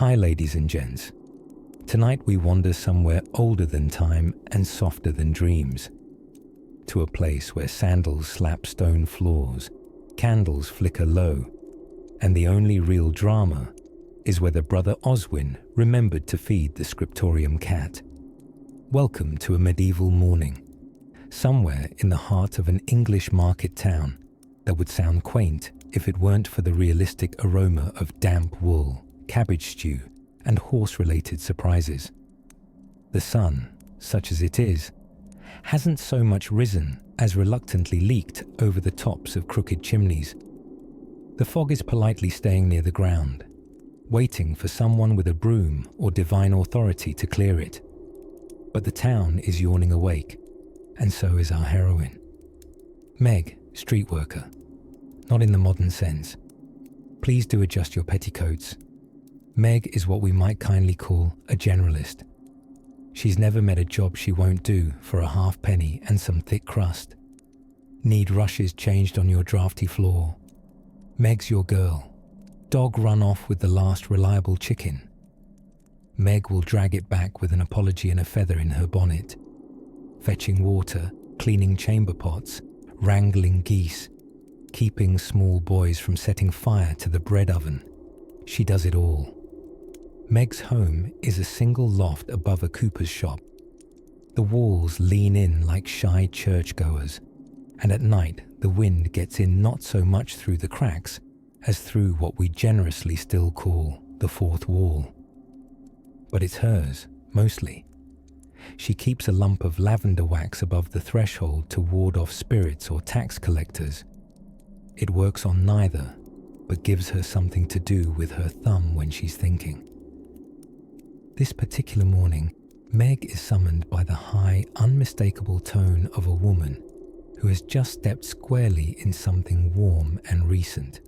Hi ladies and gents. Tonight we wander somewhere older than time and softer than dreams. To a place where sandals slap stone floors, candles flicker low, and the only real drama is whether Brother Oswin remembered to feed the scriptorium cat. Welcome to a medieval morning, somewhere in the heart of an English market town that would sound quaint if it weren't for the realistic aroma of damp wool, cabbage stew, and horse-related surprises. The sun, such as it is, hasn't so much risen as reluctantly leaked over the tops of crooked chimneys. The fog is politely staying near the ground, waiting for someone with a broom or divine authority to clear it. But the town is yawning awake, and so is our heroine. Meg, street worker. Not in the modern sense. Please do adjust your petticoats. Meg is what we might kindly call a generalist. She's never met a job she won't do for a halfpenny and some thick crust. Need rushes changed on your drafty floor. Meg's your girl. Dog run off with the last reliable chicken. Meg will drag it back with an apology and a feather in her bonnet. Fetching water, cleaning chamber pots, wrangling geese, keeping small boys from setting fire to the bread oven. She does it all. Meg's home is a single loft above a cooper's shop. The walls lean in like shy churchgoers, and at night the wind gets in not so much through the cracks as through what we generously still call the fourth wall. But it's hers, mostly. She keeps a lump of lavender wax above the threshold to ward off spirits or tax collectors. It works on neither, but gives her something to do with her thumb when she's thinking. This particular morning, Meg is summoned by the high, unmistakable tone of a woman who has just stepped squarely in something warm and recent.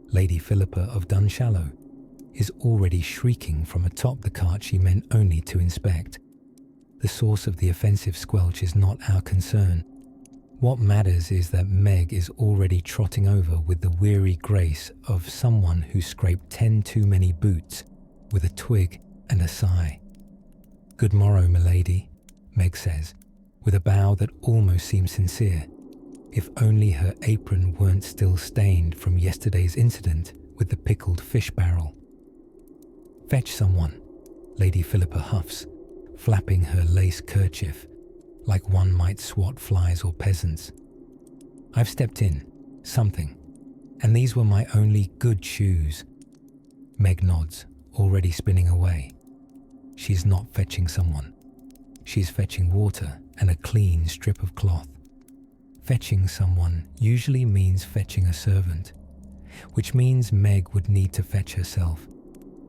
Lady Philippa of Dunshallow is already shrieking from atop the cart she meant only to inspect. The source of the offensive squelch is not our concern. What matters is that Meg is already trotting over with the weary grace of someone who scraped 10 too many boots with a twig and a sigh. "Good morrow, milady," Meg says, with a bow that almost seems sincere, if only her apron weren't still stained from yesterday's incident with the pickled fish barrel. "Fetch someone," Lady Philippa huffs, flapping her lace kerchief like one might swat flies or peasants. "I've stepped in, something, and these were my only good shoes." Meg nods, already spinning away. She's not fetching someone. She's fetching water and a clean strip of cloth. Fetching someone usually means fetching a servant, which means Meg would need to fetch herself,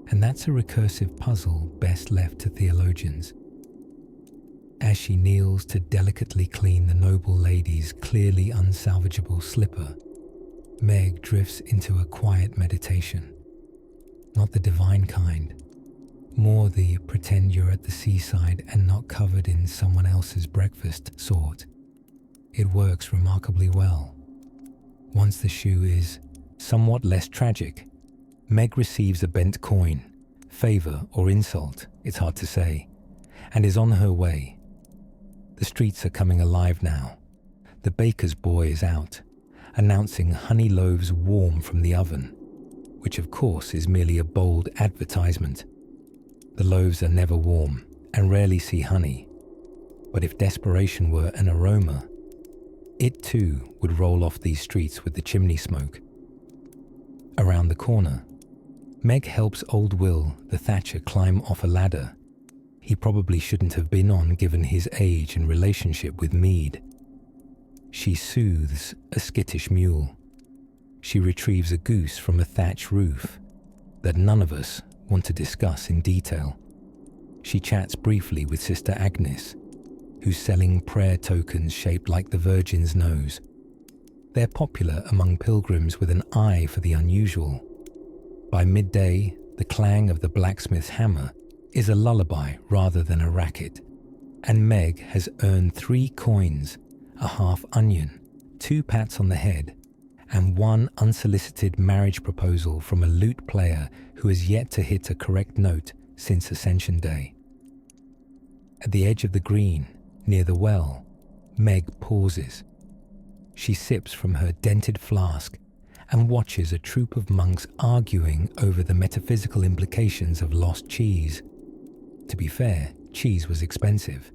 and that's a recursive puzzle best left to theologians. As she kneels to delicately clean the noble lady's clearly unsalvageable slipper, Meg drifts into a quiet meditation. Not the divine kind, more the pretend you're at the seaside and not covered in someone else's breakfast sort. It works remarkably well. Once the shoe is somewhat less tragic, Meg receives a bent coin, favour or insult, it's hard to say, and is on her way. The streets are coming alive now. The baker's boy is out, announcing honey loaves warm from the oven, which of course is merely a bold advertisement. The loaves are never warm and rarely see honey, but if desperation were an aroma, it too would roll off these streets with the chimney smoke. Around the corner, Meg helps old Will, the thatcher, climb off a ladder he probably shouldn't have been on given his age and relationship with Mead. She soothes a skittish mule. She retrieves a goose from a thatch roof that none of us want to discuss in detail. She chats briefly with Sister Agnes, who's selling prayer tokens shaped like the Virgin's nose. They're popular among pilgrims with an eye for the unusual. By midday, the clang of the blacksmith's hammer is a lullaby rather than a racket, and Meg has earned 3 coins, a half onion, 2 pats on the head, and one unsolicited marriage proposal from a lute player who has yet to hit a correct note since Ascension Day. At the edge of the green, near the well, Meg pauses. She sips from her dented flask and watches a troop of monks arguing over the metaphysical implications of lost cheese. To be fair, cheese was expensive,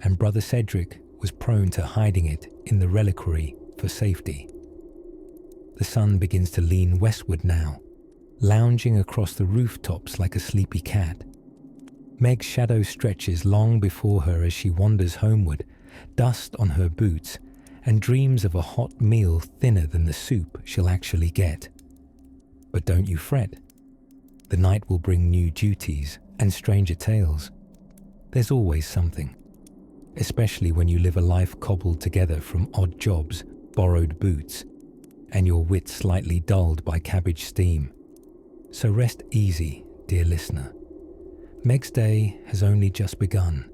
and Brother Cedric was prone to hiding it in the reliquary for safety. The sun begins to lean westward now, lounging across the rooftops like a sleepy cat. Meg's shadow stretches long before her as she wanders homeward, dust on her boots, and dreams of a hot meal thinner than the soup she'll actually get. But don't you fret. The night will bring new duties and stranger tales. There's always something, especially when you live a life cobbled together from odd jobs, borrowed boots, and your wit slightly dulled by cabbage steam. So rest easy, dear listener. Meg's day has only just begun,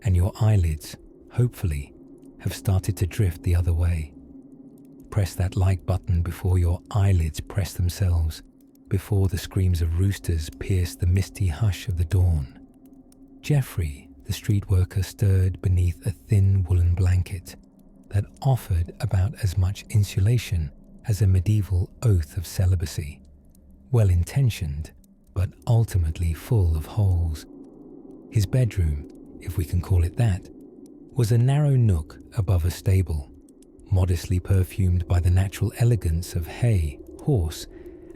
and your eyelids, hopefully, have started to drift the other way. Press that like button before your eyelids press themselves, before the screams of roosters pierce the misty hush of the dawn. Geoffrey, the street worker, stirred beneath a thin woolen blanket that offered about as much insulation as a medieval oath of celibacy, well-intentioned, but ultimately full of holes. His bedroom, if we can call it that, was a narrow nook above a stable, modestly perfumed by the natural elegance of hay, horse,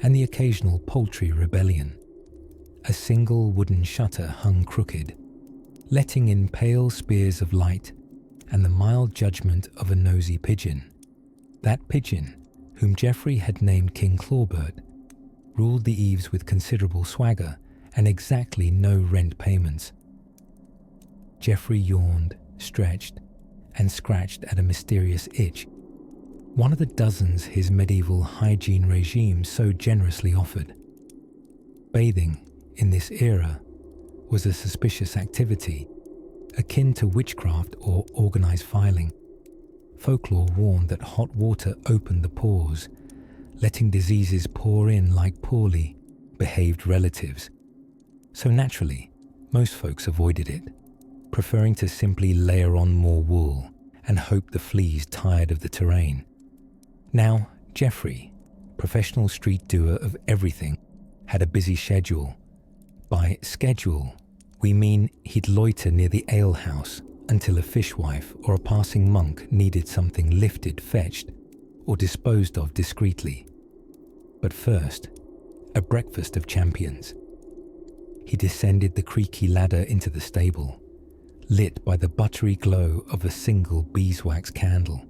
and the occasional poultry rebellion. A single wooden shutter hung crooked, letting in pale spears of light and the mild judgment of a nosy pigeon. That pigeon, whom Geoffrey had named King Clawbird, ruled the eaves with considerable swagger and exactly no rent payments. Geoffrey yawned, stretched, and scratched at a mysterious itch, one of the dozens his medieval hygiene regime so generously offered. Bathing, in this era, was a suspicious activity, akin to witchcraft or organized filing. Folklore warned that hot water opened the pores, letting diseases pour in like poorly behaved relatives. So naturally, most folks avoided it, preferring to simply layer on more wool and hope the fleas tired of the terrain. Now, Geoffrey, professional street doer of everything, had a busy schedule. By schedule, we mean he'd loiter near the alehouse until a fishwife or a passing monk needed something lifted, fetched, or disposed of discreetly. But first, a breakfast of champions. He descended the creaky ladder into the stable, lit by the buttery glow of a single beeswax candle.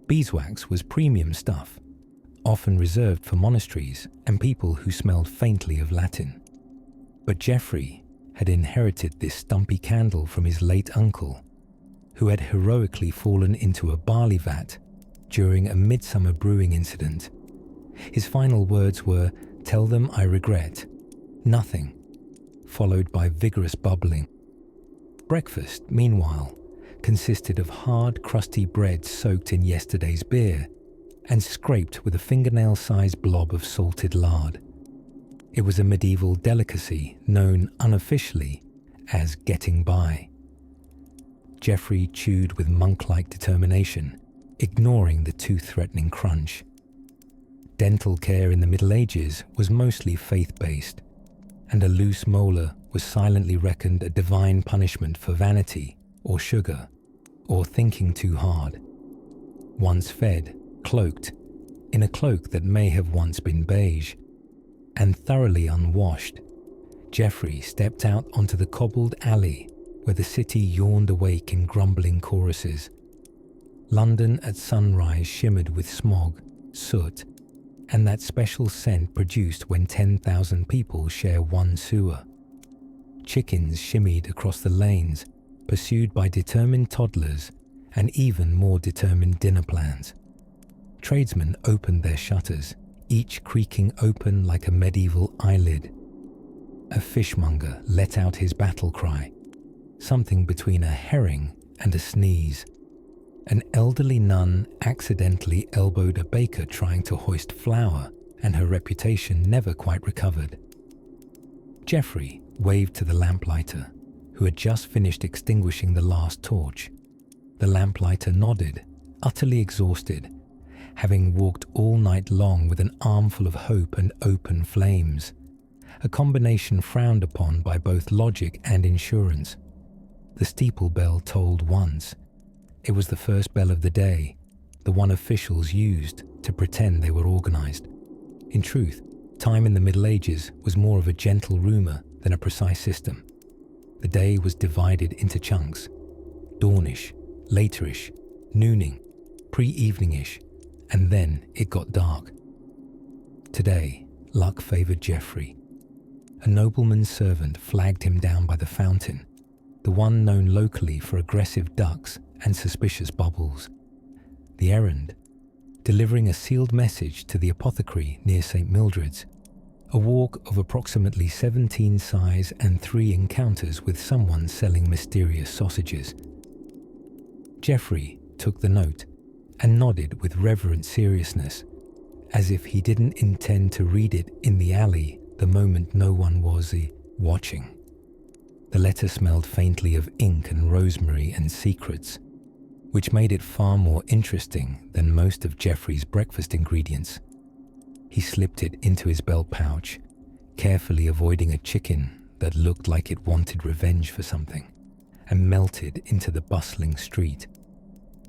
Beeswax was premium stuff, often reserved for monasteries and people who smelled faintly of Latin. But Geoffrey had inherited this stumpy candle from his late uncle, who had heroically fallen into a barley vat during a midsummer brewing incident. His final words were, "Tell them I regret nothing," followed by vigorous bubbling. Breakfast, meanwhile, consisted of hard, crusty bread soaked in yesterday's beer and scraped with a fingernail-sized blob of salted lard. It was a medieval delicacy known unofficially as getting by. Geoffrey chewed with monk-like determination, ignoring the tooth-threatening crunch. Dental care in the Middle Ages was mostly faith-based, and a loose molar was silently reckoned a divine punishment for vanity or sugar or thinking too hard. Once fed, cloaked, in a cloak that may have once been beige, and thoroughly unwashed, Geoffrey stepped out onto the cobbled alley where the city yawned awake in grumbling choruses. London at sunrise shimmered with smog, soot, and that special scent produced when 10,000 people share one sewer. Chickens shimmied across the lanes, pursued by determined toddlers and even more determined dinner plans. Tradesmen opened their shutters, each creaking open like a medieval eyelid. A fishmonger let out his battle cry, something between a herring and a sneeze. An elderly nun accidentally elbowed a baker trying to hoist flour, and her reputation never quite recovered. Geoffrey waved to the lamplighter, who had just finished extinguishing the last torch. The lamplighter nodded, utterly exhausted, having walked all night long with an armful of hope and open flames, a combination frowned upon by both logic and insurance. The steeple bell tolled once. It was the first bell of the day, the one officials used to pretend they were organized. In truth, time in the Middle Ages was more of a gentle rumour than a precise system. The day was divided into chunks: dawnish, laterish, nooning, pre-eveningish, and then it got dark. Today, luck favoured Geoffrey. A nobleman's servant flagged him down by the fountain, the one known locally for aggressive ducks and suspicious bubbles. The errand: delivering a sealed message to the apothecary near St. Mildred's, a walk of approximately 17 sighs and 3 encounters with someone selling mysterious sausages. Geoffrey took the note and nodded with reverent seriousness, as if he didn't intend to read it in the alley the moment no one was watching. The letter smelled faintly of ink and rosemary and secrets, which made it far more interesting than most of Geoffrey's breakfast ingredients. He slipped it into his belt pouch, carefully avoiding a chicken that looked like it wanted revenge for something, and melted into the bustling street.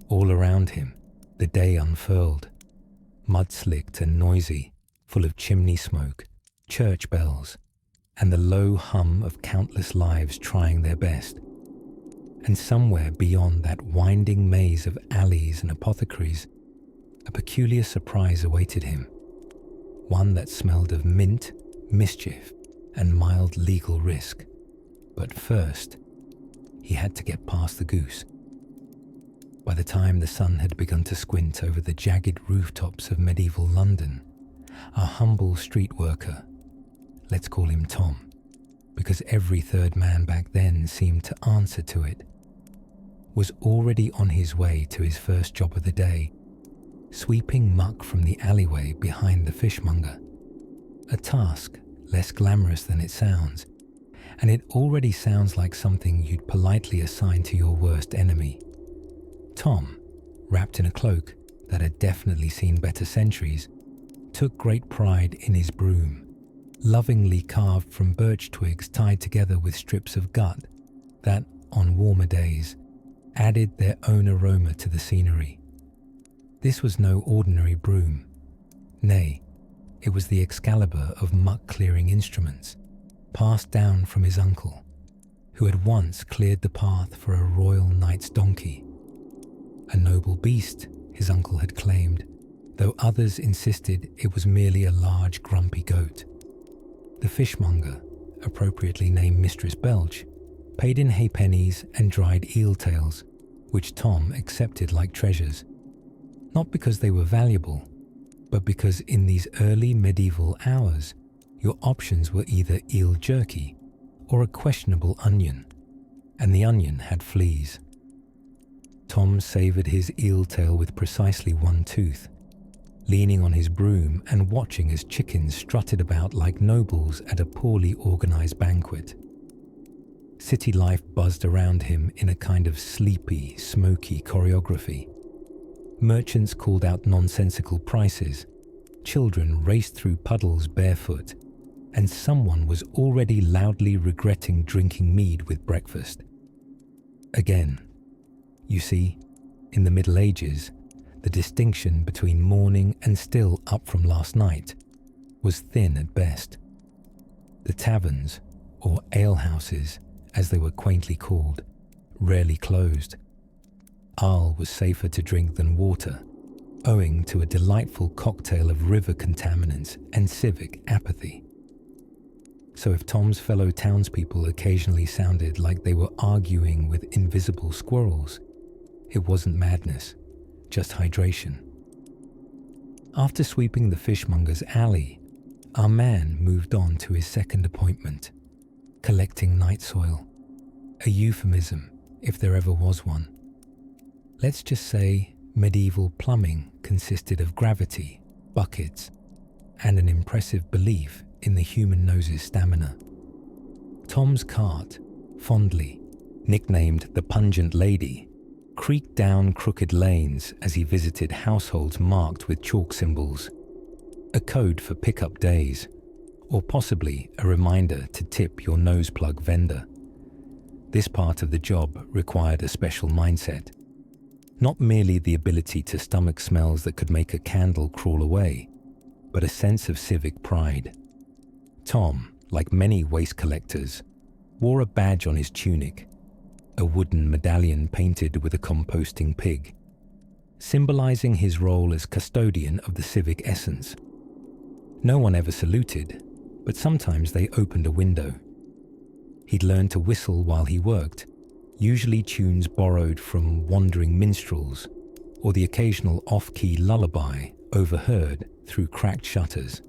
All around him, the day unfurled, mud-slicked and noisy, full of chimney smoke, church bells, and the low hum of countless lives trying their best. And somewhere beyond that winding maze of alleys and apothecaries, a peculiar surprise awaited him, one that smelled of mint, mischief, and mild legal risk. But first, he had to get past the goose. By the time the sun had begun to squint over the jagged rooftops of medieval London, our humble street worker, let's call him Tom, because every third man back then seemed to answer to it, was already on his way to his first job of the day, sweeping muck from the alleyway behind the fishmonger. A task less glamorous than it sounds, and it already sounds like something you'd politely assign to your worst enemy. Tom, wrapped in a cloak that had definitely seen better centuries, took great pride in his broom, lovingly carved from birch twigs tied together with strips of gut that, on warmer days, added their own aroma to the scenery. This was no ordinary broom. Nay, it was the Excalibur of muck-clearing instruments, passed down from his uncle, who had once cleared the path for a royal knight's donkey. A noble beast, his uncle had claimed, though others insisted it was merely a large grumpy goat. The fishmonger, appropriately named Mistress Belch, paid in halfpennies and dried eel tails, which Tom accepted like treasures, not because they were valuable, but because in these early medieval hours, your options were either eel jerky or a questionable onion, and the onion had fleas. Tom savoured his eel tail with precisely one tooth, leaning on his broom and watching as chickens strutted about like nobles at a poorly organised banquet. City life buzzed around him in a kind of sleepy, smoky choreography. Merchants called out nonsensical prices, children raced through puddles barefoot, and someone was already loudly regretting drinking mead with breakfast. Again, you see, in the Middle Ages, the distinction between morning and still up from last night was thin at best. The taverns, or alehouses, as they were quaintly called, rarely closed. Ale was safer to drink than water, owing to a delightful cocktail of river contaminants and civic apathy. So if Tom's fellow townspeople occasionally sounded like they were arguing with invisible squirrels, it wasn't madness, just hydration. After sweeping the fishmonger's alley, our man moved on to his second appointment, collecting night soil, a euphemism if there ever was one. Let's just say medieval plumbing consisted of gravity, buckets, and an impressive belief in the human nose's stamina. Tom's cart, fondly nicknamed the Pungent Lady, creaked down crooked lanes as he visited households marked with chalk symbols, a code for pickup days, or possibly a reminder to tip your nose plug vendor. This part of the job required a special mindset, not merely the ability to stomach smells that could make a candle crawl away, but a sense of civic pride. Tom, like many waste collectors, wore a badge on his tunic, a wooden medallion painted with a composting pig, symbolizing his role as custodian of the civic essence. No one ever saluted, but sometimes they opened a window. He'd learned to whistle while he worked, usually tunes borrowed from wandering minstrels, or the occasional off-key lullaby overheard through cracked shutters.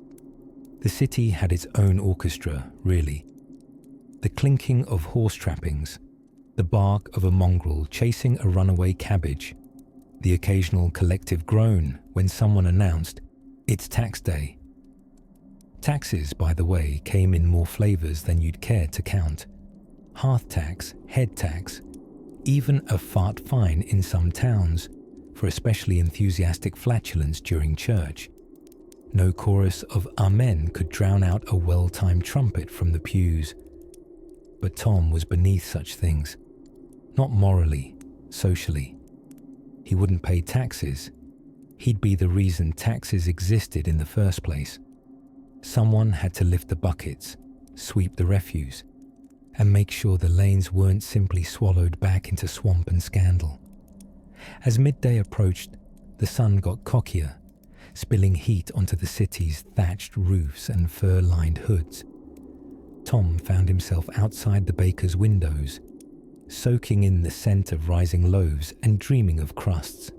The city had its own orchestra, really. The clinking of horse trappings, the bark of a mongrel chasing a runaway cabbage, the occasional collective groan when someone announced, "It's tax day." Taxes, by the way, came in more flavors than you'd care to count. Hearth tax, head tax, even a fart fine in some towns for especially enthusiastic flatulence during church. No chorus of Amen could drown out a well-timed trumpet from the pews. But Tom was beneath such things. Not morally, socially. He wouldn't pay taxes. He'd be the reason taxes existed in the first place. Someone had to lift the buckets, sweep the refuse, and make sure the lanes weren't simply swallowed back into swamp and scandal. As midday approached, the sun got cockier, spilling heat onto the city's thatched roofs and fur-lined hoods. Tom found himself outside the baker's windows, soaking in the scent of rising loaves and dreaming of crusts.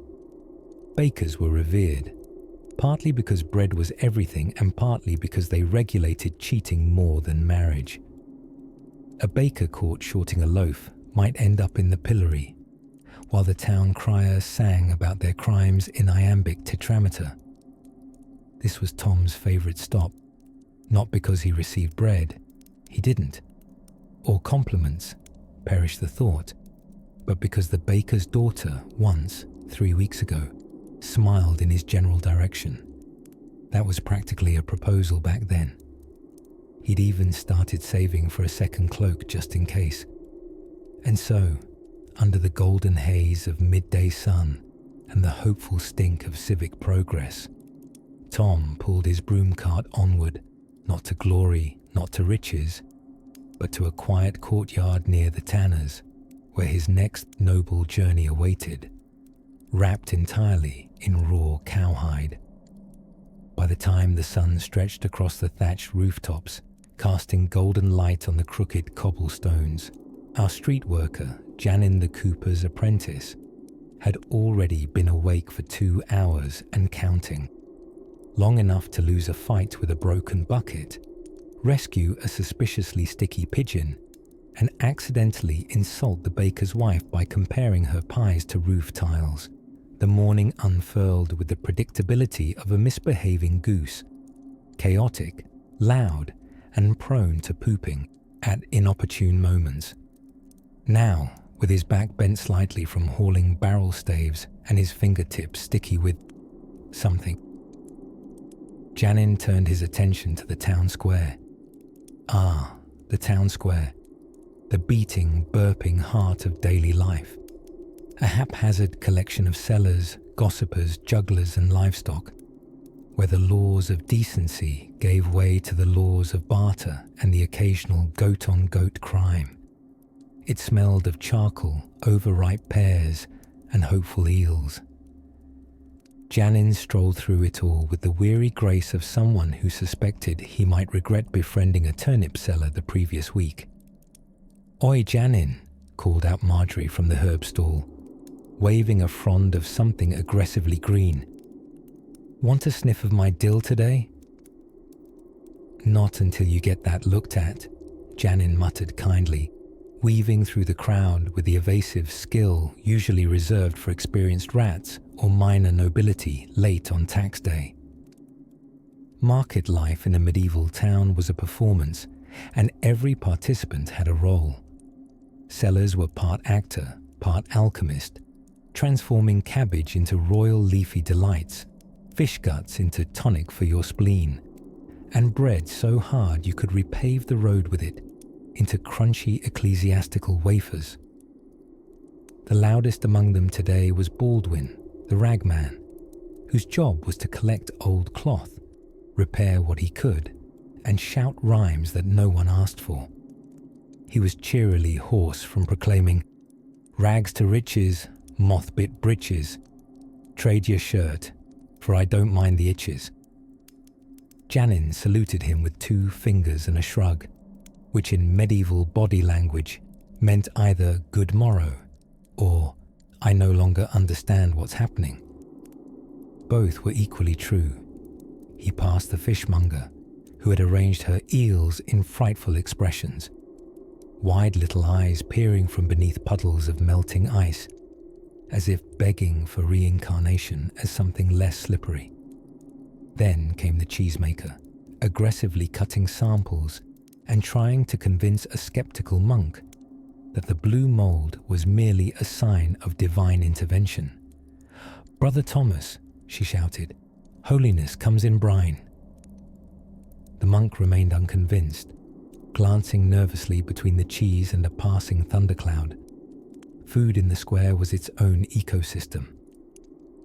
Bakers were revered, partly because bread was everything and partly because they regulated cheating more than marriage. A baker caught shorting a loaf might end up in the pillory, while the town crier sang about their crimes in iambic tetrameter. This was Tom's favourite stop, not because he received bread, he didn't, or compliments, perish the thought, but because the baker's daughter once, 3 weeks ago, smiled in his general direction. That was practically a proposal back then. He'd even started saving for a second cloak just in case. And so, under the golden haze of midday sun and the hopeful stink of civic progress, Tom pulled his broom cart onward, not to glory, not to riches, but to a quiet courtyard near the tanners, where his next noble journey awaited, wrapped entirely in raw cowhide. By the time the sun stretched across the thatched rooftops, casting golden light on the crooked cobblestones, our street worker, Janin the Cooper's apprentice, had already been awake for 2 hours and counting. Long enough to lose a fight with a broken bucket, rescue a suspiciously sticky pigeon, and accidentally insult the baker's wife by comparing her pies to roof tiles. The morning unfurled with the predictability of a misbehaving goose, chaotic, loud, and prone to pooping at inopportune moments. Now, with his back bent slightly from hauling barrel staves and his fingertips sticky with something, Janin turned his attention to the town square. Ah, the town square, the beating, burping heart of daily life. A haphazard collection of sellers, gossipers, jugglers, and livestock, where the laws of decency gave way to the laws of barter and the occasional goat-on-goat crime. It smelled of charcoal, overripe pears, and hopeful eels. Janin strolled through it all with the weary grace of someone who suspected he might regret befriending a turnip seller the previous week. "Oi, Janin," called out Marjorie from the herb stall, waving a frond of something aggressively green. "Want a sniff of my dill today?" "Not until you get that looked at," Janin muttered kindly, weaving through the crowd with the evasive skill usually reserved for experienced rats or minor nobility late on tax day. Market life in a medieval town was a performance, and every participant had a role. Sellers were part actor, part alchemist, transforming cabbage into royal leafy delights, fish guts into tonic for your spleen, and bread so hard you could repave the road with it into crunchy ecclesiastical wafers. The loudest among them today was Baldwin, the ragman, whose job was to collect old cloth, repair what he could, and shout rhymes that no one asked for. He was cheerily hoarse from proclaiming, "Rags to riches, moth-bit breeches. Trade your shirt, for I don't mind the itches." Janin saluted him with 2 fingers and a shrug, which in medieval body language meant either "good morrow" or "I no longer understand what's happening." Both were equally true. He passed the fishmonger, who had arranged her eels in frightful expressions, wide little eyes peering from beneath puddles of melting ice, as if begging for reincarnation as something less slippery. Then came the cheesemaker, aggressively cutting samples and trying to convince a skeptical monk that the blue mold was merely a sign of divine intervention. "Brother Thomas," she shouted, "holiness comes in brine." The monk remained unconvinced, glancing nervously between the cheese and a passing thundercloud. Food in the square was its own ecosystem.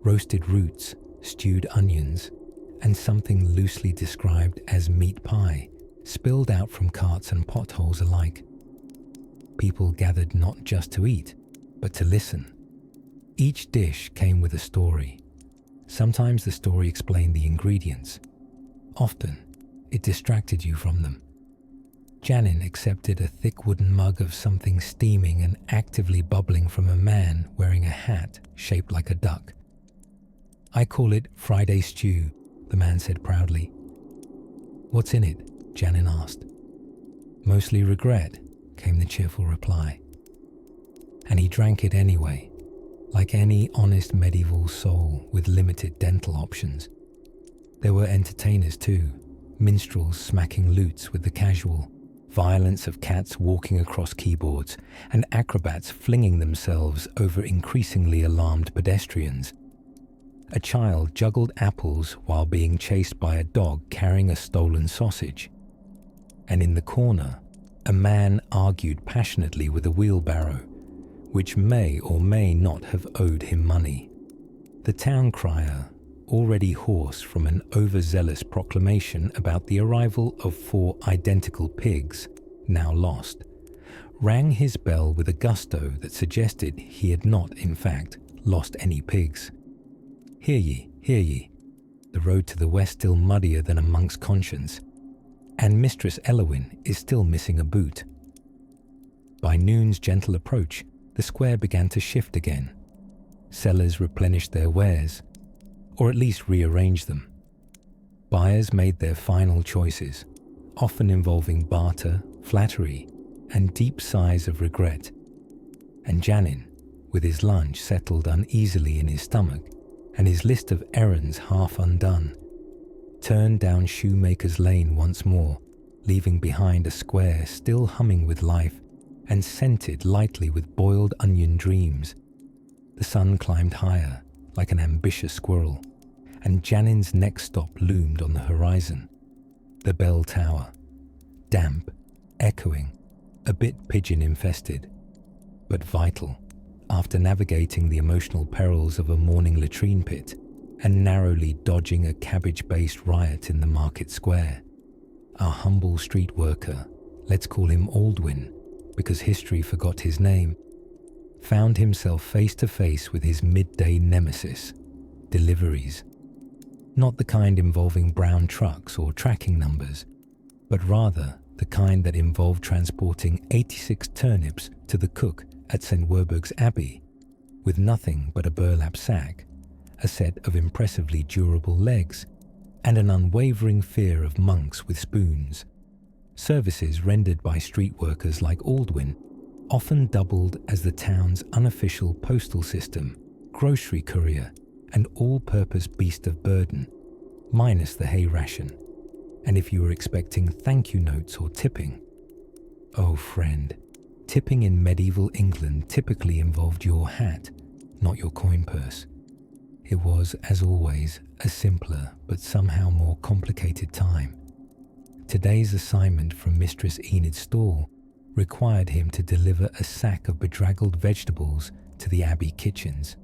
Roasted roots, stewed onions, and something loosely described as meat pie spilled out from carts and potholes alike. People gathered not just to eat, but to listen. Each dish came with a story. Sometimes the story explained the ingredients. Often, it distracted you from them. Janin accepted a thick wooden mug of something steaming and actively bubbling from a man wearing a hat shaped like a duck. "I call it Friday stew," the man said proudly. "What's in it?" Janin asked. "Mostly regret," came the cheerful reply. And he drank it anyway, like any honest medieval soul with limited dental options. There were entertainers too, minstrels smacking lutes with the casual, violence of cats walking across keyboards, and acrobats flinging themselves over increasingly alarmed pedestrians. A child juggled apples while being chased by a dog carrying a stolen sausage. And in the corner, a man argued passionately with a wheelbarrow, which may or may not have owed him money. The town crier, already hoarse from an overzealous proclamation about the arrival of 4 identical pigs, now lost, rang his bell with a gusto that suggested he had not, in fact, lost any pigs. Hear ye, hear ye. The road to the west still muddier than a monk's conscience, and Mistress Elowin is still missing a boot. By noon's gentle approach, the square began to shift again. Sellers replenished their wares, or at least rearranged them. Buyers made their final choices, often involving barter, flattery, and deep sighs of regret. And Janin, with his lunch settled uneasily in his stomach and his list of errands half undone, turned down Shoemaker's Lane once more, leaving behind a square still humming with life and scented lightly with boiled onion dreams. The sun climbed higher, like an ambitious squirrel, and Janin's next stop loomed on the horizon. The bell tower, damp, echoing, a bit pigeon-infested, but vital after navigating the emotional perils of a morning latrine pit and narrowly dodging a cabbage-based riot in the market square. Our humble street worker, let's call him Aldwin, because history forgot his name, found himself face to face with his midday nemesis, deliveries. Not the kind involving brown trucks or tracking numbers, but rather the kind that involved transporting 86 turnips to the cook at St. Werburgh's Abbey, with nothing but a burlap sack, a set of impressively durable legs, and an unwavering fear of monks with spoons. Services rendered by street workers like Aldwin often doubled as the town's unofficial postal system, grocery courier, and all-purpose beast of burden, minus the hay ration. And if you were expecting thank you notes or tipping, oh friend, tipping in medieval England typically involved your hat, not your coin purse. It was, as always, a simpler but somehow more complicated time. Today's assignment from Mistress Enid's stall required him to deliver a sack of bedraggled vegetables to the abbey kitchens.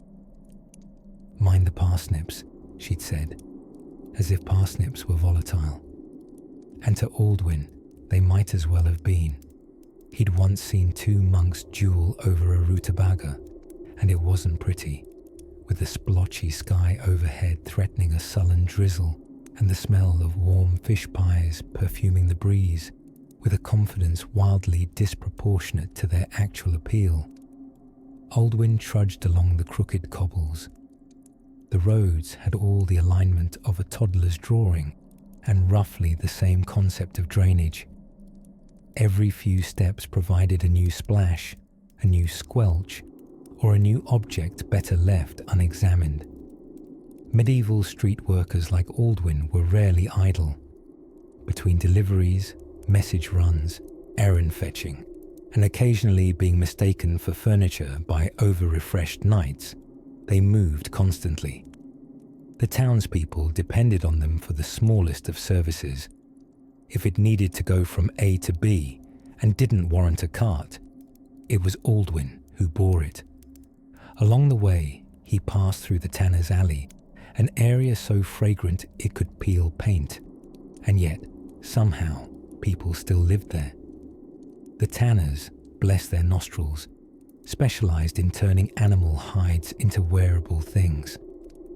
"Mind the parsnips," she'd said, as if parsnips were volatile. And to Aldwyn, they might as well have been. He'd once seen two monks duel over a rutabaga, and it wasn't pretty, with the splotchy sky overhead threatening a sullen drizzle and the smell of warm fish pies perfuming the breeze with a confidence wildly disproportionate to their actual appeal. Aldwyn trudged along the crooked cobbles. The roads had all the alignment of a toddler's drawing and roughly the same concept of drainage. Every few steps provided a new splash, a new squelch, or a new object better left unexamined. Medieval street workers like Aldwyn were rarely idle. Between deliveries, message runs, errand fetching, and occasionally being mistaken for furniture by over-refreshed knights, they moved constantly. The townspeople depended on them for the smallest of services. If it needed to go from A to B and didn't warrant a cart, it was Aldwyn who bore it. Along the way, he passed through the Tanner's Alley, an area so fragrant it could peel paint, and yet, somehow, people still lived there. The Tanners, bless their nostrils, specialized in turning animal hides into wearable things,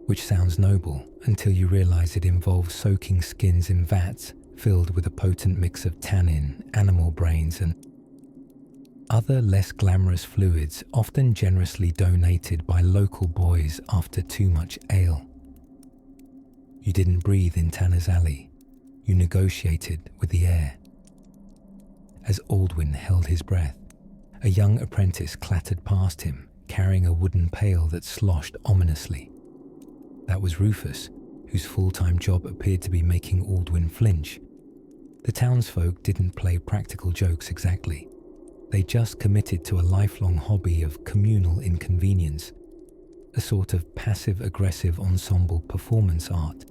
which sounds noble until you realize it involves soaking skins in vats filled with a potent mix of tannin, animal brains, and other less glamorous fluids often generously donated by local boys after too much ale. You didn't breathe in Tanner's Alley, you negotiated with the air. As Aldwyn held his breath, a young apprentice clattered past him, carrying a wooden pail that sloshed ominously. That was Rufus, whose full-time job appeared to be making Aldwyn flinch. The townsfolk didn't play practical jokes exactly. They just committed to a lifelong hobby of communal inconvenience, a sort of passive-aggressive ensemble performance art.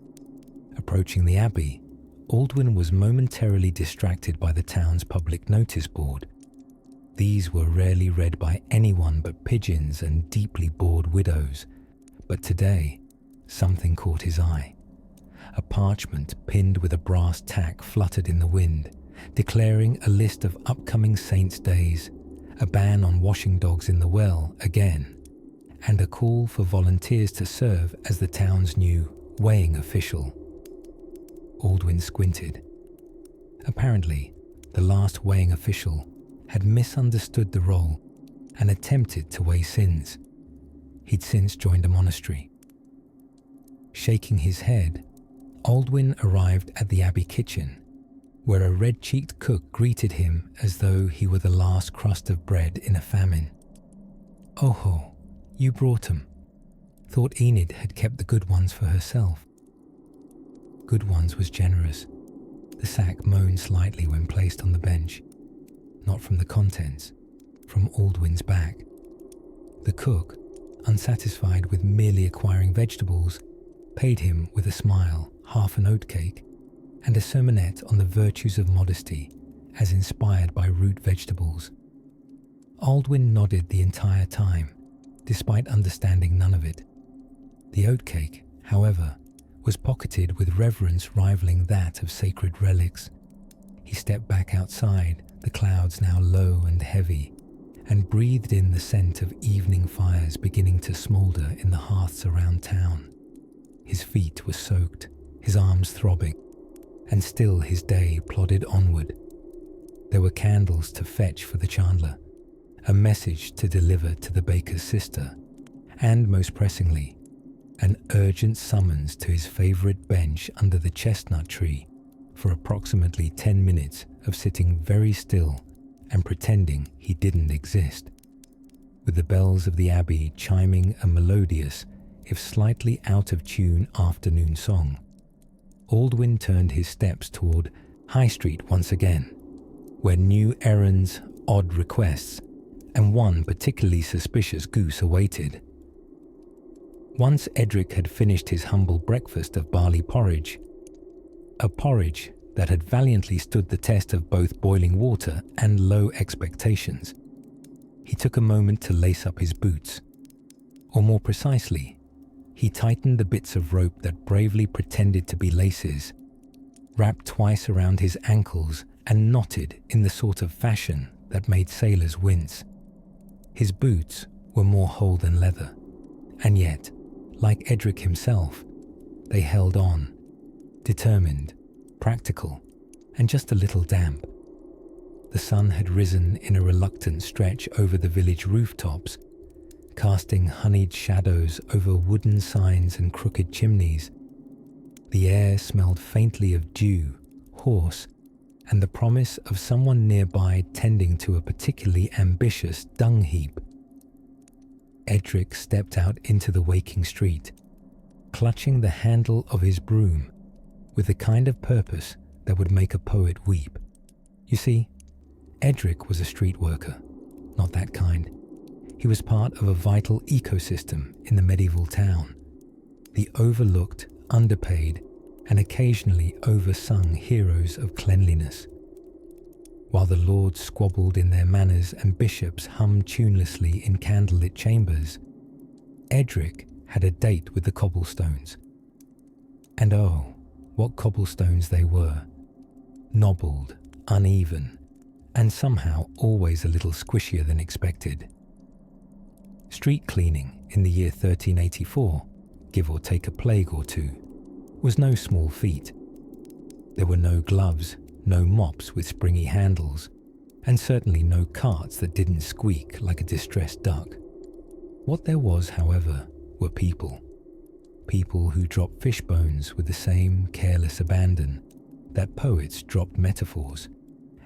Approaching the abbey, Aldwyn was momentarily distracted by the town's public notice board. These were rarely read by anyone but pigeons and deeply bored widows, but today, something caught his eye. A parchment pinned with a brass tack fluttered in the wind, declaring a list of upcoming saints' days, a ban on washing dogs in the well again, and a call for volunteers to serve as the town's new weighing official. Aldwyn squinted. Apparently, the last weighing official had misunderstood the role and attempted to weigh sins. He'd since joined a monastery. Shaking his head, Aldwyn arrived at the abbey kitchen, where a red-cheeked cook greeted him as though he were the last crust of bread in a famine. "Oh, you brought 'em. Thought Enid had kept the good ones for herself." Good ones was generous. The sack moaned slightly when placed on the bench, not from the contents, from Aldwyn's back. The cook, unsatisfied with merely acquiring vegetables, paid him with a smile, half an oatcake, and a sermonette on the virtues of modesty as inspired by root vegetables. Aldwyn nodded the entire time, despite understanding none of it. The oatcake, however, was pocketed with reverence rivaling that of sacred relics. He stepped back outside, the clouds now low and heavy, and breathed in the scent of evening fires beginning to smoulder in the hearths around town. His feet were soaked, his arms throbbing, and still his day plodded onward. There were candles to fetch for the chandler, a message to deliver to the baker's sister, and most pressingly, an urgent summons to his favourite bench under the chestnut tree for approximately 10 minutes of sitting very still and pretending he didn't exist. With the bells of the abbey chiming a melodious, if slightly out of tune afternoon song, Aldwyn turned his steps toward High Street once again, where new errands, odd requests, and one particularly suspicious goose awaited. Once Edric had finished his humble breakfast of barley porridge, a porridge that had valiantly stood the test of both boiling water and low expectations, he took a moment to lace up his boots. Or more precisely, he tightened the bits of rope that bravely pretended to be laces, wrapped twice around his ankles and knotted in the sort of fashion that made sailors wince. His boots were more whole than leather, and yet, like Edric himself, they held on, determined, practical, and just a little damp. The sun had risen in a reluctant stretch over the village rooftops, casting honeyed shadows over wooden signs and crooked chimneys. The air smelled faintly of dew, horse, and the promise of someone nearby tending to a particularly ambitious dung heap. Edric stepped out into the waking street, clutching the handle of his broom with the kind of purpose that would make a poet weep. You see, Edric was a street worker, not that kind. He was part of a vital ecosystem in the medieval town, the overlooked, underpaid, and occasionally oversung heroes of cleanliness. While the lords squabbled in their manners and bishops hummed tunelessly in candlelit chambers, Edric had a date with the cobblestones. And oh, what cobblestones they were, knobbled, uneven, and somehow always a little squishier than expected. Street cleaning in the year 1384, give or take a plague or two, was no small feat. There were no gloves, no mops with springy handles, and certainly no carts that didn't squeak like a distressed duck. What there was, however, were people. People who dropped fish bones with the same careless abandon that poets dropped metaphors,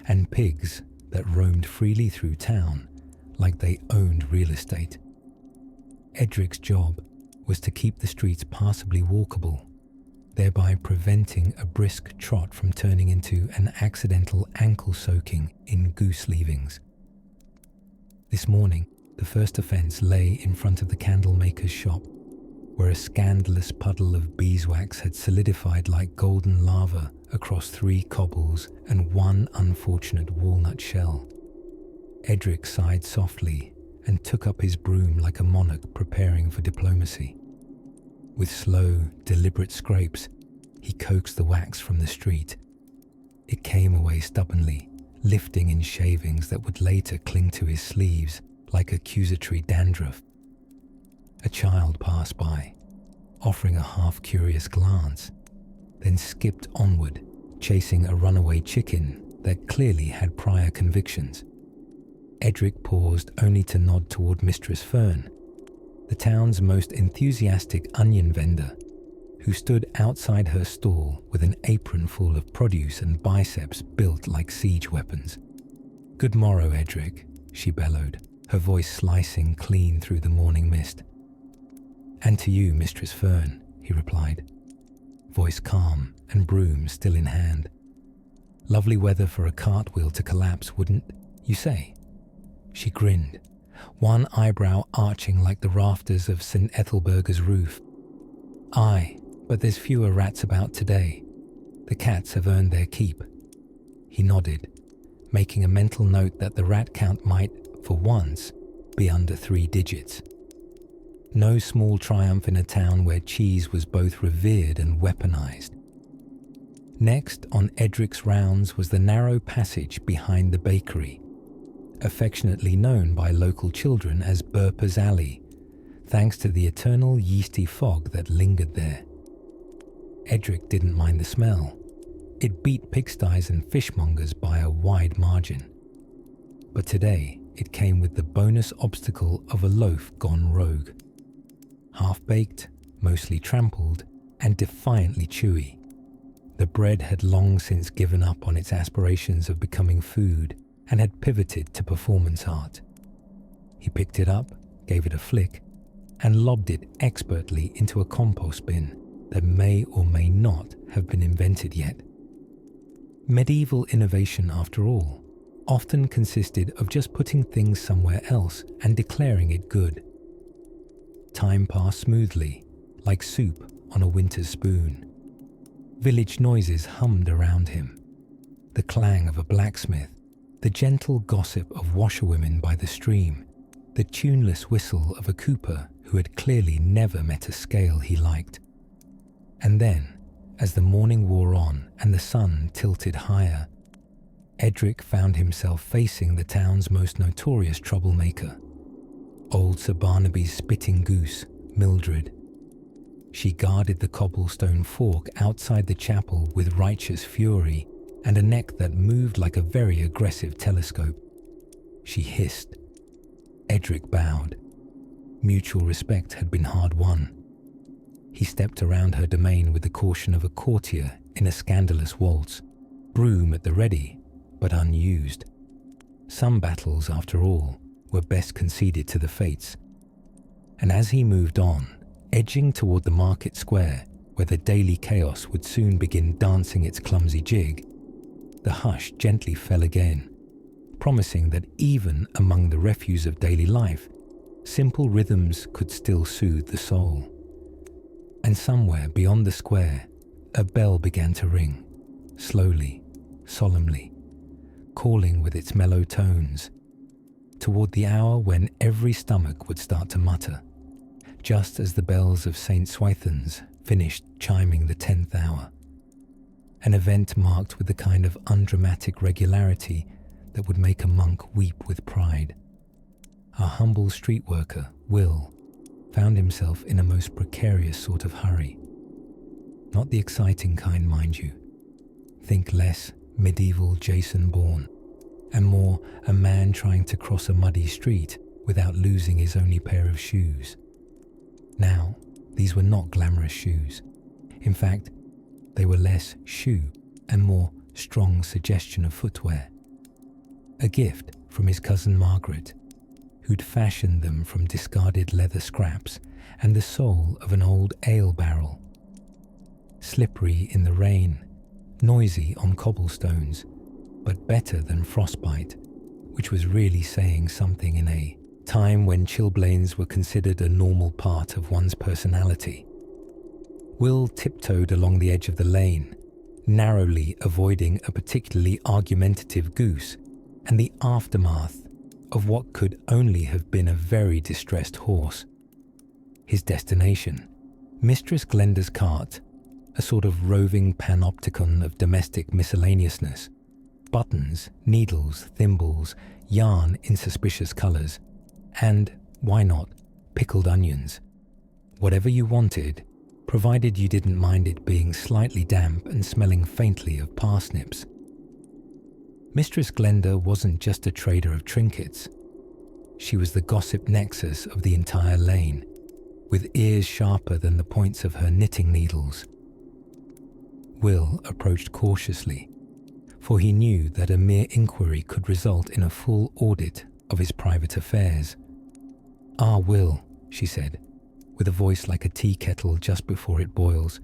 and pigs that roamed freely through town like they owned real estate. Edric's job was to keep the streets passably walkable, thereby preventing a brisk trot from turning into an accidental ankle soaking in goose leavings. This morning, the first offence lay in front of the candlemaker's shop, where a scandalous puddle of beeswax had solidified like golden lava across 3 cobbles and 1 unfortunate walnut shell. Edric sighed softly and took up his broom like a monarch preparing for diplomacy. With slow, deliberate scrapes, he coaxed the wax from the street. It came away stubbornly, lifting in shavings that would later cling to his sleeves like accusatory dandruff. A child passed by, offering a half-curious glance, then skipped onward, chasing a runaway chicken that clearly had prior convictions. Edric paused only to nod toward Mistress Fern, the town's most enthusiastic onion vendor, who stood outside her stall with an apron full of produce and biceps built like siege weapons. "Good morrow, Edric," she bellowed, her voice slicing clean through the morning mist. "And to you, Mistress Fern," he replied, voice calm and broom still in hand. "Lovely weather for a cartwheel to collapse, wouldn't you say?" She grinned, one eyebrow arching like the rafters of St. Ethelburga's roof. "Aye, but there's fewer rats about today. The cats have earned their keep." He nodded, making a mental note that the rat count might, for once, be under 3 digits. No small triumph in a town where cheese was both revered and weaponized. Next on Edric's rounds was the narrow passage behind the bakery, affectionately known by local children as Burper's Alley, thanks to the eternal yeasty fog that lingered there. Edric didn't mind the smell. It beat pigsties and fishmongers by a wide margin. But today it came with the bonus obstacle of a loaf gone rogue. Half-baked, mostly trampled, and defiantly chewy. The bread had long since given up on its aspirations of becoming food and had pivoted to performance art. He picked it up, gave it a flick, and lobbed it expertly into a compost bin that may or may not have been invented yet. Medieval innovation, after all, often consisted of just putting things somewhere else and declaring it good. Time passed smoothly, like soup on a winter's spoon. Village noises hummed around him. The clang of a blacksmith, the gentle gossip of washerwomen by the stream, the tuneless whistle of a cooper who had clearly never met a scale he liked. And then, as the morning wore on and the sun tilted higher, Edric found himself facing the town's most notorious troublemaker, old Sir Barnaby's spitting goose, Mildred. She guarded the cobblestone fork outside the chapel with righteous fury and a neck that moved like a very aggressive telescope. She hissed. Edric bowed. Mutual respect had been hard won. He stepped around her domain with the caution of a courtier in a scandalous waltz, broom at the ready, but unused. Some battles, after all, were best conceded to the fates. And as he moved on, edging toward the market square, where the daily chaos would soon begin dancing its clumsy jig, the hush gently fell again, promising that even among the refuse of daily life, simple rhythms could still soothe the soul. And somewhere beyond the square, a bell began to ring, slowly, solemnly, calling with its mellow tones, toward the hour when every stomach would start to mutter, just as the bells of St. Swithin's finished chiming the 10th hour. An event marked with the kind of undramatic regularity that would make a monk weep with pride. Our humble street worker, Will, found himself in a most precarious sort of hurry. Not the exciting kind, mind you. Think less medieval Jason Bourne, and more a man trying to cross a muddy street without losing his only pair of shoes. Now, these were not glamorous shoes. In fact, they were less shoe and more strong suggestion of footwear. A gift from his cousin Margaret, who'd fashioned them from discarded leather scraps and the sole of an old ale barrel. Slippery in the rain, noisy on cobblestones, but better than frostbite, which was really saying something in a time when chilblains were considered a normal part of one's personality. Will tiptoed along the edge of the lane, narrowly avoiding a particularly argumentative goose and the aftermath of what could only have been a very distressed horse. His destination, Mistress Glenda's cart, a sort of roving panopticon of domestic miscellaneousness, buttons, needles, thimbles, yarn in suspicious colours, and, why not, pickled onions. Whatever you wanted, provided you didn't mind it being slightly damp and smelling faintly of parsnips. Mistress Glenda wasn't just a trader of trinkets. She was the gossip nexus of the entire lane, with ears sharper than the points of her knitting needles. Will approached cautiously, for he knew that a mere inquiry could result in a full audit of his private affairs. "Ah, Will," she said, with a voice like a tea kettle just before it boils.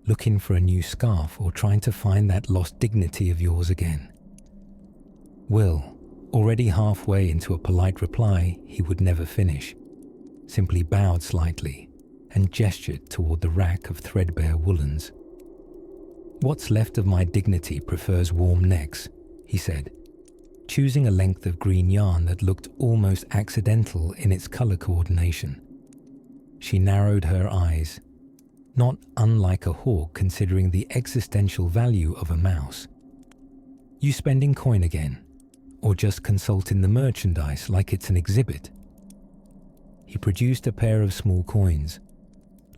"Looking for a new scarf or trying to find that lost dignity of yours again?" Will, already halfway into a polite reply he would never finish, simply bowed slightly and gestured toward the rack of threadbare woolens. "What's left of my dignity prefers warm necks," he said, choosing a length of green yarn that looked almost accidental in its colour coordination. She narrowed her eyes, not unlike a hawk considering the existential value of a mouse. "You spending coin again? Or just consulting the merchandise like it's an exhibit?" He produced a pair of small coins,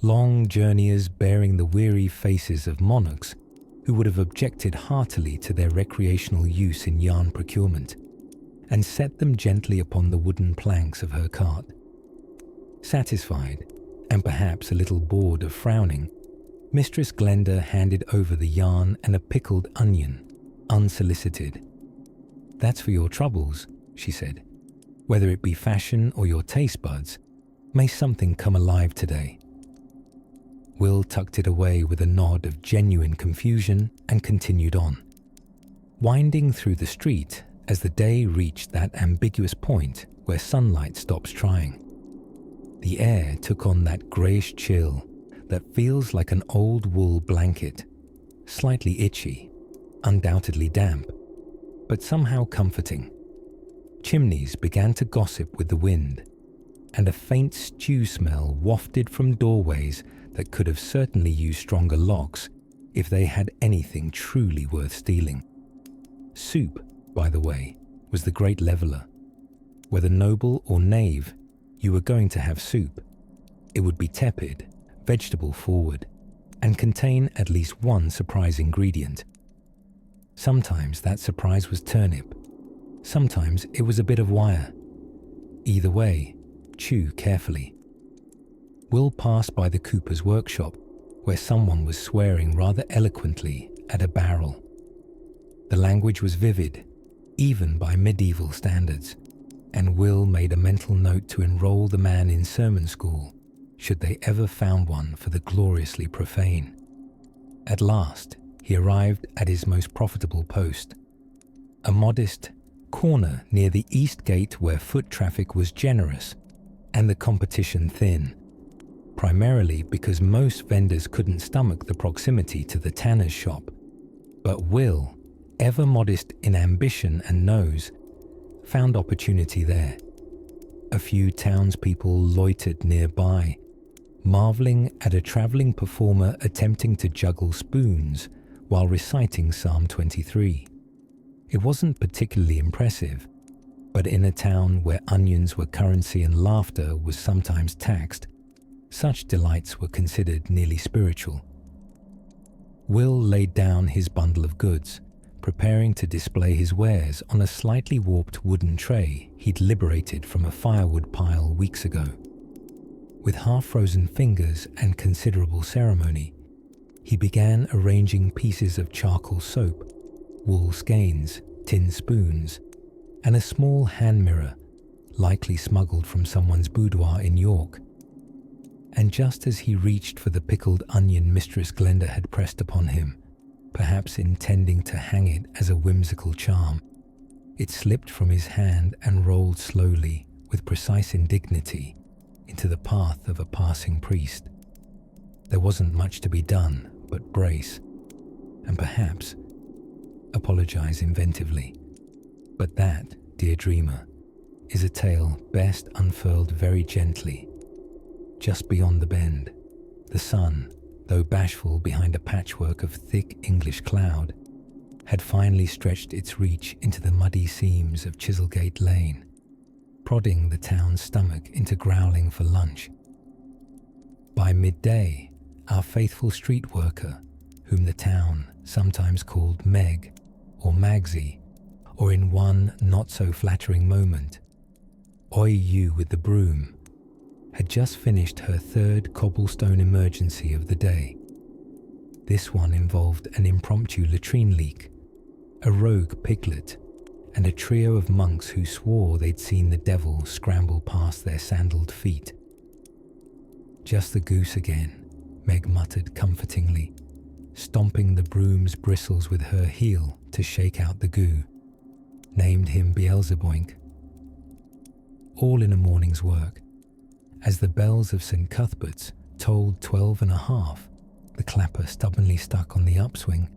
long journeyers bearing the weary faces of monarchs who would have objected heartily to their recreational use in yarn procurement, and set them gently upon the wooden planks of her cart. Satisfied, and perhaps a little bored of frowning, Mistress Glenda handed over the yarn and a pickled onion, unsolicited. "That's for your troubles," she said. "Whether it be fashion or your taste buds, may something come alive today." Will tucked it away with a nod of genuine confusion and continued on. Winding through the street as the day reached that ambiguous point where sunlight stops trying. The air took on that greyish chill that feels like an old wool blanket, slightly itchy, undoubtedly damp, but somehow comforting. Chimneys began to gossip with the wind, and a faint stew smell wafted from doorways that could have certainly used stronger locks if they had anything truly worth stealing. Soup, by the way, was the great leveller. Whether noble or knave, you were going to have soup. It would be tepid, vegetable forward, and contain at least one surprise ingredient. Sometimes that surprise was turnip. Sometimes it was a bit of wire. Either way, chew carefully. Will passed by the cooper's workshop, where someone was swearing rather eloquently at a barrel. The language was vivid, even by medieval standards, and Will made a mental note to enroll the man in sermon school, should they ever found one for the gloriously profane. At last, he arrived at his most profitable post, a modest corner near the east gate where foot traffic was generous and the competition thin, primarily because most vendors couldn't stomach the proximity to the tanner's shop. But Will, ever modest in ambition and nose, found opportunity there. A few townspeople loitered nearby, marveling at a travelling performer attempting to juggle spoons while reciting Psalm 23. It wasn't particularly impressive, but in a town where onions were currency and laughter was sometimes taxed, such delights were considered nearly spiritual. Will laid down his bundle of goods, preparing to display his wares on a slightly warped wooden tray he'd liberated from a firewood pile weeks ago. With half-frozen fingers and considerable ceremony, he began arranging pieces of charcoal soap, wool skeins, tin spoons, and a small hand mirror, likely smuggled from someone's boudoir in York. And just as he reached for the pickled onion Mistress Glenda had pressed upon him, perhaps intending to hang it as a whimsical charm, it slipped from his hand and rolled slowly, with precise indignity, into the path of a passing priest. There wasn't much to be done but brace, and perhaps apologize inventively. But that, dear dreamer, is a tale best unfurled very gently. Just beyond the bend, the sun, though bashful behind a patchwork of thick English cloud, had finally stretched its reach into the muddy seams of Chiselgate Lane, prodding the town's stomach into growling for lunch. By midday, our faithful street worker, whom the town sometimes called Meg or Magsy, or in one not-so-flattering moment, Oi You with the broom, had just finished her third cobblestone emergency of the day. This one involved an impromptu latrine leak, a rogue piglet, and a trio of monks who swore they'd seen the devil scramble past their sandaled feet. "Just the goose again," Meg muttered comfortingly, stomping the broom's bristles with her heel to shake out the goo. Named him Beelzeboink. All in a morning's work. As the bells of St. Cuthbert's tolled 12:30, the clapper stubbornly stuck on the upswing,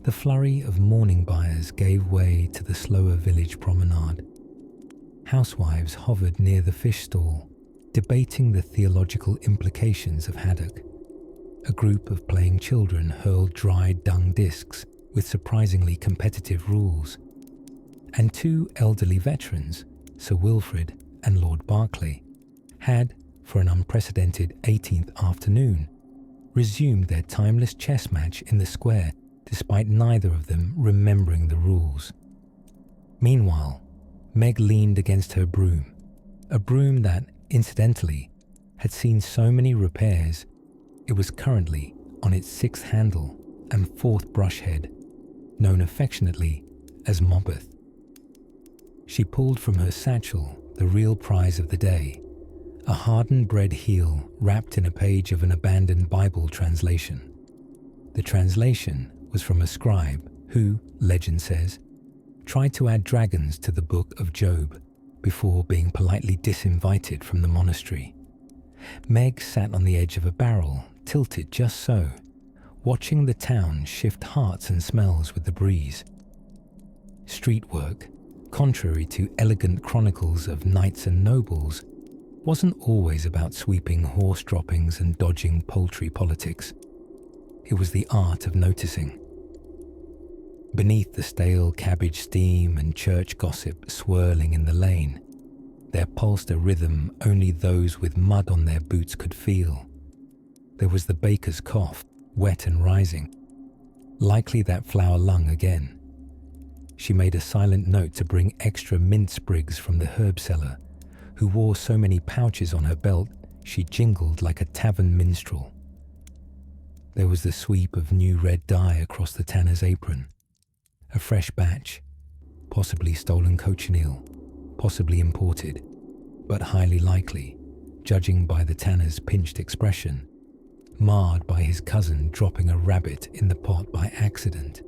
the flurry of morning buyers gave way to the slower village promenade. Housewives hovered near the fish stall, debating the theological implications of haddock. A group of playing children hurled dry dung discs with surprisingly competitive rules. And two elderly veterans, Sir Wilfrid and Lord Berkeley, had, for an unprecedented 18th afternoon, resumed their timeless chess match in the square despite neither of them remembering the rules. Meanwhile, Meg leaned against her broom, a broom that, incidentally, had seen so many repairs it was currently on its 6th handle and 4th brush head, known affectionately as Mobbeth. She pulled from her satchel the real prize of the day, a hardened bread heel wrapped in a page of an abandoned Bible translation. The translation was from a scribe who, legend says, tried to add dragons to the book of Job before being politely disinvited from the monastery. Meg sat on the edge of a barrel, tilted just so, watching the town shift hearts and smells with the breeze. Street work, contrary to elegant chronicles of knights and nobles, wasn't always about sweeping horse droppings and dodging poultry politics. It was the art of noticing. Beneath the stale cabbage steam and church gossip swirling in the lane, there pulsed a rhythm only those with mud on their boots could feel. There was the baker's cough, wet and rising, likely that flour lung again. She made a silent note to bring extra mint sprigs from the herb seller, who wore so many pouches on her belt she jingled like a tavern minstrel. There was the sweep of new red dye across the tanner's apron. A fresh batch, possibly stolen cochineal, possibly imported, but highly likely, judging by the tanner's pinched expression, marred by his cousin dropping a rabbit in the pot by accident.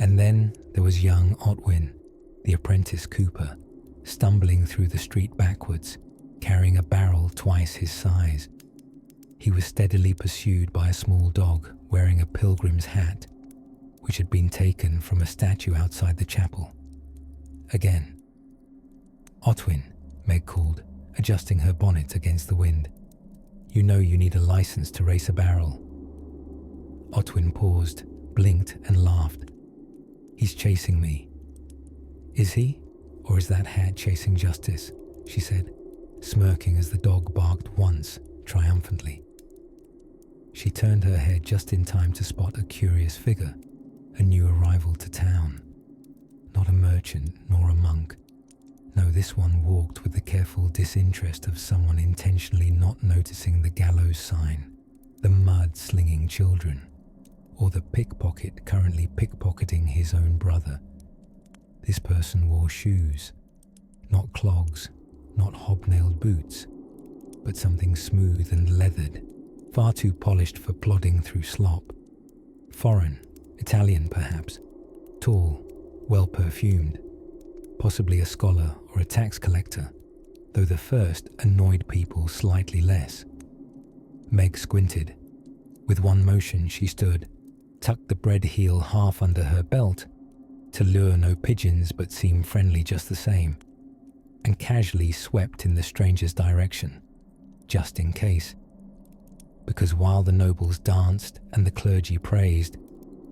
And then there was young Otwin, the apprentice cooper, stumbling through the street backwards, carrying a barrel twice his size. He was steadily pursued by a small dog wearing a pilgrim's hat, which had been taken from a statue outside the chapel. Again. "Otwin," Meg called, adjusting her bonnet against the wind. "You know you need a license to race a barrel." Otwin paused, blinked and laughed. "He's chasing me." "Is he? Or is that hat chasing justice?" she said, smirking as the dog barked once, triumphantly. She turned her head just in time to spot a curious figure, a new arrival to town. Not a merchant nor a monk. No, this one walked with the careful disinterest of someone intentionally not noticing the gallows sign, the mud-slinging children, or the pickpocket currently pickpocketing his own brother. This person wore shoes, not clogs, not hobnailed boots, but something smooth and leathered, far too polished for plodding through slop. Foreign, Italian perhaps, tall, well-perfumed, possibly a scholar or a tax collector, though the first annoyed people slightly less. Meg squinted. With one motion she stood, tucked the bread heel half under her belt, to lure no pigeons but seem friendly just the same, and casually swept in the stranger's direction, just in case. Because while the nobles danced and the clergy praised,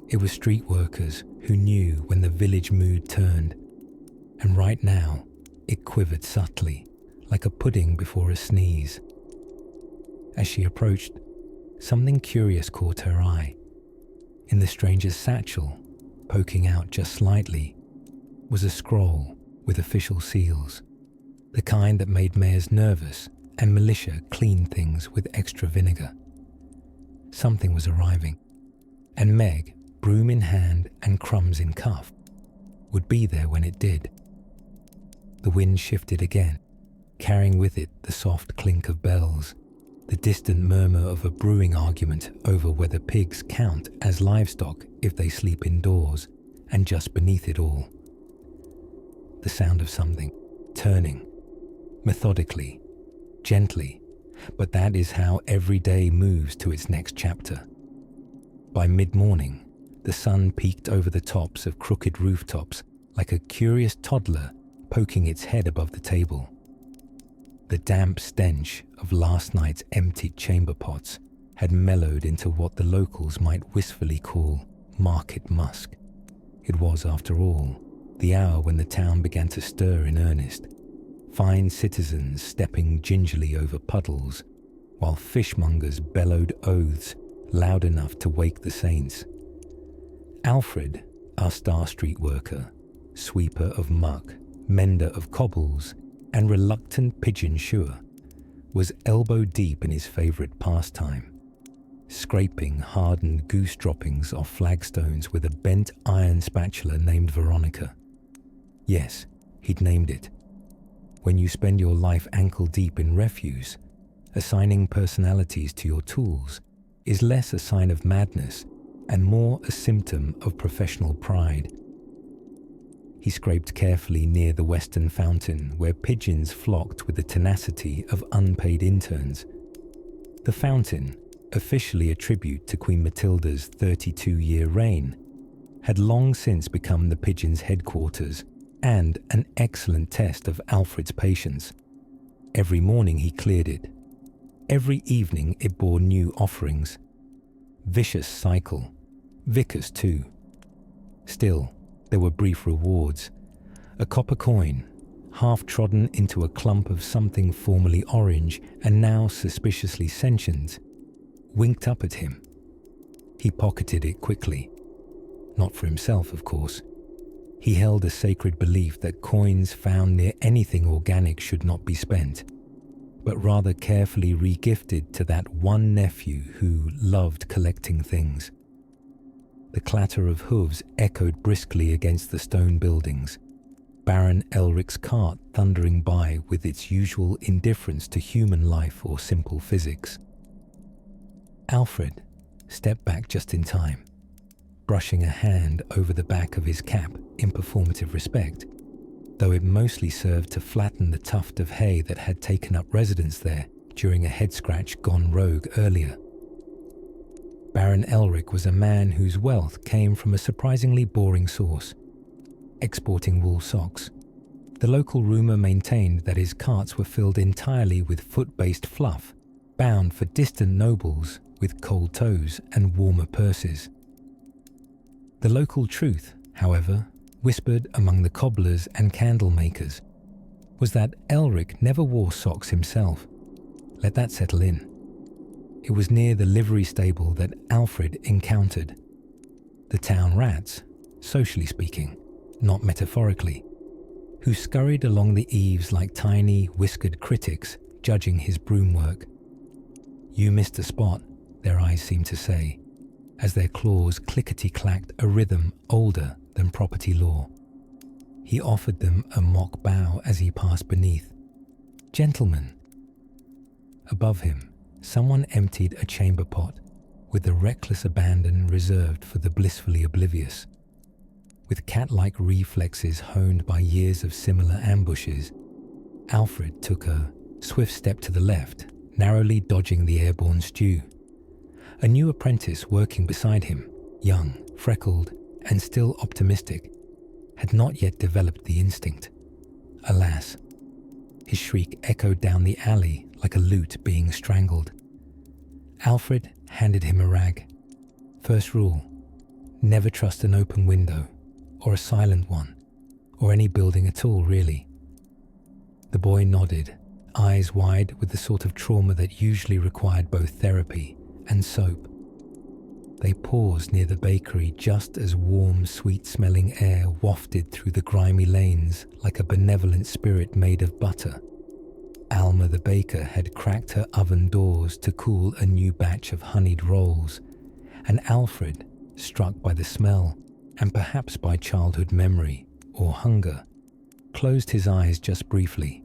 it was street workers who knew when the village mood turned, and right now it quivered subtly, like a pudding before a sneeze. As she approached, something curious caught her eye. In the stranger's satchel, poking out just slightly, was a scroll with official seals, the kind that made mayors nervous and militia clean things with extra vinegar. Something was arriving, and Meg, broom in hand and crumbs in cuff, would be there when it did. The wind shifted again, carrying with it the soft clink of bells, the distant murmur of a brewing argument over whether pigs count as livestock if they sleep indoors, and just beneath it all, the sound of something turning, methodically, gently, but that is how every day moves to its next chapter. By mid-morning, the sun peeked over the tops of crooked rooftops like a curious toddler poking its head above the table. The damp stench of last night's emptied chamber pots had mellowed into what the locals might wistfully call market musk. It was, after all, the hour when the town began to stir in earnest, fine citizens stepping gingerly over puddles, while fishmongers bellowed oaths loud enough to wake the saints. Alfred, our Star Street worker, sweeper of muck, mender of cobbles, and reluctant pigeon shoer, was elbow deep in his favourite pastime, scraping hardened goose droppings off flagstones with a bent iron spatula named Veronica. Yes, he'd named it. When you spend your life ankle-deep in refuse, assigning personalities to your tools is less a sign of madness and more a symptom of professional pride. He scraped carefully near the western fountain where pigeons flocked with the tenacity of unpaid interns. The fountain, officially a tribute to Queen Matilda's 32-year reign, had long since become the pigeons' headquarters and an excellent test of Alfred's patience. Every morning he cleared it. Every evening it bore new offerings. Vicious cycle. Vicars too. Still, there were brief rewards. A copper coin, half trodden into a clump of something formerly orange and now suspiciously sentient, winked up at him. He pocketed it quickly. Not for himself, of course. He held a sacred belief that coins found near anything organic should not be spent, but rather carefully re-gifted to that one nephew who loved collecting things. The clatter of hooves echoed briskly against the stone buildings, Baron Elric's cart thundering by with its usual indifference to human life or simple physics. Alfred stepped back just in time, brushing a hand over the back of his cap in performative respect, though it mostly served to flatten the tuft of hay that had taken up residence there during a head-scratch gone rogue earlier. Baron Elric was a man whose wealth came from a surprisingly boring source, exporting wool socks. The local rumour maintained that his carts were filled entirely with foot-based fluff, bound for distant nobles with cold toes and warmer purses. The local truth, however, whispered among the cobblers and candle makers, was that Elric never wore socks himself. Let that settle in. It was near the livery stable that Alfred encountered the town rats, socially speaking, not metaphorically, who scurried along the eaves like tiny, whiskered critics judging his broom work. "You missed a spot," their eyes seemed to say, as their claws clickety-clacked a rhythm older than property law. He offered them a mock bow as he passed beneath. "Gentlemen." Above him, someone emptied a chamber pot with the reckless abandon reserved for the blissfully oblivious. With cat-like reflexes honed by years of similar ambushes, Alfred took a swift step to the left, narrowly dodging the airborne stew. A new apprentice working beside him, young, freckled, and still optimistic, had not yet developed the instinct. Alas, his shriek echoed down the alley like a lute being strangled. Alfred handed him a rag. First rule, never trust an open window, or a silent one, or any building at all, really. The boy nodded, eyes wide with the sort of trauma that usually required both therapy and soap. They paused near the bakery just as warm, sweet-smelling air wafted through the grimy lanes like a benevolent spirit made of butter. Alma the baker had cracked her oven doors to cool a new batch of honeyed rolls, and Alfred, struck by the smell, and perhaps by childhood memory or hunger, closed his eyes just briefly.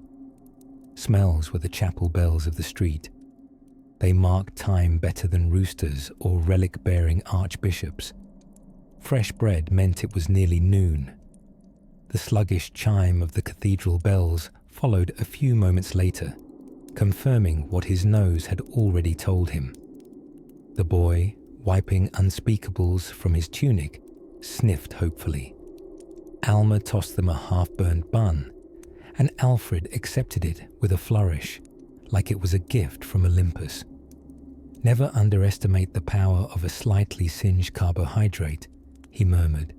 Smells were the chapel bells of the street. They marked time better than roosters or relic-bearing archbishops. Fresh bread meant it was nearly noon. The sluggish chime of the cathedral bells followed a few moments later, confirming what his nose had already told him. The boy, wiping unspeakables from his tunic, sniffed hopefully. Alma tossed them a half-burned bun, and Alfred accepted it with a flourish, like it was a gift from Olympus. "Never underestimate the power of a slightly singed carbohydrate," he murmured,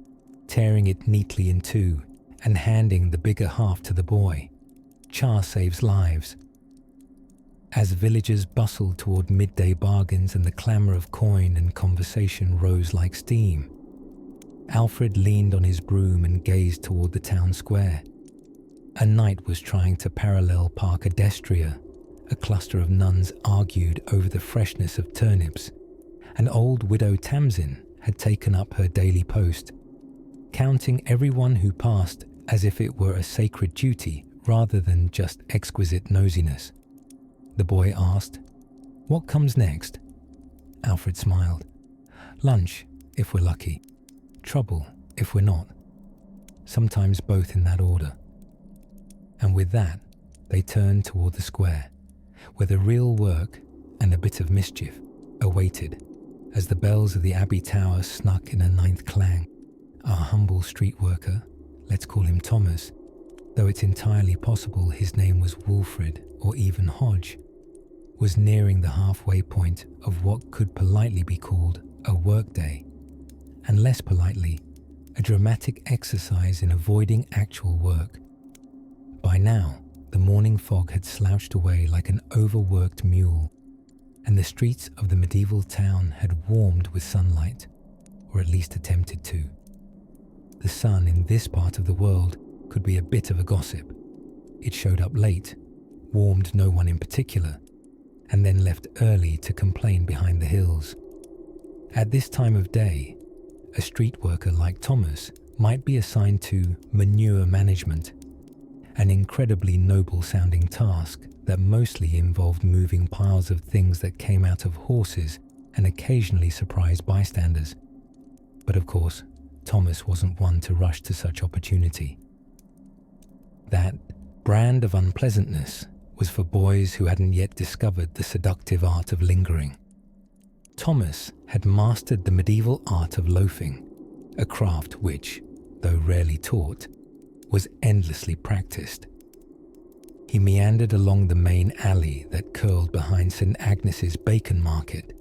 tearing it neatly in two and handing the bigger half to the boy. "Char saves lives." As villagers bustled toward midday bargains and the clamour of coin and conversation rose like steam, Alfred leaned on his broom and gazed toward the town square. A knight was trying to parallel park Adestria. A cluster of nuns argued over the freshness of turnips, and old widow Tamsin had taken up her daily post, counting everyone who passed as if it were a sacred duty rather than just exquisite nosiness. The boy asked, "What comes next?" Alfred smiled. "Lunch, if we're lucky. Trouble, if we're not. Sometimes both in that order." And with that, they turned toward the square, where the real work and a bit of mischief awaited as the bells of the Abbey Tower snuck in a ninth clang. Our humble street worker, let's call him Thomas, though it's entirely possible his name was Wilfred or even Hodge, was nearing the halfway point of what could politely be called a workday, and less politely, a dramatic exercise in avoiding actual work. By now, the morning fog had slouched away like an overworked mule, and the streets of the medieval town had warmed with sunlight, or at least attempted to. The sun in this part of the world could be a bit of a gossip. It showed up late, warmed no one in particular, and then left early to complain behind the hills. At this time of day, a street worker like Thomas might be assigned to manure management, an incredibly noble-sounding task that mostly involved moving piles of things that came out of horses and occasionally surprised bystanders. But of course, Thomas wasn't one to rush to such opportunity. That brand of unpleasantness was for boys who hadn't yet discovered the seductive art of lingering. Thomas had mastered the medieval art of loafing, a craft which, though rarely taught, was endlessly practiced. He meandered along the main alley that curled behind St. Agnes's Bacon Market,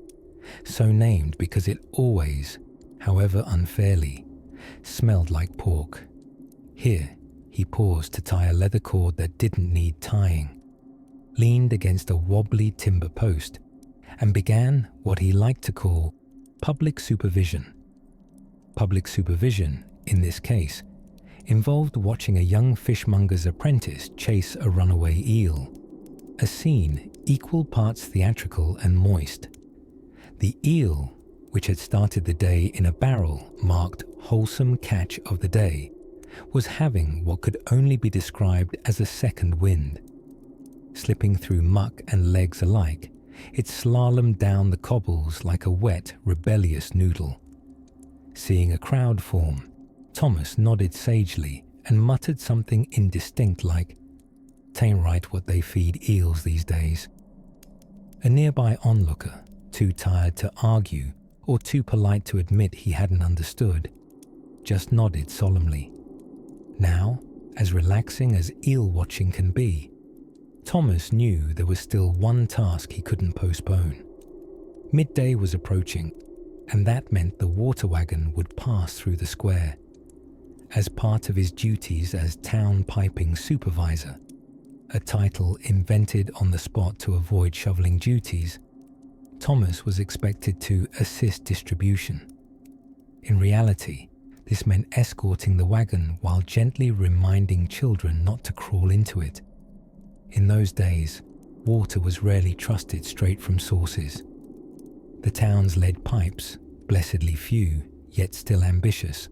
so named because it always, however unfairly, smelled like pork. Here, he paused to tie a leather cord that didn't need tying, leaned against a wobbly timber post, and began what he liked to call public supervision. Public supervision, in this case, involved watching a young fishmonger's apprentice chase a runaway eel, a scene equal parts theatrical and moist. The eel, which had started the day in a barrel marked wholesome catch of the day, was having what could only be described as a second wind. Slipping through muck and legs alike, it slalomed down the cobbles like a wet, rebellious noodle. Seeing a crowd form, Thomas nodded sagely and muttered something indistinct like, "'Tain't right what they feed eels these days." A nearby onlooker, too tired to argue or too polite to admit he hadn't understood, just nodded solemnly. Now, as relaxing as eel watching can be, Thomas knew there was still one task he couldn't postpone. Midday was approaching, and that meant the water wagon would pass through the square. As part of his duties as town piping supervisor, a title invented on the spot to avoid shoveling duties, Thomas was expected to assist distribution. In reality, this meant escorting the wagon while gently reminding children not to crawl into it. In those days, water was rarely trusted straight from sources. The town's lead pipes, blessedly few, yet still ambitious,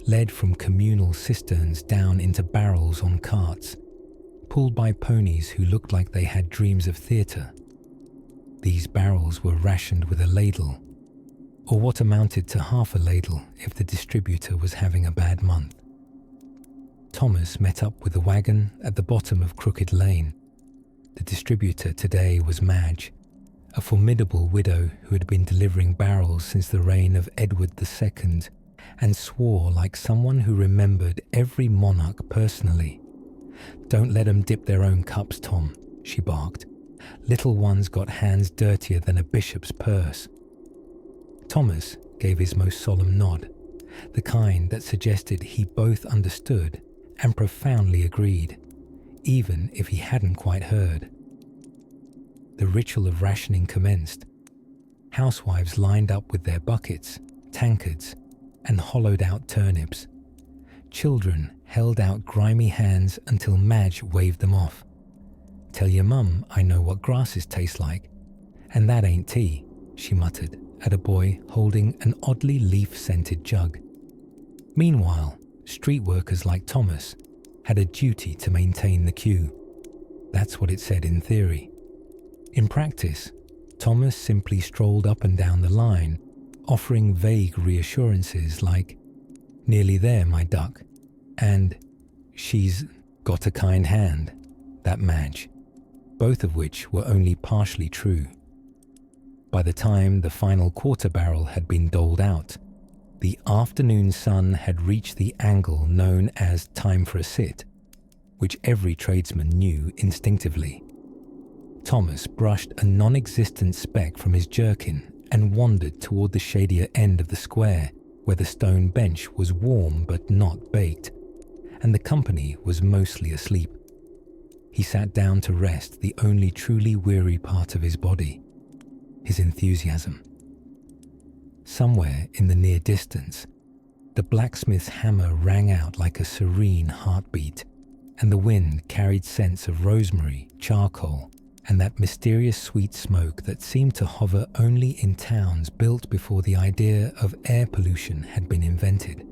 led from communal cisterns down into barrels on carts, pulled by ponies who looked like they had dreams of theatre. These barrels were rationed with a ladle, or what amounted to half a ladle if the distributor was having a bad month. Thomas met up with the wagon at the bottom of Crooked Lane. The distributor today was Madge, a formidable widow who had been delivering barrels since the reign of Edward II and swore like someone who remembered every monarch personally. "Don't let 'em dip their own cups, Tom," she barked. "Little ones got hands dirtier than a bishop's purse." Thomas gave his most solemn nod, the kind that suggested he both understood and profoundly agreed, even if he hadn't quite heard. The ritual of rationing commenced. Housewives lined up with their buckets, tankards, and hollowed-out turnips. Children held out grimy hands until Madge waved them off. "Tell your mum I know what grasses taste like, and that ain't tea," she muttered at a boy holding an oddly leaf-scented jug. Meanwhile, street workers like Thomas had a duty to maintain the queue. That's what it said in theory. In practice, Thomas simply strolled up and down the line, offering vague reassurances like, "Nearly there, my duck," and "She's got a kind hand," that Madge, both of which were only partially true. By the time the final quarter barrel had been doled out, the afternoon sun had reached the angle known as time for a sit, which every tradesman knew instinctively. Thomas brushed a non-existent speck from his jerkin and wandered toward the shadier end of the square, where the stone bench was warm but not baked, and the company was mostly asleep. He sat down to rest the only truly weary part of his body, his enthusiasm. Somewhere in the near distance, the blacksmith's hammer rang out like a serene heartbeat, and the wind carried scents of rosemary, charcoal, and that mysterious sweet smoke that seemed to hover only in towns built before the idea of air pollution had been invented.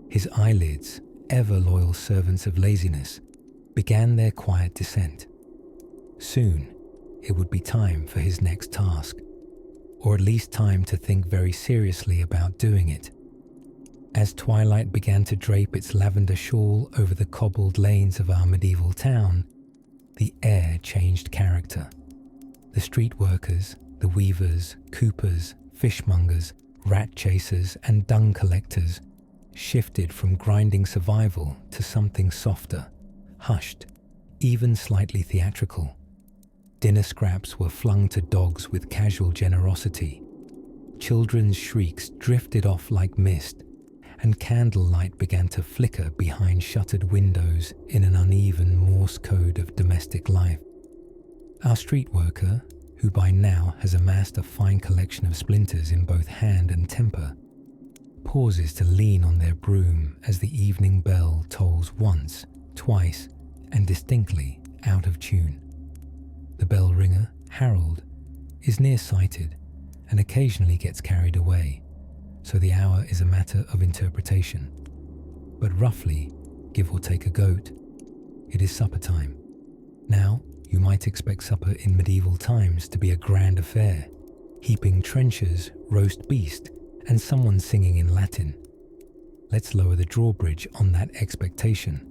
His eyelids, ever loyal servants of laziness, began their quiet descent. Soon, it would be time for his next task, or at least time to think very seriously about doing it. As twilight began to drape its lavender shawl over the cobbled lanes of our medieval town, the air changed character. The street workers, the weavers, coopers, fishmongers, rat chasers, and dung collectors shifted from grinding survival to something softer, hushed, even slightly theatrical. Dinner scraps were flung to dogs with casual generosity. Children's shrieks drifted off like mist, and candlelight began to flicker behind shuttered windows in an uneven Morse code of domestic life. Our street worker, who by now has amassed a fine collection of splinters in both hand and temper, pauses to lean on their broom as the evening bell tolls once, twice, and distinctly out of tune. The bell ringer, Harold, is nearsighted and occasionally gets carried away, so the hour is a matter of interpretation. But roughly, give or take a goat, it is supper time. Now, you might expect supper in medieval times to be a grand affair, heaping trenchers, roast beast, and someone singing in Latin. Let's lower the drawbridge on that expectation.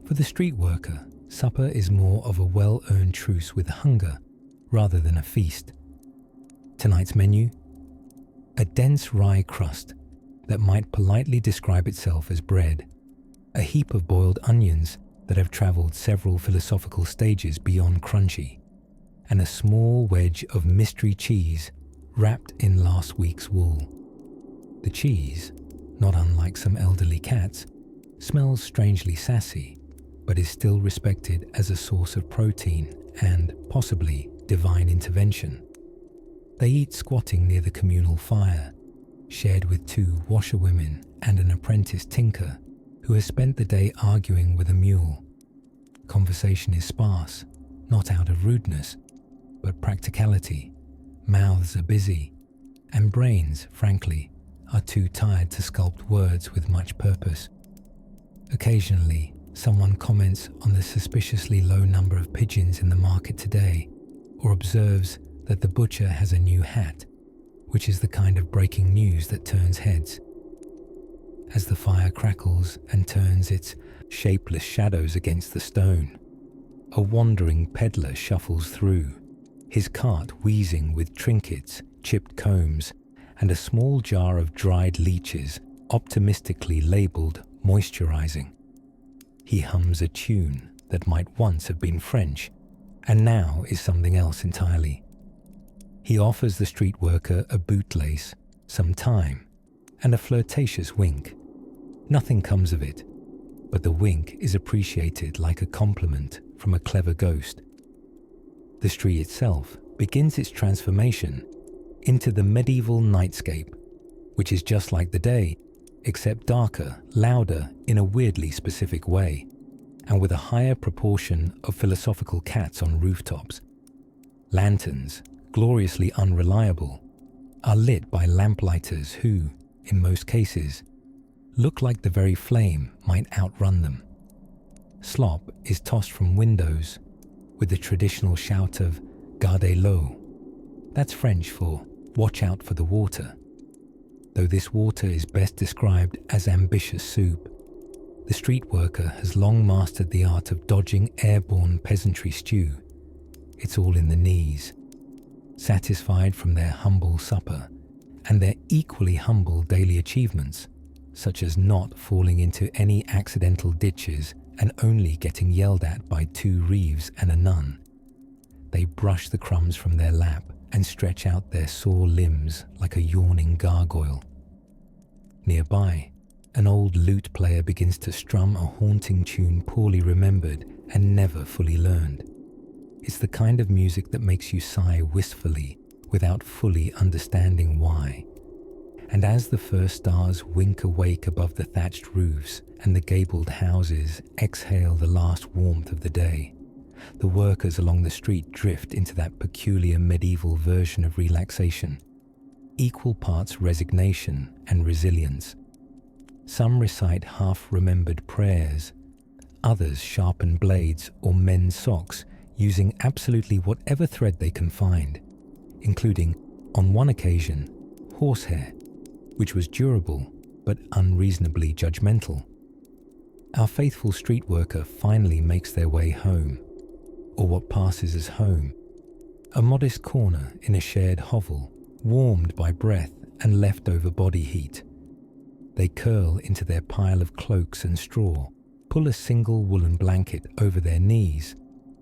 For the street worker, supper is more of a well-earned truce with hunger rather than a feast. Tonight's menu? A dense rye crust that might politely describe itself as bread, a heap of boiled onions that have travelled several philosophical stages beyond crunchy, and a small wedge of mystery cheese wrapped in last week's wool. The cheese, not unlike some elderly cats, smells strangely sassy, but is still respected as a source of protein and, possibly, divine intervention. They eat squatting near the communal fire, shared with 2 washerwomen and an apprentice tinker who has spent the day arguing with a mule. Conversation is sparse, not out of rudeness, but practicality. Mouths are busy, and brains, frankly, are too tired to sculpt words with much purpose. Occasionally, someone comments on the suspiciously low number of pigeons in the market today, or observes that the butcher has a new hat, which is the kind of breaking news that turns heads. As the fire crackles and turns its shapeless shadows against the stone, a wandering peddler shuffles through, his cart wheezing with trinkets, chipped combs, and a small jar of dried leeches optimistically labelled moisturizing. He hums a tune that might once have been French, and now is something else entirely. He offers the street worker a bootlace, some thyme, and a flirtatious wink. Nothing comes of it, but the wink is appreciated like a compliment from a clever ghost. The street itself begins its transformation into the medieval nightscape, which is just like the day, except darker, louder in a weirdly specific way, and with a higher proportion of philosophical cats on rooftops. Lanterns, gloriously unreliable, are lit by lamplighters who, in most cases, look like the very flame might outrun them. Slop is tossed from windows with the traditional shout of "Gardez l'eau." That's French for "watch out for the water." Though this water is best described as ambitious soup, the street worker has long mastered the art of dodging airborne peasantry stew. It's all in the knees. Satisfied from their humble supper and their equally humble daily achievements, such as not falling into any accidental ditches and only getting yelled at by 2 reeves and a nun, they brush the crumbs from their lap and stretch out their sore limbs like a yawning gargoyle. Nearby, an old lute player begins to strum a haunting tune poorly remembered and never fully learned. It's the kind of music that makes you sigh wistfully without fully understanding why. And as the first stars wink awake above the thatched roofs and the gabled houses exhale the last warmth of the day, the workers along the street drift into that peculiar medieval version of relaxation, equal parts resignation and resilience. Some recite half-remembered prayers, others sharpen blades or mend socks using absolutely whatever thread they can find, including, on one occasion, horsehair, which was durable but unreasonably judgmental. Our faithful street worker finally makes their way home, or what passes as home, a modest corner in a shared hovel, warmed by breath and leftover body heat. They curl into their pile of cloaks and straw, pull a single woolen blanket over their knees,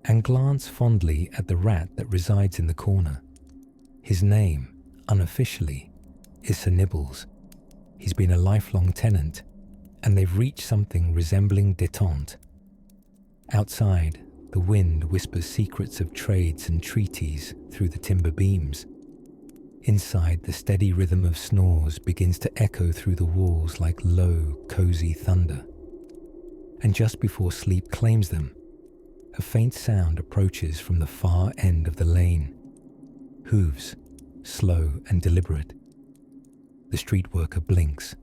and glance fondly at the rat that resides in the corner. His name, unofficially, is Sir Nibbles. He's been a lifelong tenant, and they've reached something resembling détente. Outside, the wind whispers secrets of trades and treaties through the timber beams. Inside, the steady rhythm of snores begins to echo through the walls like low, cozy thunder. And just before sleep claims them, a faint sound approaches from the far end of the lane. Hooves, slow and deliberate. The street worker blinks,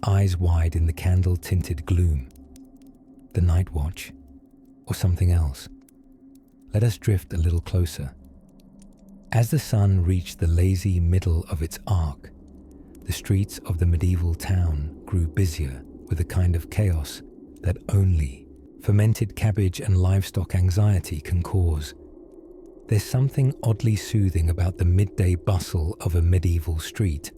eyes wide in the candle-tinted gloom. The night watch, or something else. Let us drift a little closer. As the sun reached the lazy middle of its arc, the streets of the medieval town grew busier with a kind of chaos that only fermented cabbage and livestock anxiety can cause. There's something oddly soothing about the midday bustle of a medieval street.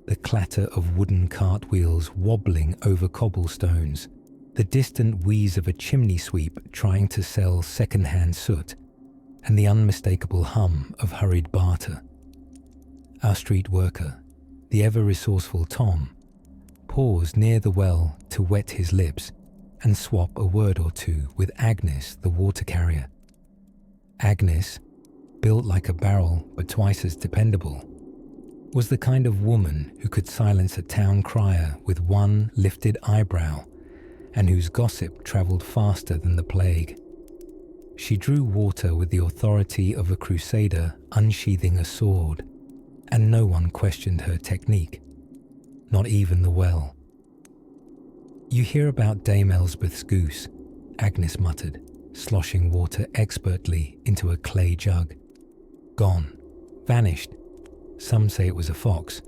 The clatter of wooden cartwheels wobbling over cobblestones, the distant wheeze of a chimney sweep trying to sell second-hand soot, and the unmistakable hum of hurried barter. Our street worker, the ever-resourceful Tom, paused near the well to wet his lips and swap a word or two with Agnes, the water carrier. Agnes, built like a barrel but twice as dependable, was the kind of woman who could silence a town crier with one lifted eyebrow and whose gossip travelled faster than the plague. She drew water with the authority of a crusader unsheathing a sword, and no one questioned her technique, not even the well. "You hear about Dame Elsbeth's goose," Agnes muttered, sloshing water expertly into a clay jug. "Gone. Vanished. Some say it was a fox.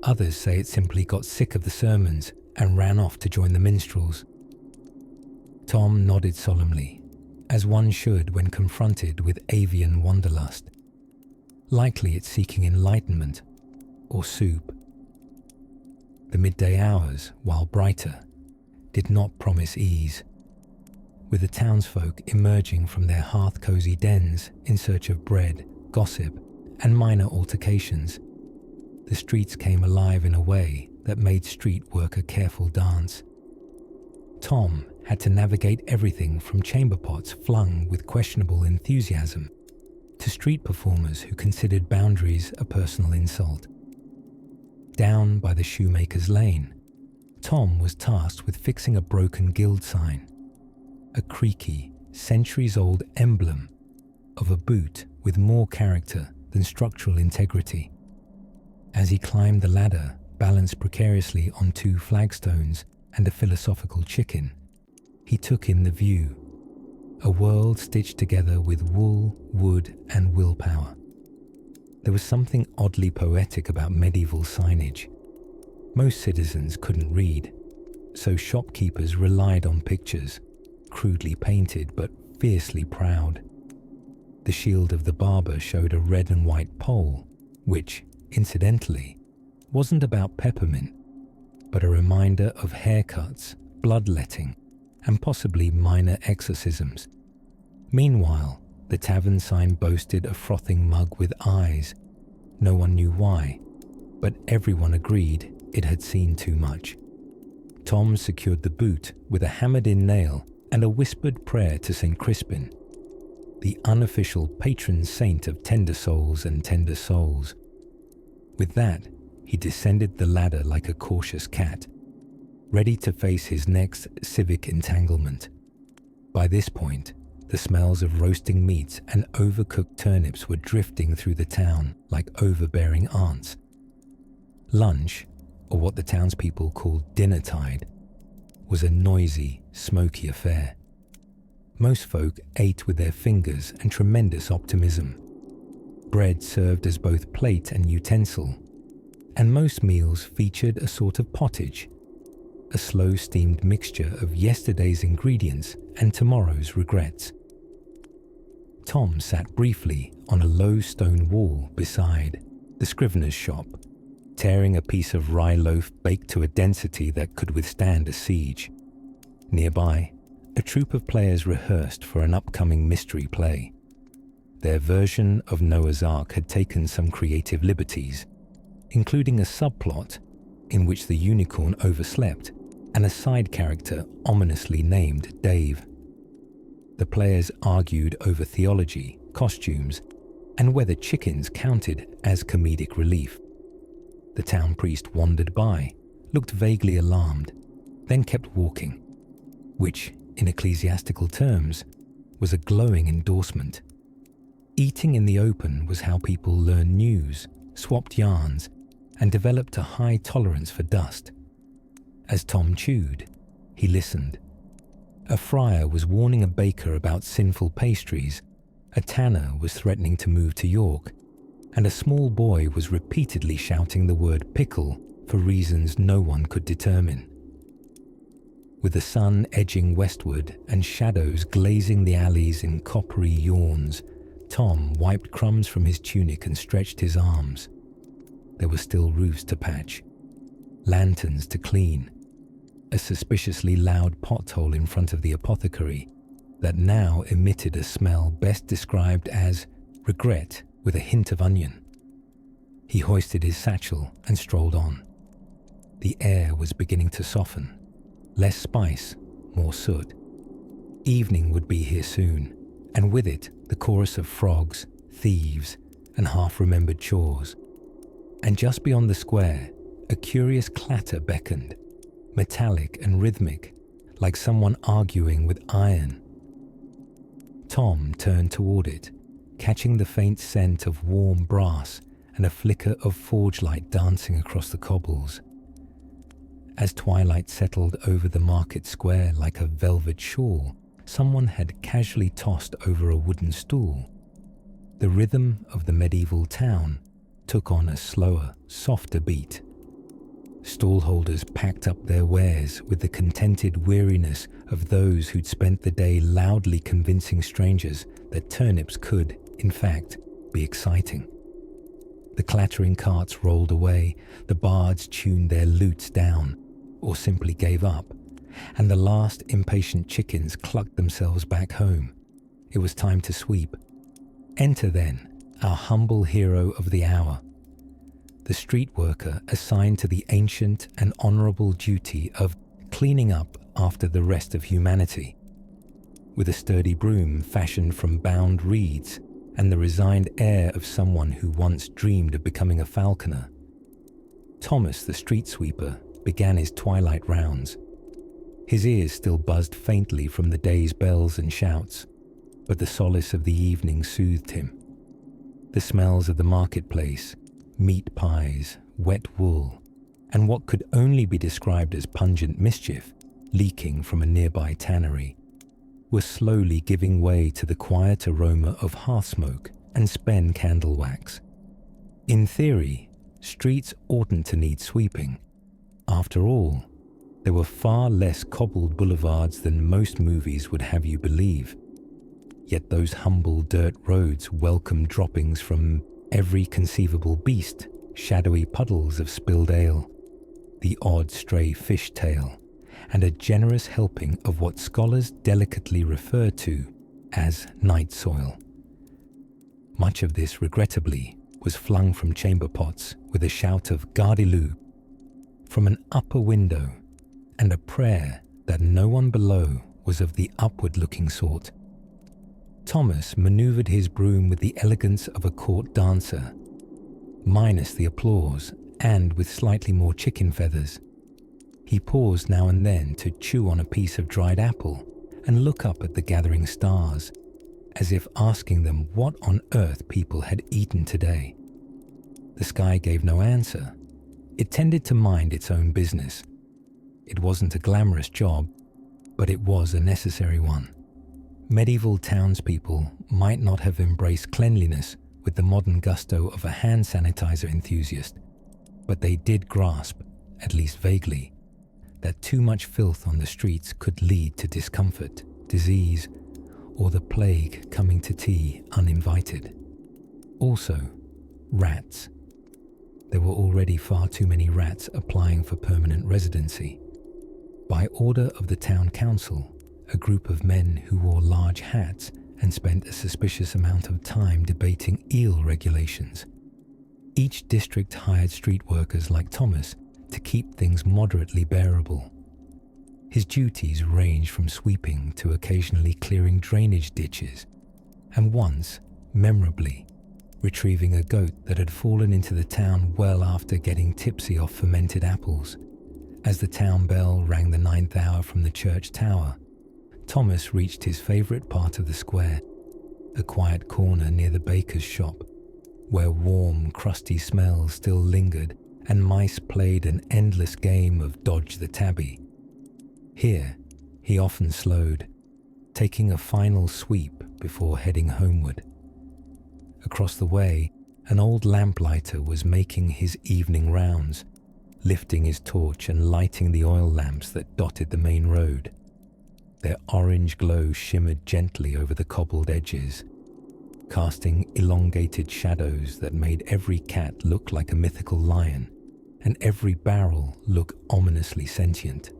Others say it simply got sick of the sermons and ran off to join the minstrels." Tom nodded solemnly, as one should when confronted with avian wanderlust. Likely it's seeking enlightenment, or soup. The midday hours, while brighter, did not promise ease. With the townsfolk emerging from their hearth-cozy dens in search of bread, gossip, and minor altercations, the streets came alive in a way that made street work a careful dance. Tom had to navigate everything from chamber pots flung with questionable enthusiasm to street performers who considered boundaries a personal insult. Down by the shoemaker's lane, Tom was tasked with fixing a broken guild sign, a creaky, centuries-old emblem of a boot with more character than structural integrity. As he climbed the ladder balanced precariously on 2 flagstones and a philosophical chicken, he took in the view, a world stitched together with wool, wood, and willpower. There was something oddly poetic about medieval signage. Most citizens couldn't read, so shopkeepers relied on pictures, crudely painted but fiercely proud. The shield of the barber showed a red and white pole, which, incidentally, wasn't about peppermint, but a reminder of haircuts, bloodletting, and possibly minor exorcisms. Meanwhile, the tavern sign boasted a frothing mug with eyes. No one knew why, but everyone agreed it had seen too much. Tom secured the boot with a hammered-in nail and a whispered prayer to St. Crispin, the unofficial patron saint of tender souls and tender souls. With that, he descended the ladder like a cautious cat, ready to face his next civic entanglement. By this point, the smells of roasting meats and overcooked turnips were drifting through the town like overbearing aunts. Lunch, or what the townspeople called dinner-tide, was a noisy, smoky affair. Most folk ate with their fingers and tremendous optimism. Bread served as both plate and utensil, and most meals featured a sort of pottage, a slow-steamed mixture of yesterday's ingredients and tomorrow's regrets. Tom sat briefly on a low stone wall beside the scrivener's shop, tearing a piece of rye loaf baked to a density that could withstand a siege. Nearby, a troupe of players rehearsed for an upcoming mystery play. Their version of Noah's Ark had taken some creative liberties, including a subplot in which the unicorn overslept and a side character ominously named Dave. The players argued over theology, costumes, and whether chickens counted as comedic relief. The town priest wandered by, looked vaguely alarmed, then kept walking, which, in ecclesiastical terms, was a glowing endorsement. Eating in the open was how people learned news, swapped yarns, and developed a high tolerance for dust. As Tom chewed, he listened. A friar was warning a baker about sinful pastries, a tanner was threatening to move to York, and a small boy was repeatedly shouting the word pickle for reasons no one could determine. With the sun edging westward and shadows glazing the alleys in coppery yawns, Tom wiped crumbs from his tunic and stretched his arms. There were still roofs to patch, lanterns to clean, a suspiciously loud pothole in front of the apothecary that now emitted a smell best described as regret with a hint of onion. He hoisted his satchel and strolled on. The air was beginning to soften. Less spice, more soot. Evening would be here soon, and with it the chorus of frogs, thieves, and half-remembered chores. And just beyond the square, a curious clatter beckoned, metallic and rhythmic, like someone arguing with iron. Tom turned toward it, catching the faint scent of warm brass and a flicker of forge light dancing across the cobbles. As twilight settled over the market square like a velvet shawl someone had casually tossed over a wooden stool, the rhythm of the medieval town took on a slower, softer beat. Stallholders packed up their wares with the contented weariness of those who'd spent the day loudly convincing strangers that turnips could, in fact, be exciting. The clattering carts rolled away, the bards tuned their lutes down, or simply gave up, and the last impatient chickens clucked themselves back home. It was time to sweep. Enter then our humble hero of the hour, the street worker assigned to the ancient and honorable duty of cleaning up after the rest of humanity. With a sturdy broom fashioned from bound reeds and the resigned air of someone who once dreamed of becoming a falconer, Thomas the street sweeper began his twilight rounds. His ears still buzzed faintly from the day's bells and shouts, but the solace of the evening soothed him. The smells of the marketplace, meat pies, wet wool, and what could only be described as pungent mischief leaking from a nearby tannery, were slowly giving way to the quiet aroma of hearth smoke and spen candle wax. In theory, streets oughtn't to need sweeping. After all, there were far less cobbled boulevards than most movies would have you believe. Yet those humble dirt roads welcomed droppings from every conceivable beast, shadowy puddles of spilled ale, the odd stray fish tail, and a generous helping of what scholars delicately refer to as night soil. Much of this, regrettably, was flung from chamber pots with a shout of "Gardez-le" from an upper window, and a prayer that no one below was of the upward-looking sort. Thomas manoeuvred his broom with the elegance of a court dancer, minus the applause and with slightly more chicken feathers. He paused now and then to chew on a piece of dried apple and look up at the gathering stars, as if asking them what on earth people had eaten today. The sky gave no answer. It tended to mind its own business. It wasn't a glamorous job, but it was a necessary one. Medieval townspeople might not have embraced cleanliness with the modern gusto of a hand sanitizer enthusiast, but they did grasp, at least vaguely, that too much filth on the streets could lead to discomfort, disease, or the plague coming to tea uninvited. Also, rats. There were already far too many rats applying for permanent residency. By order of the town council, a group of men who wore large hats and spent a suspicious amount of time debating eel regulations. Each district hired street workers like Thomas to keep things moderately bearable. His duties ranged from sweeping to occasionally clearing drainage ditches, and once, memorably, retrieving a goat that had fallen into the town well after getting tipsy off fermented apples. As the town bell rang the 9th hour from the church tower, Thomas reached his favourite part of the square, a quiet corner near the baker's shop, where warm, crusty smells still lingered and mice played an endless game of dodge the tabby. Here, he often slowed, taking a final sweep before heading homeward. Across the way, an old lamplighter was making his evening rounds, lifting his torch and lighting the oil lamps that dotted the main road. Their orange glow shimmered gently over the cobbled edges, casting elongated shadows that made every cat look like a mythical lion and every barrel look ominously sentient.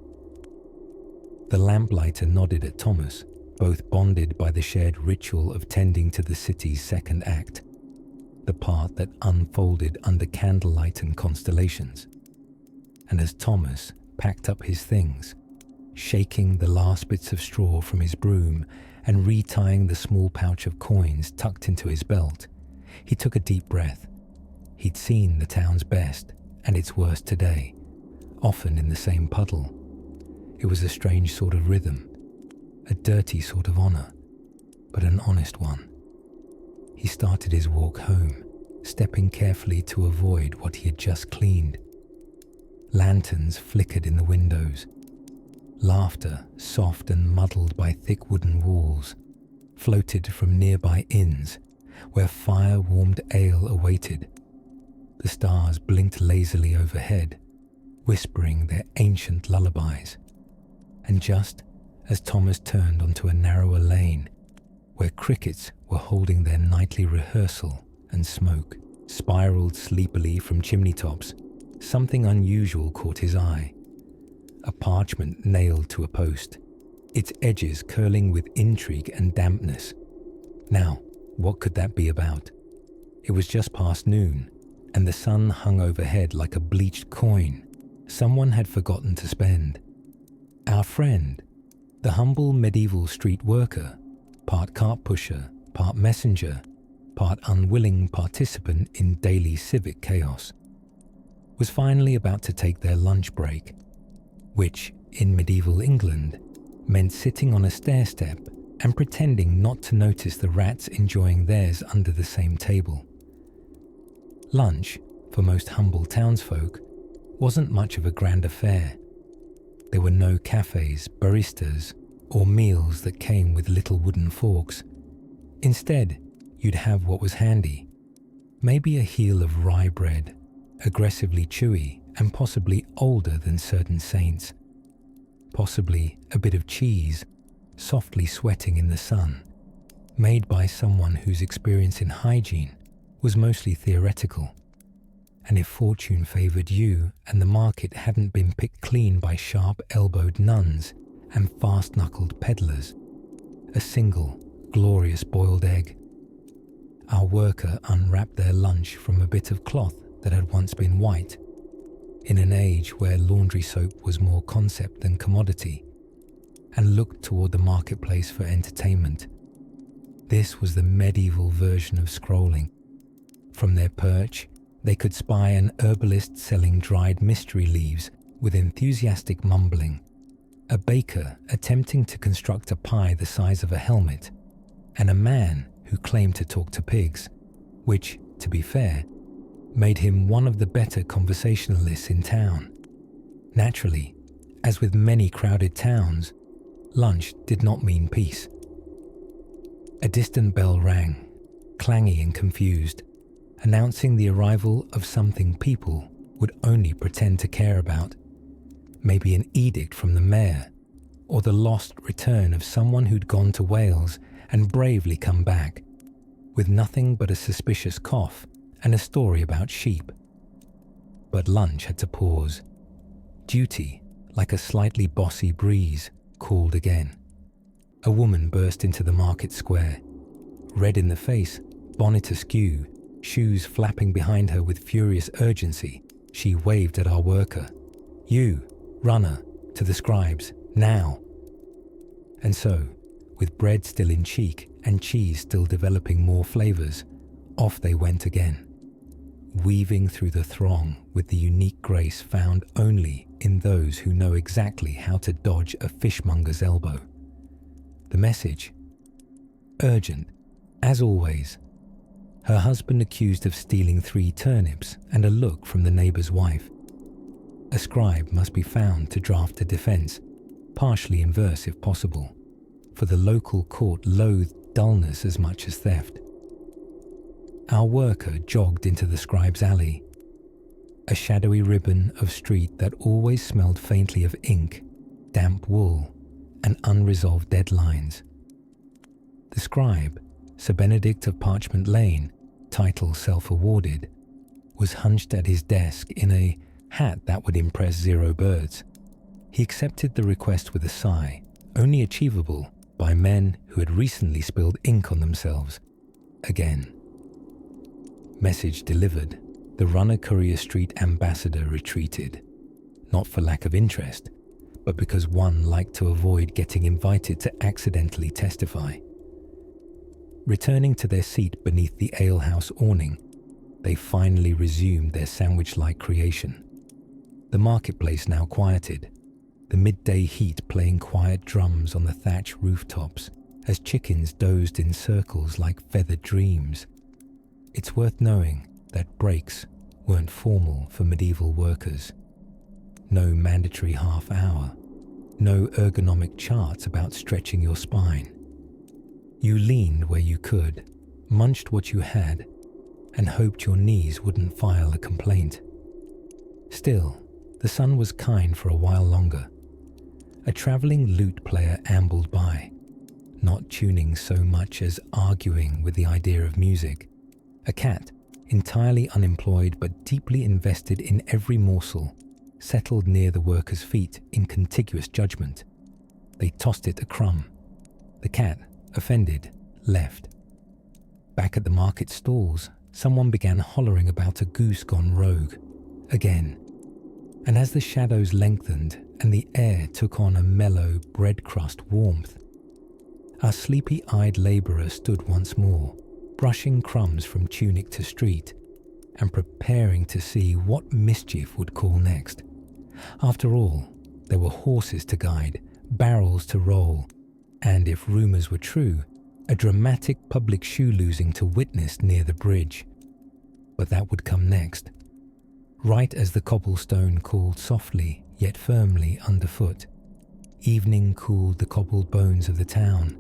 The lamplighter nodded at Thomas, both bonded by the shared ritual of tending to the city's second act, the part that unfolded under candlelight and constellations. And as Thomas packed up his things, shaking the last bits of straw from his broom and retying the small pouch of coins tucked into his belt, he took a deep breath. He'd seen the town's best and its worst today, often in the same puddle. It was a strange sort of rhythm, a dirty sort of honor, but an honest one. He started his walk home, stepping carefully to avoid what he had just cleaned. Lanterns flickered in the windows. Laughter, soft and muddled by thick wooden walls, floated from nearby inns, where fire-warmed ale awaited. The stars blinked lazily overhead, whispering their ancient lullabies. And just as Thomas turned onto a narrower lane, where crickets were holding their nightly rehearsal and smoke spiraled sleepily from chimney tops, something unusual caught his eye. A parchment nailed to a post, its edges curling with intrigue and dampness. Now, what could that be about? It was just past noon, and the sun hung overhead like a bleached coin someone had forgotten to spend. Our friend, the humble medieval street worker, part cart pusher, part messenger, part unwilling participant in daily civic chaos, was finally about to take their lunch break, which, in medieval England, meant sitting on a stair-step and pretending not to notice the rats enjoying theirs under the same table. Lunch, for most humble townsfolk, wasn't much of a grand affair. There were no cafes, baristas, or meals that came with little wooden forks. Instead, you'd have what was handy. Maybe a heel of rye bread, aggressively chewy and possibly older than certain saints. Possibly a bit of cheese, softly sweating in the sun, made by someone whose experience in hygiene was mostly theoretical. And if fortune favoured you and the market hadn't been picked clean by sharp-elbowed nuns and fast-knuckled peddlers, a single, glorious boiled egg. Our worker unwrapped their lunch from a bit of cloth that had once been white. In an age where laundry soap was more concept than commodity, and looked toward the marketplace for entertainment. This was the medieval version of scrolling. From their perch, they could spy an herbalist selling dried mystery leaves with enthusiastic mumbling, a baker attempting to construct a pie the size of a helmet, and a man who claimed to talk to pigs, which, to be fair, made him one of the better conversationalists in town. Naturally, as with many crowded towns, lunch did not mean peace. A distant bell rang, clangy and confused, announcing the arrival of something people would only pretend to care about. Maybe an edict from the mayor, or the lost return of someone who'd gone to Wales and bravely come back, with nothing but a suspicious cough and a story about sheep. But lunch had to pause. Duty, like a slightly bossy breeze, called again. A woman burst into the market square. Red in the face, bonnet askew, shoes flapping behind her with furious urgency, she waved at our worker. "You, runner, to the scribes, now!" And so, with bread still in cheek and cheese still developing more flavours, off they went again, weaving through the throng with the unique grace found only in those who know exactly how to dodge a fishmonger's elbow. The message? Urgent, as always. Her husband accused of stealing 3 turnips and a look from the neighbour's wife. A scribe must be found to draft a defence, partially in verse if possible, for the local court loathed dullness as much as theft. Our worker jogged into the scribe's alley, a shadowy ribbon of street that always smelled faintly of ink, damp wool, and unresolved deadlines. The scribe, Sir Benedict of Parchment Lane, title self-awarded, was hunched at his desk in a hat that would impress 0 birds. He accepted the request with a sigh, only achievable by men who had recently spilled ink on themselves. Again. Message delivered, the runner Courier Street ambassador retreated, not for lack of interest, but because one liked to avoid getting invited to accidentally testify. Returning to their seat beneath the alehouse awning, they finally resumed their sandwich-like creation. The marketplace now quieted, the midday heat playing quiet drums on the thatch rooftops as chickens dozed in circles like feathered dreams. It's worth knowing that breaks weren't formal for medieval workers. No mandatory half hour, no ergonomic charts about stretching your spine. You leaned where you could, munched what you had, and hoped your knees wouldn't file a complaint. Still, the sun was kind for a while longer. A travelling lute player ambled by, not tuning so much as arguing with the idea of music. A cat, entirely unemployed but deeply invested in every morsel, settled near the worker's feet in contiguous judgment. They tossed it a crumb. The cat, offended, left. Back at the market stalls, someone began hollering about a goose gone rogue. Again. And as the shadows lengthened and the air took on a mellow bread crust warmth, our sleepy-eyed labourer stood once more, brushing crumbs from tunic to street, and preparing to see what mischief would call next. After all, there were horses to guide, barrels to roll, and if rumours were true, a dramatic public shoe-losing to witness near the bridge. But that would come next. Right as the cobblestone cooled softly yet firmly underfoot, evening cooled the cobbled bones of the town,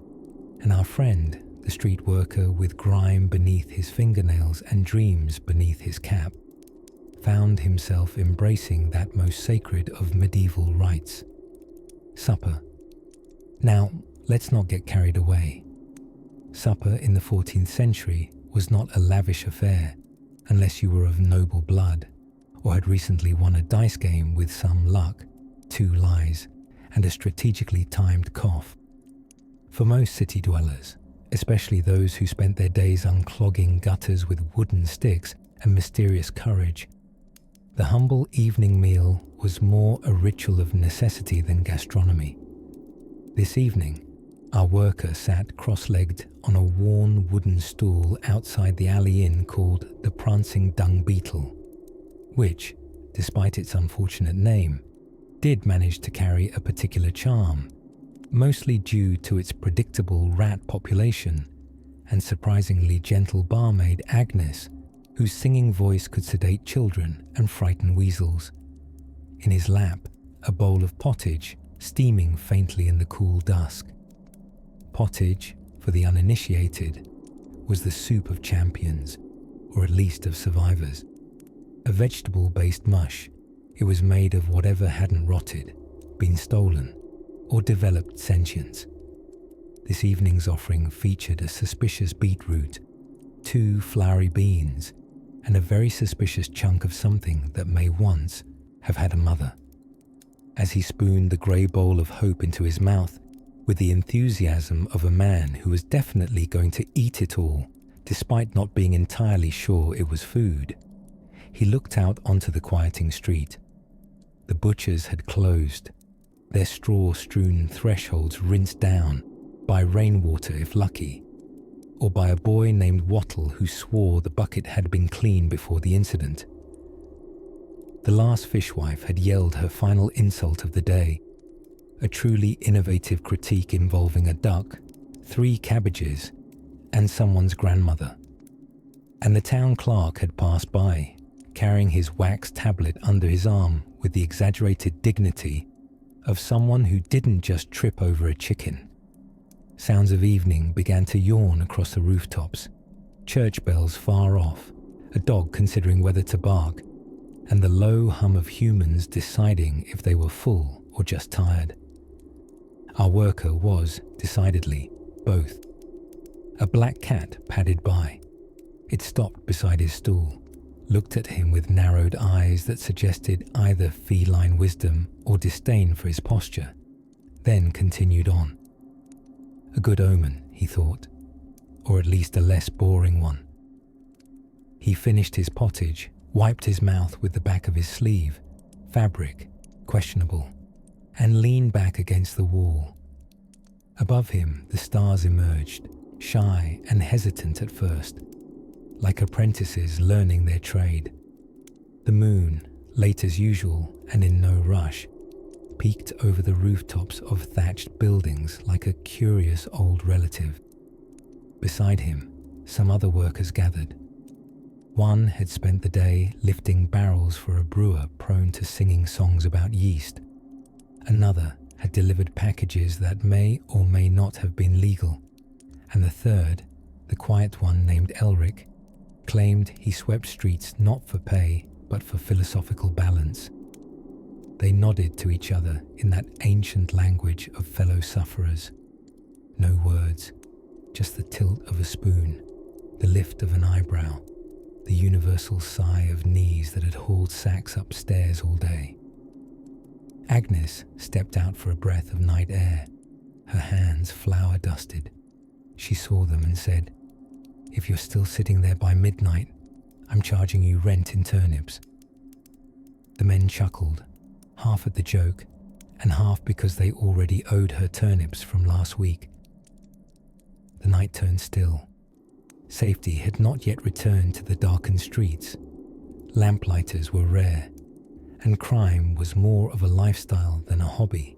and our friend, the street worker with grime beneath his fingernails and dreams beneath his cap, found himself embracing that most sacred of medieval rites, supper. Now, let's not get carried away. Supper in the 14th century was not a lavish affair, unless you were of noble blood, or had recently won a dice game with some luck, 2 lies, and a strategically timed cough. For most city dwellers, especially those who spent their days unclogging gutters with wooden sticks and mysterious courage, the humble evening meal was more a ritual of necessity than gastronomy. This evening, our worker sat cross-legged on a worn wooden stool outside the alley inn called the Prancing Dung Beetle, which, despite its unfortunate name, did manage to carry a particular charm, mostly due to its predictable rat population and surprisingly gentle barmaid Agnes, whose singing voice could sedate children and frighten weasels. In his lap, a bowl of pottage steaming faintly in the cool dusk. Pottage, for the uninitiated, was the soup of champions, or at least of survivors. A vegetable-based mush, it was made of whatever hadn't rotted, been stolen, or developed sentience. This evening's offering featured a suspicious beetroot, 2 floury beans, and a very suspicious chunk of something that may once have had a mother. As he spooned the grey bowl of hope into his mouth, with the enthusiasm of a man who was definitely going to eat it all, despite not being entirely sure it was food, he looked out onto the quieting street. The butchers had closed, their straw-strewn thresholds rinsed down, by rainwater if lucky, or by a boy named Wattle who swore the bucket had been clean before the incident. The last fishwife had yelled her final insult of the day, a truly innovative critique involving a duck, 3 cabbages, and someone's grandmother. And the town clerk had passed by, carrying his wax tablet under his arm with the exaggerated dignity of someone who didn't just trip over a chicken. Sounds of evening began to yawn across the rooftops, church bells far off, a dog considering whether to bark, and the low hum of humans deciding if they were full or just tired. Our worker was, decidedly, both. A black cat padded by. It stopped beside his stool, looked at him with narrowed eyes that suggested either feline wisdom or disdain for his posture, then continued on. A good omen, he thought, or at least a less boring one. He finished his pottage, wiped his mouth with the back of his sleeve, fabric, questionable, and leaned back against the wall. Above him, the stars emerged, shy and hesitant at first, like apprentices learning their trade. The moon, late as usual and in no rush, peeked over the rooftops of thatched buildings like a curious old relative. Beside him, some other workers gathered. One had spent the day lifting barrels for a brewer prone to singing songs about yeast. Another had delivered packages that may or may not have been legal. And the third, the quiet one named Elric, claimed he swept streets not for pay, but for philosophical balance. They nodded to each other in that ancient language of fellow sufferers. No words, just the tilt of a spoon, the lift of an eyebrow, the universal sigh of knees that had hauled sacks upstairs all day. Agnes stepped out for a breath of night air, her hands flour-dusted. She saw them and said, "If you're still sitting there by midnight, I'm charging you rent in turnips." The men chuckled, half at the joke, and half because they already owed her turnips from last week. The night turned still. Safety had not yet returned to the darkened streets. Lamplighters were rare, and crime was more of a lifestyle than a hobby.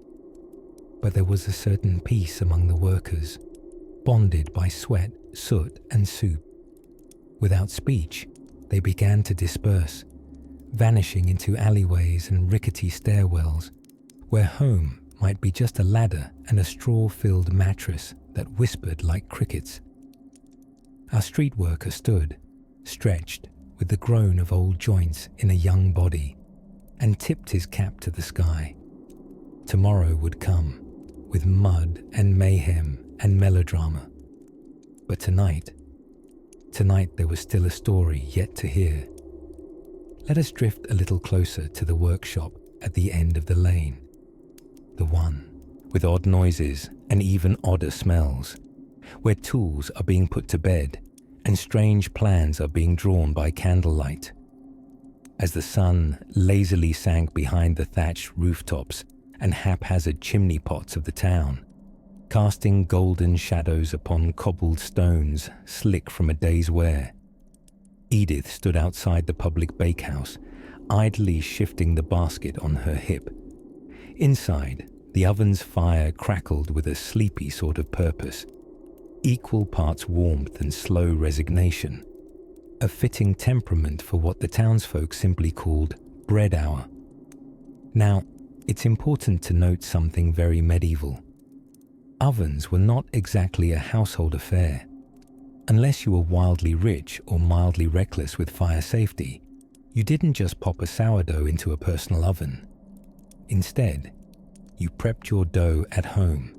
But there was a certain peace among the workers, bonded by sweat, soot, and soup. Without speech, they began to disperse, vanishing into alleyways and rickety stairwells, where home might be just a ladder and a straw-filled mattress that whispered like crickets. Our street worker stood, stretched with the groan of old joints in a young body, and tipped his cap to the sky. Tomorrow would come, with mud and mayhem and melodrama. But tonight there was still a story yet to hear. Let us drift a little closer to the workshop at the end of the lane. The one with odd noises and even odder smells, where tools are being put to bed and strange plans are being drawn by candlelight. As the sun lazily sank behind the thatched rooftops and haphazard chimney pots of the town, casting golden shadows upon cobbled stones slick from a day's wear, Edith stood outside the public bakehouse, idly shifting the basket on her hip. Inside, the oven's fire crackled with a sleepy sort of purpose, equal parts warmth and slow resignation, a fitting temperament for what the townsfolk simply called bread hour. Now, it's important to note something very medieval. Ovens were not exactly a household affair. Unless you were wildly rich or mildly reckless with fire safety, you didn't just pop a sourdough into a personal oven. Instead, you prepped your dough at home.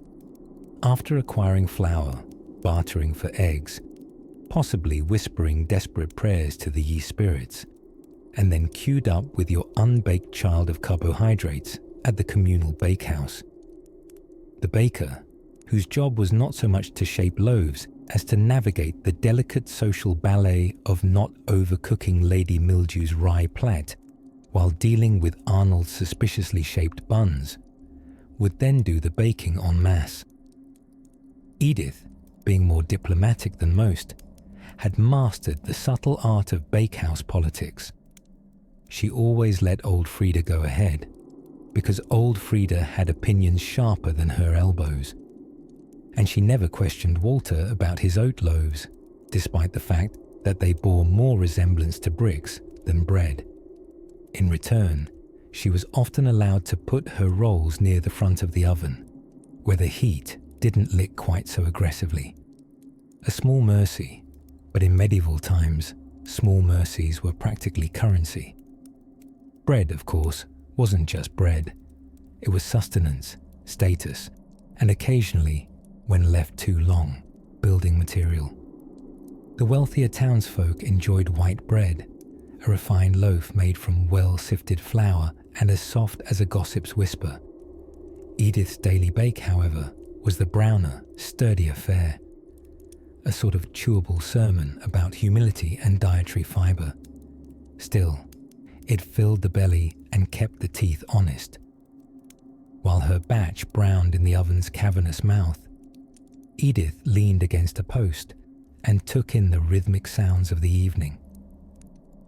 After acquiring flour, bartering for eggs, possibly whispering desperate prayers to the yeast spirits, and then queued up with your unbaked child of carbohydrates at the communal bakehouse. The baker, whose job was not so much to shape loaves as to navigate the delicate social ballet of not overcooking Lady Mildew's rye plat while dealing with Arnold's suspiciously shaped buns, would then do the baking en masse. Edith, being more diplomatic than most, had mastered the subtle art of bakehouse politics. She always let old Frida go ahead, because old Frida had opinions sharper than her elbows. And she never questioned Walter about his oat loaves, despite the fact that they bore more resemblance to bricks than bread. In return, she was often allowed to put her rolls near the front of the oven, where the heat didn't lick quite so aggressively. A small mercy, but in medieval times, small mercies were practically currency. Bread, of course, wasn't just bread. It was sustenance, status, and occasionally, when left too long, building material. The wealthier townsfolk enjoyed white bread, a refined loaf made from well-sifted flour and as soft as a gossip's whisper. Edith's daily bake, however, was the browner, sturdier fare, a sort of chewable sermon about humility and dietary fibre. Still, it filled the belly and kept the teeth honest. While her batch browned in the oven's cavernous mouth, Edith leaned against a post and took in the rhythmic sounds of the evening.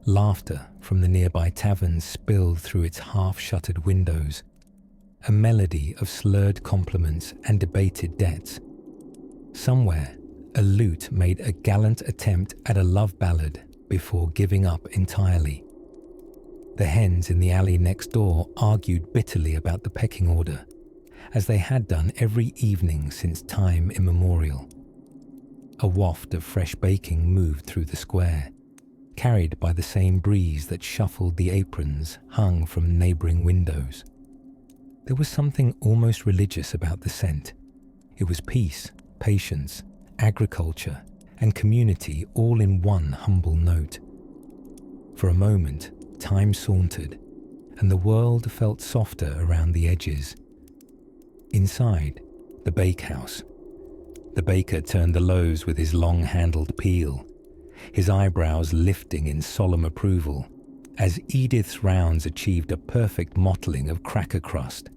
Laughter from the nearby taverns spilled through its half-shuttered windows, a melody of slurred compliments and debated debts. Somewhere, a lute made a gallant attempt at a love ballad before giving up entirely. The hens in the alley next door argued bitterly about the pecking order, as they had done every evening since time immemorial. A waft of fresh baking moved through the square, carried by the same breeze that shuffled the aprons hung from neighbouring windows. There was something almost religious about the scent. It was peace, patience, agriculture, and community all in one humble note. For a moment, time sauntered, and the world felt softer around the edges. Inside, the bakehouse. The baker turned the loaves with his long-handled peel, his eyebrows lifting in solemn approval, as Edith's rounds achieved a perfect mottling of cracker crust.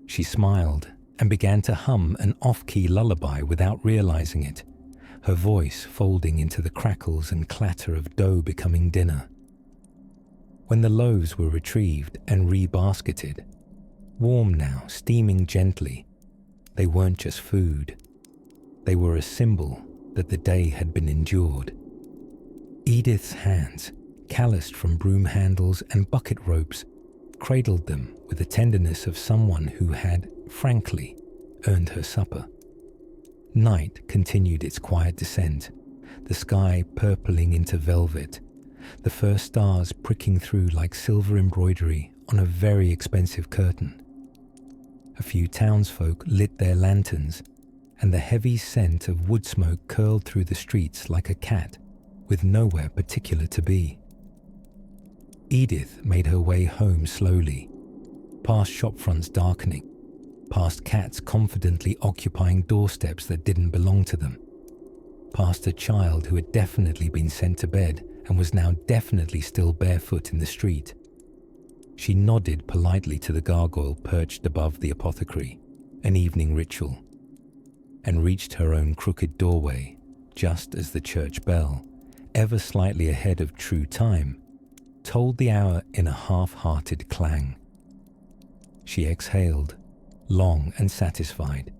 She smiled and began to hum an off-key lullaby without realizing it, her voice folding into the crackles and clatter of dough becoming dinner. When the loaves were retrieved and re-basketed, warm now, steaming gently, they weren't just food. They were a symbol that the day had been endured. Edith's hands, calloused from broom handles and bucket ropes, cradled them with the tenderness of someone who had, frankly, earned her supper. Night continued its quiet descent, the sky purpling into velvet, the first stars pricking through like silver embroidery on a very expensive curtain. A few townsfolk lit their lanterns, and the heavy scent of wood smoke curled through the streets like a cat with nowhere particular to be. Edith made her way home slowly, past shop fronts darkening, past cats confidently occupying doorsteps that didn't belong to them, past a child who had definitely been sent to bed and was now definitely still barefoot in the street. She nodded politely to the gargoyle perched above the apothecary, an evening ritual, and reached her own crooked doorway just as the church bell, ever slightly ahead of true time, tolled the hour in a half-hearted clang. She exhaled, long and satisfied,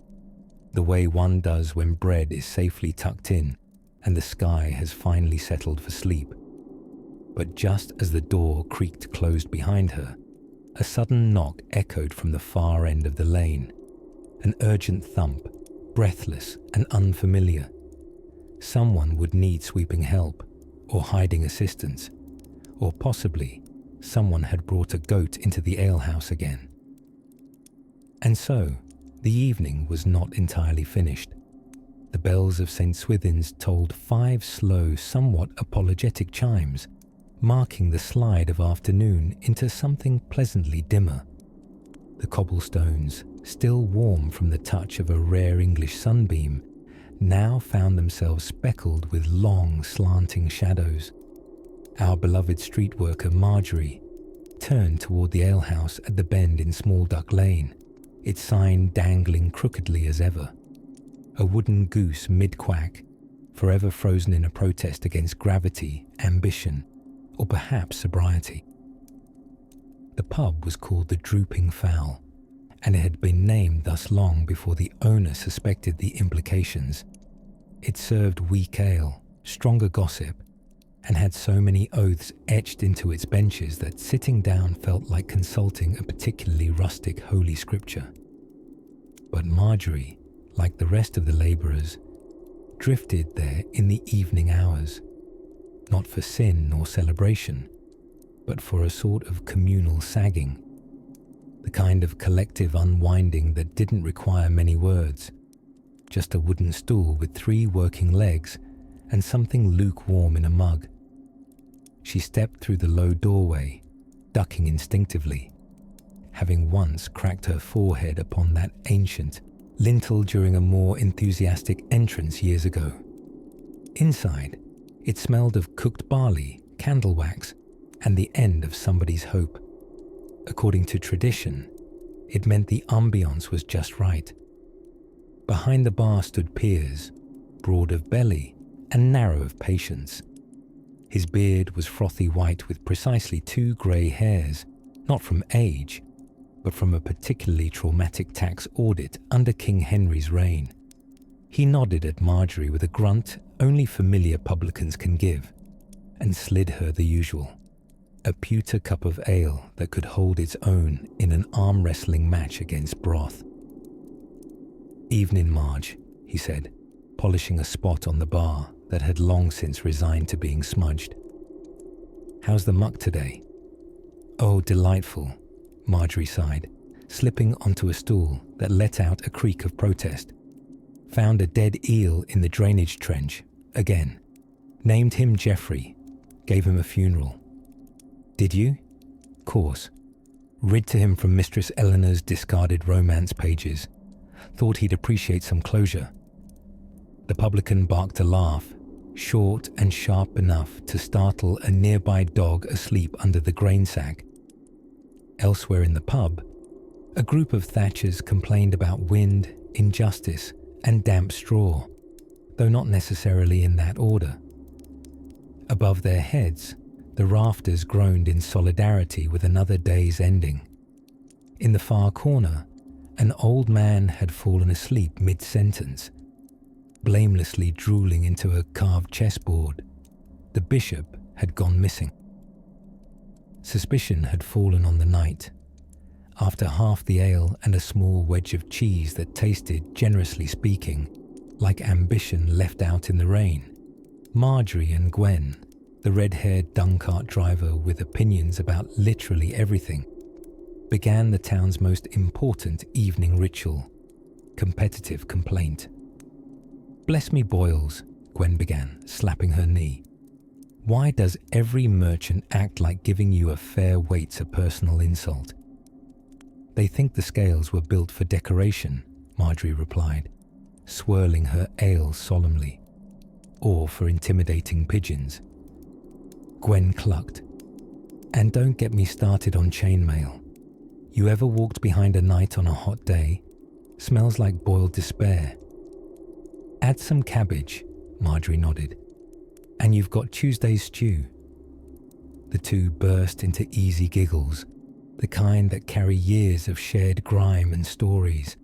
the way one does when bread is safely tucked in and the sky has finally settled for sleep. But just as the door creaked closed behind her, a sudden knock echoed from the far end of the lane, an urgent thump, breathless and unfamiliar. Someone would need sweeping help, or hiding assistance, or possibly someone had brought a goat into the alehouse again. And so, the evening was not entirely finished. The bells of St. Swithin's tolled 5 slow, somewhat apologetic chimes, marking the slide of afternoon into something pleasantly dimmer. The cobblestones, still warm from the touch of a rare English sunbeam, now found themselves speckled with long, slanting shadows. Our beloved street worker Marjorie turned toward the alehouse at the bend in Small Duck Lane, its sign dangling crookedly as ever. A wooden goose mid-quack, forever frozen in a protest against gravity, ambition, or perhaps sobriety. The pub was called the Drooping Fowl, and it had been named thus long before the owner suspected the implications. It served weak ale, stronger gossip, and had so many oaths etched into its benches that sitting down felt like consulting a particularly rustic holy scripture. But Marjorie, like the rest of the labourers, drifted there in the evening hours, not for sin nor celebration, but for a sort of communal sagging, the kind of collective unwinding that didn't require many words, just a wooden stool with 3 working legs and something lukewarm in a mug. She stepped through the low doorway, ducking instinctively, having once cracked her forehead upon that ancient lintel during a more enthusiastic entrance years ago. Inside, it smelled of cooked barley, candle wax, and the end of somebody's hope. According to tradition, it meant the ambience was just right. Behind the bar stood Piers, broad of belly and narrow of patience. His beard was frothy white with precisely 2 grey hairs, not from age, but from a particularly traumatic tax audit under King Henry's reign. He nodded at Marjorie with a grunt only familiar publicans can give, and slid her the usual, a pewter cup of ale that could hold its own in an arm-wrestling match against broth. "Evening, Marge," he said, polishing a spot on the bar that had long since resigned to being smudged. "How's the muck today?" "Oh, delightful," Marjorie sighed, slipping onto a stool that let out a creak of protest. "Found a dead eel in the drainage trench, again. Named him Geoffrey. Gave him a funeral." "Did you?" "Course. Rid to him from Mistress Eleanor's discarded romance pages. Thought he'd appreciate some closure." The publican barked a laugh, short and sharp enough to startle a nearby dog asleep under the grain sack. Elsewhere in the pub, a group of thatchers complained about wind, injustice, and damp straw, though not necessarily in that order. Above their heads, the rafters groaned in solidarity with another day's ending. In the far corner, an old man had fallen asleep mid-sentence, blamelessly drooling into a carved chessboard. The bishop had gone missing. Suspicion had fallen on the night. After half the ale and a small wedge of cheese that tasted, generously speaking, like ambition left out in the rain, Marjorie and Gwen, the red-haired dung cart driver with opinions about literally everything, began the town's most important evening ritual, competitive complaint. "Bless me boils," Gwen began, slapping her knee. "Why does every merchant act like giving you a fair weight's a personal insult?" "They think the scales were built for decoration," Marjorie replied, swirling her ale solemnly. "Or for intimidating pigeons." Gwen clucked. "And don't get me started on chainmail. You ever walked behind a night on a hot day? Smells like boiled despair." "Add some cabbage," Marjorie nodded. "And you've got Tuesday's stew." The two burst into easy giggles, the kind that carry years of shared grime and stories,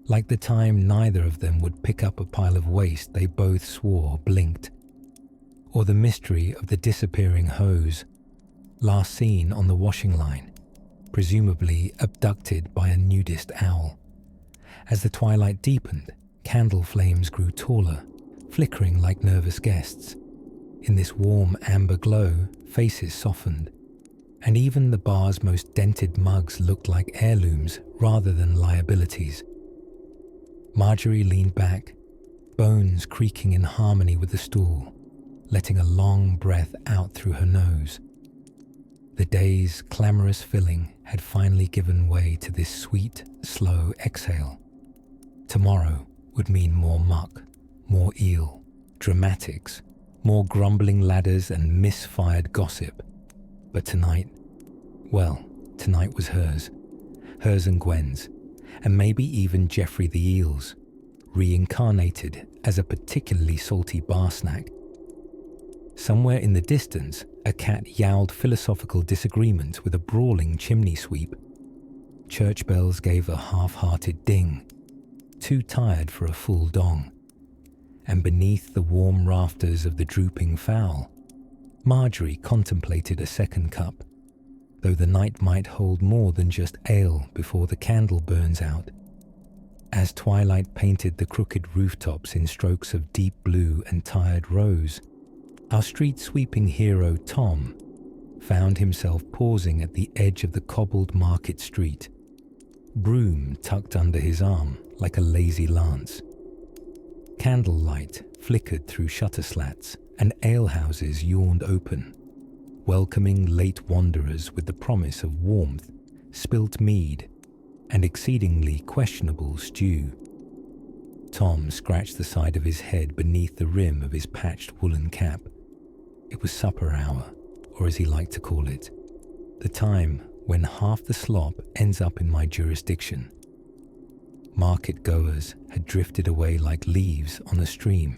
like the time neither of them would pick up a pile of waste they both swore blinked, or the mystery of the disappearing hose, last seen on the washing line, presumably abducted by a nudist owl. As the twilight deepened, candle flames grew taller, flickering like nervous guests. In this warm amber glow, faces softened, and even the bar's most dented mugs looked like heirlooms rather than liabilities. Marjorie leaned back, bones creaking in harmony with the stool, letting a long breath out through her nose. The day's clamorous filling had finally given way to this sweet, slow exhale. Tomorrow would mean more muck, more eel, dramatics, more grumbling ladders and misfired gossip. But tonight, well, tonight was hers and Gwen's, and maybe even Geoffrey the Eel's, reincarnated as a particularly salty bar snack. Somewhere in the distance, a cat yowled philosophical disagreement with a brawling chimney sweep. Church bells gave a half-hearted ding, too tired for a full dong. And beneath the warm rafters of the drooping fowl, Marjorie contemplated a second cup, though the night might hold more than just ale before the candle burns out. As twilight painted the crooked rooftops in strokes of deep blue and tired rose, our street-sweeping hero Tom found himself pausing at the edge of the cobbled market street, broom tucked under his arm like a lazy lance. Candlelight flickered through shutter slats, and alehouses yawned open, welcoming late wanderers with the promise of warmth, spilt mead, and exceedingly questionable stew. Tom scratched the side of his head beneath the rim of his patched woolen cap. It was supper hour, or as he liked to call it, the time when half the slop ends up in my jurisdiction. Market goers had drifted away like leaves on a stream,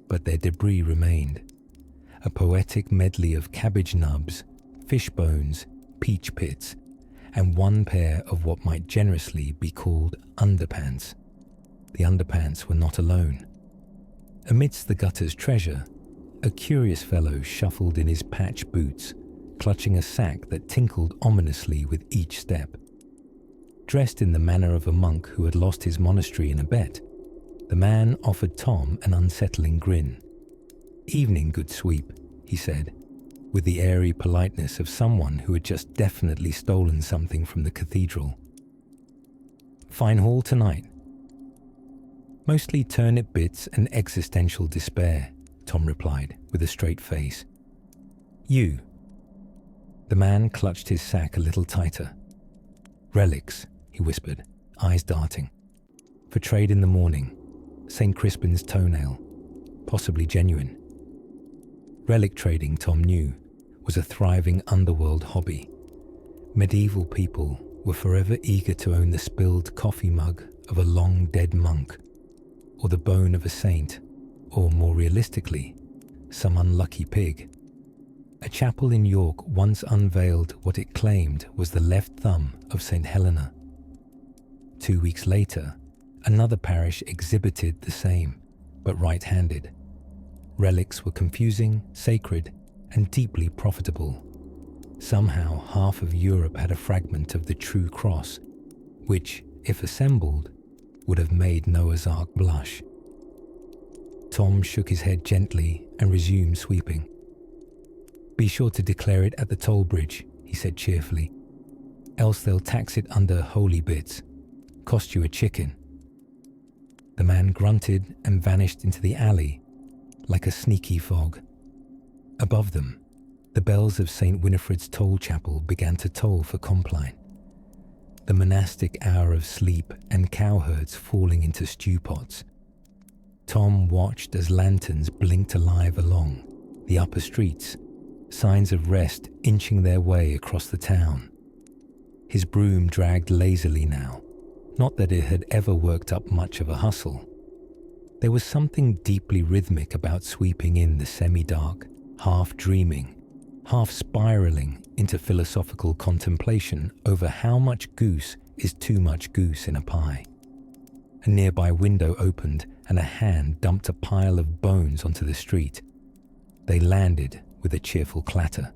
but their debris remained. A poetic medley of cabbage nubs, fish bones, peach pits, and one pair of what might generously be called underpants. The underpants were not alone. Amidst the gutter's treasure, a curious fellow shuffled in his patch boots, clutching a sack that tinkled ominously with each step. Dressed in the manner of a monk who had lost his monastery in a bet, the man offered Tom an unsettling grin. "Evening, good sweep," he said, with the airy politeness of someone who had just definitely stolen something from the cathedral. "Fine haul tonight." "Mostly turnip bits and existential despair," Tom replied, with a straight face. "You." The man clutched his sack a little tighter. "Relics," he whispered, eyes darting. "For trade in the morning. St. Crispin's toenail. Possibly genuine." Relic trading, Tom knew, was a thriving underworld hobby. Medieval people were forever eager to own the spilled coffee mug of a long-dead monk, or the bone of a saint, or more realistically, some unlucky pig. A chapel in York once unveiled what it claimed was the left thumb of St. Helena. 2 weeks later, another parish exhibited the same, but right-handed. Relics were confusing, sacred, and deeply profitable. Somehow half of Europe had a fragment of the true cross, which, if assembled, would have made Noah's Ark blush. Tom shook his head gently and resumed sweeping. "Be sure to declare it at the toll bridge," he said cheerfully. "Else they'll tax it under holy bits. Cost you a chicken." The man grunted and vanished into the alley like a sneaky fog. Above them, the bells of St. Winifred's toll chapel began to toll for Compline. The monastic hour of sleep and cowherds falling into stew pots. Tom watched as lanterns blinked alive along the upper streets, signs of rest inching their way across the town. His broom dragged lazily now, not that it had ever worked up much of a hustle. There was something deeply rhythmic about sweeping in the semi-dark, half dreaming, half spiraling into philosophical contemplation over how much goose is too much goose in a pie. A nearby window opened and a hand dumped a pile of bones onto the street. They landed with a cheerful clatter.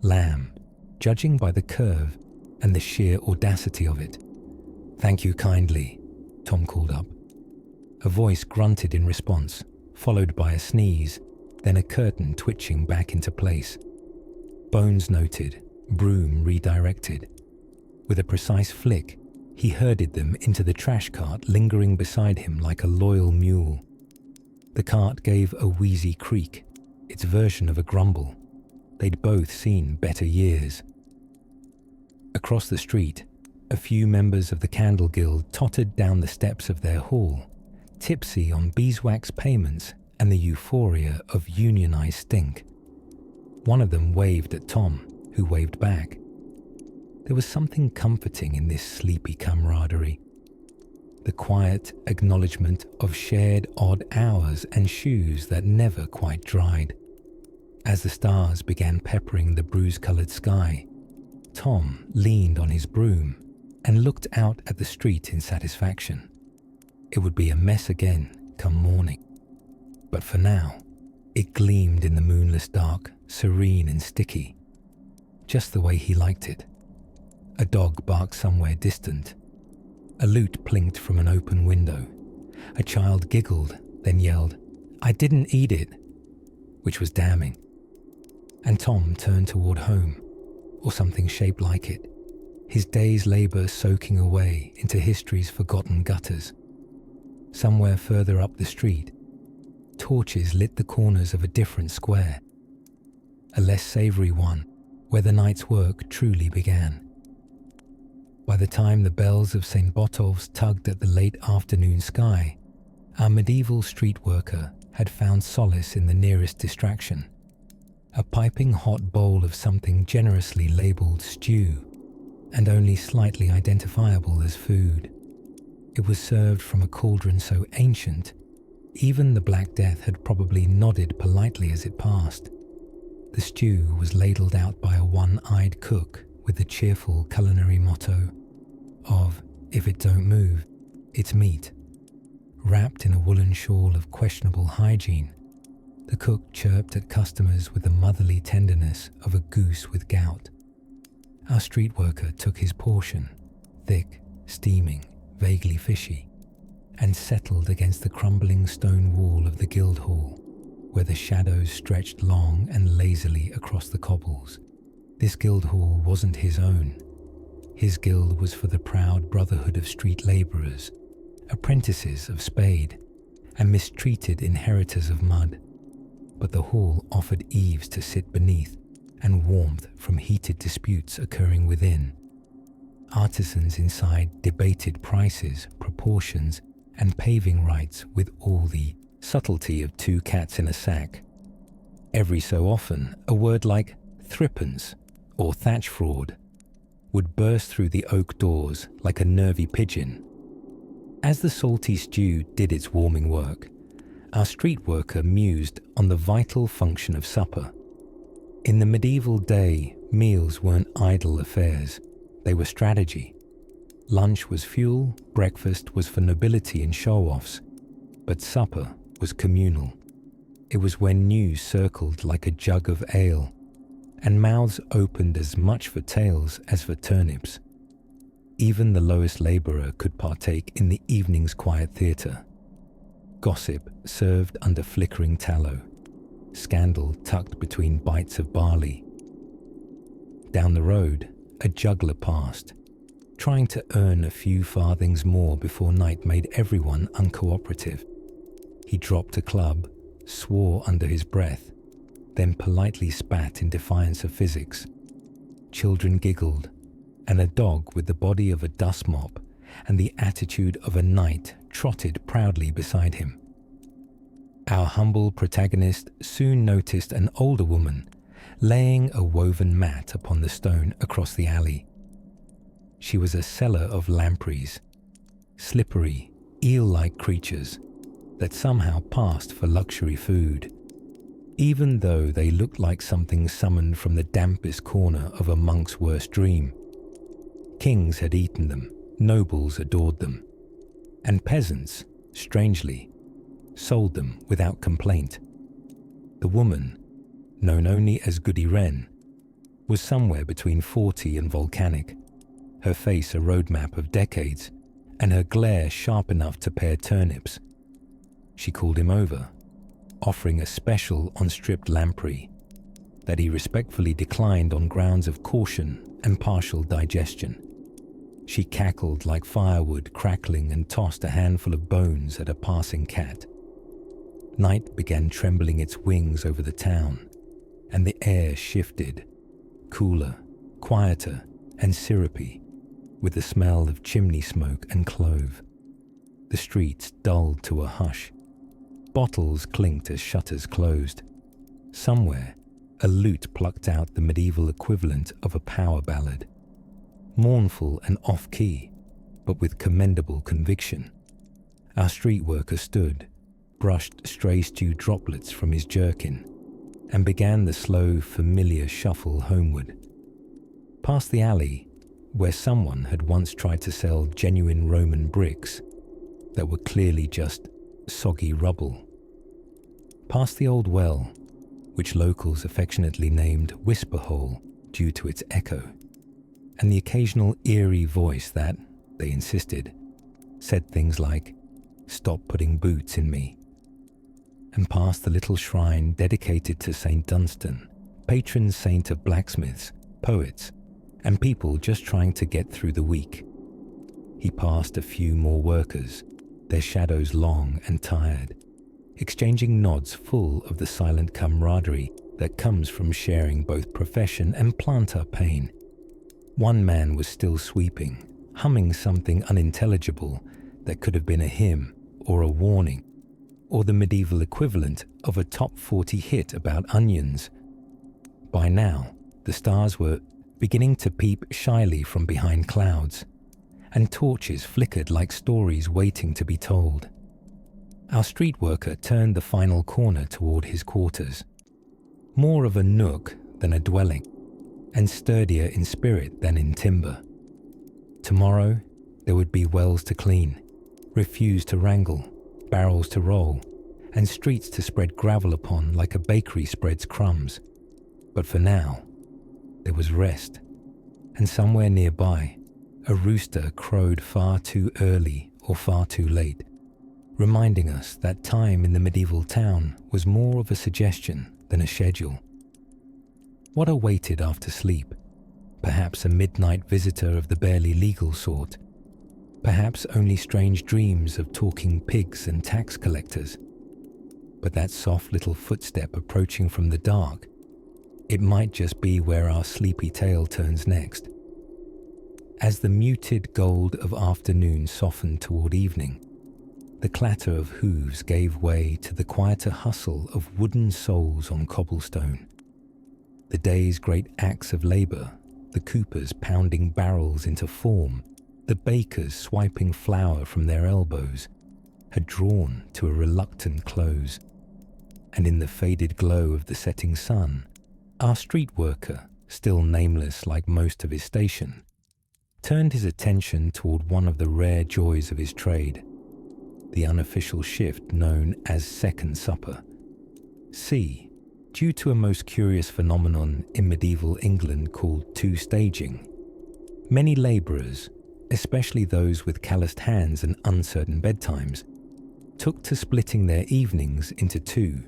Lamb, judging by the curve and the sheer audacity of it. "Thank you kindly," Tom called up. A voice grunted in response, followed by a sneeze, then a curtain twitching back into place. Bones noted, broom redirected. With a precise flick, he herded them into the trash cart lingering beside him like a loyal mule. The cart gave a wheezy creak, its version of a grumble. They'd both seen better years. Across the street, a few members of the Candle Guild tottered down the steps of their hall, tipsy on beeswax payments and the euphoria of unionized stink. One of them waved at Tom, who waved back. There was something comforting in this sleepy camaraderie. The quiet acknowledgement of shared odd hours and shoes that never quite dried. As the stars began peppering the bruise-coloured sky, Tom leaned on his broom and looked out at the street in satisfaction. It would be a mess again come morning. But for now, it gleamed in the moonless dark, serene and sticky, just the way he liked it. A dog barked somewhere distant. A lute plinked from an open window. A child giggled, then yelled, "I didn't eat it," which was damning. And Tom turned toward home, or something shaped like it, his day's labour soaking away into history's forgotten gutters. Somewhere further up the street, torches lit the corners of a different square, a less savoury one where the night's work truly began. By the time the bells of St. Botolph's tugged at the late afternoon sky, our medieval street worker had found solace in the nearest distraction, a piping hot bowl of something generously labelled stew, and only slightly identifiable as food. It was served from a cauldron so ancient, even the Black Death had probably nodded politely as it passed. The stew was ladled out by a one-eyed cook with the cheerful culinary motto of, "If it don't move, it's meat." Wrapped in a woolen shawl of questionable hygiene, the cook chirped at customers with the motherly tenderness of a goose with gout. Our street worker took his portion, thick, steaming, vaguely fishy, and settled against the crumbling stone wall of the guild hall, where the shadows stretched long and lazily across the cobbles. This guild hall wasn't his own. His guild was for the proud brotherhood of street labourers, apprentices of spade, and mistreated inheritors of mud. But the hall offered eaves to sit beneath and warmth from heated disputes occurring within. Artisans inside debated prices, proportions, and paving rights with all the subtlety of two cats in a sack. Every so often, a word like threepence or thatch fraud would burst through the oak doors like a nervy pigeon. As the salty stew did its warming work, our street worker mused on the vital function of supper. In the medieval day, meals weren't idle affairs, they were strategy. Lunch was fuel, breakfast was for nobility and show-offs, but supper was communal. It was when news circled like a jug of ale, and mouths opened as much for tails as for turnips. Even the lowest labourer could partake in the evening's quiet theatre. Gossip served under flickering tallow, scandal tucked between bites of barley. Down the road, a juggler passed, trying to earn a few farthings more before night made everyone uncooperative. He dropped a club, swore under his breath, then politely spat in defiance of physics. Children giggled, and a dog with the body of a dust mop and the attitude of a knight trotted proudly beside him. Our humble protagonist soon noticed an older woman laying a woven mat upon the stone across the alley. She was a seller of lampreys, slippery, eel-like creatures that somehow passed for luxury food, even though they looked like something summoned from the dampest corner of a monk's worst dream. Kings had eaten them, nobles adored them, and peasants, strangely, sold them without complaint. The woman, known only as Goody Wren, was somewhere between 40 and volcanic, her face a roadmap of decades, and her glare sharp enough to pare turnips. She called him over, offering a special on stripped lamprey that he respectfully declined on grounds of caution and partial digestion. She cackled like firewood crackling and tossed a handful of bones at a passing cat. Night began trembling its wings over the town, and the air shifted, cooler, quieter, and syrupy, with the smell of chimney smoke and clove. The streets dulled to a hush. Bottles clinked as shutters closed. Somewhere, a lute plucked out the medieval equivalent of a power ballad. Mournful and off-key, but with commendable conviction. Our street worker stood, brushed stray stew droplets from his jerkin, and began the slow, familiar shuffle homeward. Past the alley, where someone had once tried to sell genuine Roman bricks that were clearly just soggy rubble. Past the old well, which locals affectionately named Whisper Hole due to its echo, and the occasional eerie voice that, they insisted, said things like, "Stop putting boots in me." And past the little shrine dedicated to St. Dunstan, patron saint of blacksmiths, poets, and people just trying to get through the week. He passed a few more workers, their shadows long and tired, exchanging nods full of the silent camaraderie that comes from sharing both profession and plantar pain. One man was still sweeping, humming something unintelligible that could have been a hymn or a warning, or the medieval equivalent of a top 40 hit about onions. By now, the stars were beginning to peep shyly from behind clouds, and torches flickered like stories waiting to be told. Our street worker turned the final corner toward his quarters, more of a nook than a dwelling, and sturdier in spirit than in timber. Tomorrow, there would be wells to clean, refuse to wrangle, barrels to roll, and streets to spread gravel upon like a bakery spreads crumbs. But for now, there was rest, and somewhere nearby, a rooster crowed far too early or far too late, reminding us that time in the medieval town was more of a suggestion than a schedule. What awaited after sleep? Perhaps a midnight visitor of the barely legal sort. Perhaps only strange dreams of talking pigs and tax collectors. But that soft little footstep approaching from the dark, it might just be where our sleepy tale turns next. As the muted gold of afternoon softened toward evening, the clatter of hooves gave way to the quieter hustle of wooden soles on cobblestone. The day's great acts of labour, the coopers pounding barrels into form, the bakers swiping flour from their elbows, had drawn to a reluctant close. And in the faded glow of the setting sun, our street worker, still nameless like most of his station, turned his attention toward one of the rare joys of his trade, the unofficial shift known as second supper. See, due to a most curious phenomenon in medieval England called two-staging. Many labourers, especially those with calloused hands and uncertain bedtimes, took to splitting their evenings into two,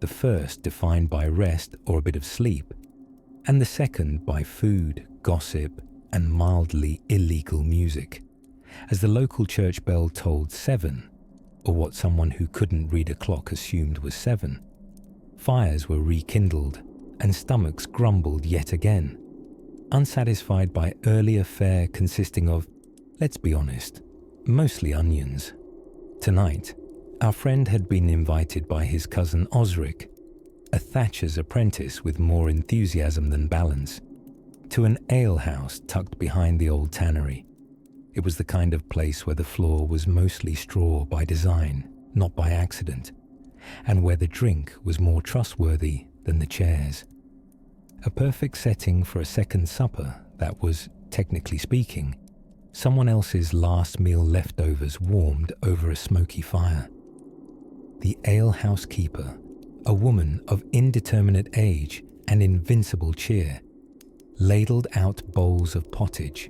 the first defined by rest or a bit of sleep, and the second by food, gossip, and mildly illegal music, as the local church bell tolled 7, or what someone who couldn't read a clock assumed was 7. Fires were rekindled, and stomachs grumbled yet again, unsatisfied by earlier fare consisting of, let's be honest, mostly onions. Tonight, our friend had been invited by his cousin Osric, a thatcher's apprentice with more enthusiasm than balance, to an alehouse tucked behind the old tannery. It was the kind of place where the floor was mostly straw by design, not by accident, and where the drink was more trustworthy than the chairs. A perfect setting for a second supper that was, technically speaking, someone else's last meal leftovers warmed over a smoky fire. The alehouse keeper, a woman of indeterminate age and invincible cheer, ladled out bowls of pottage,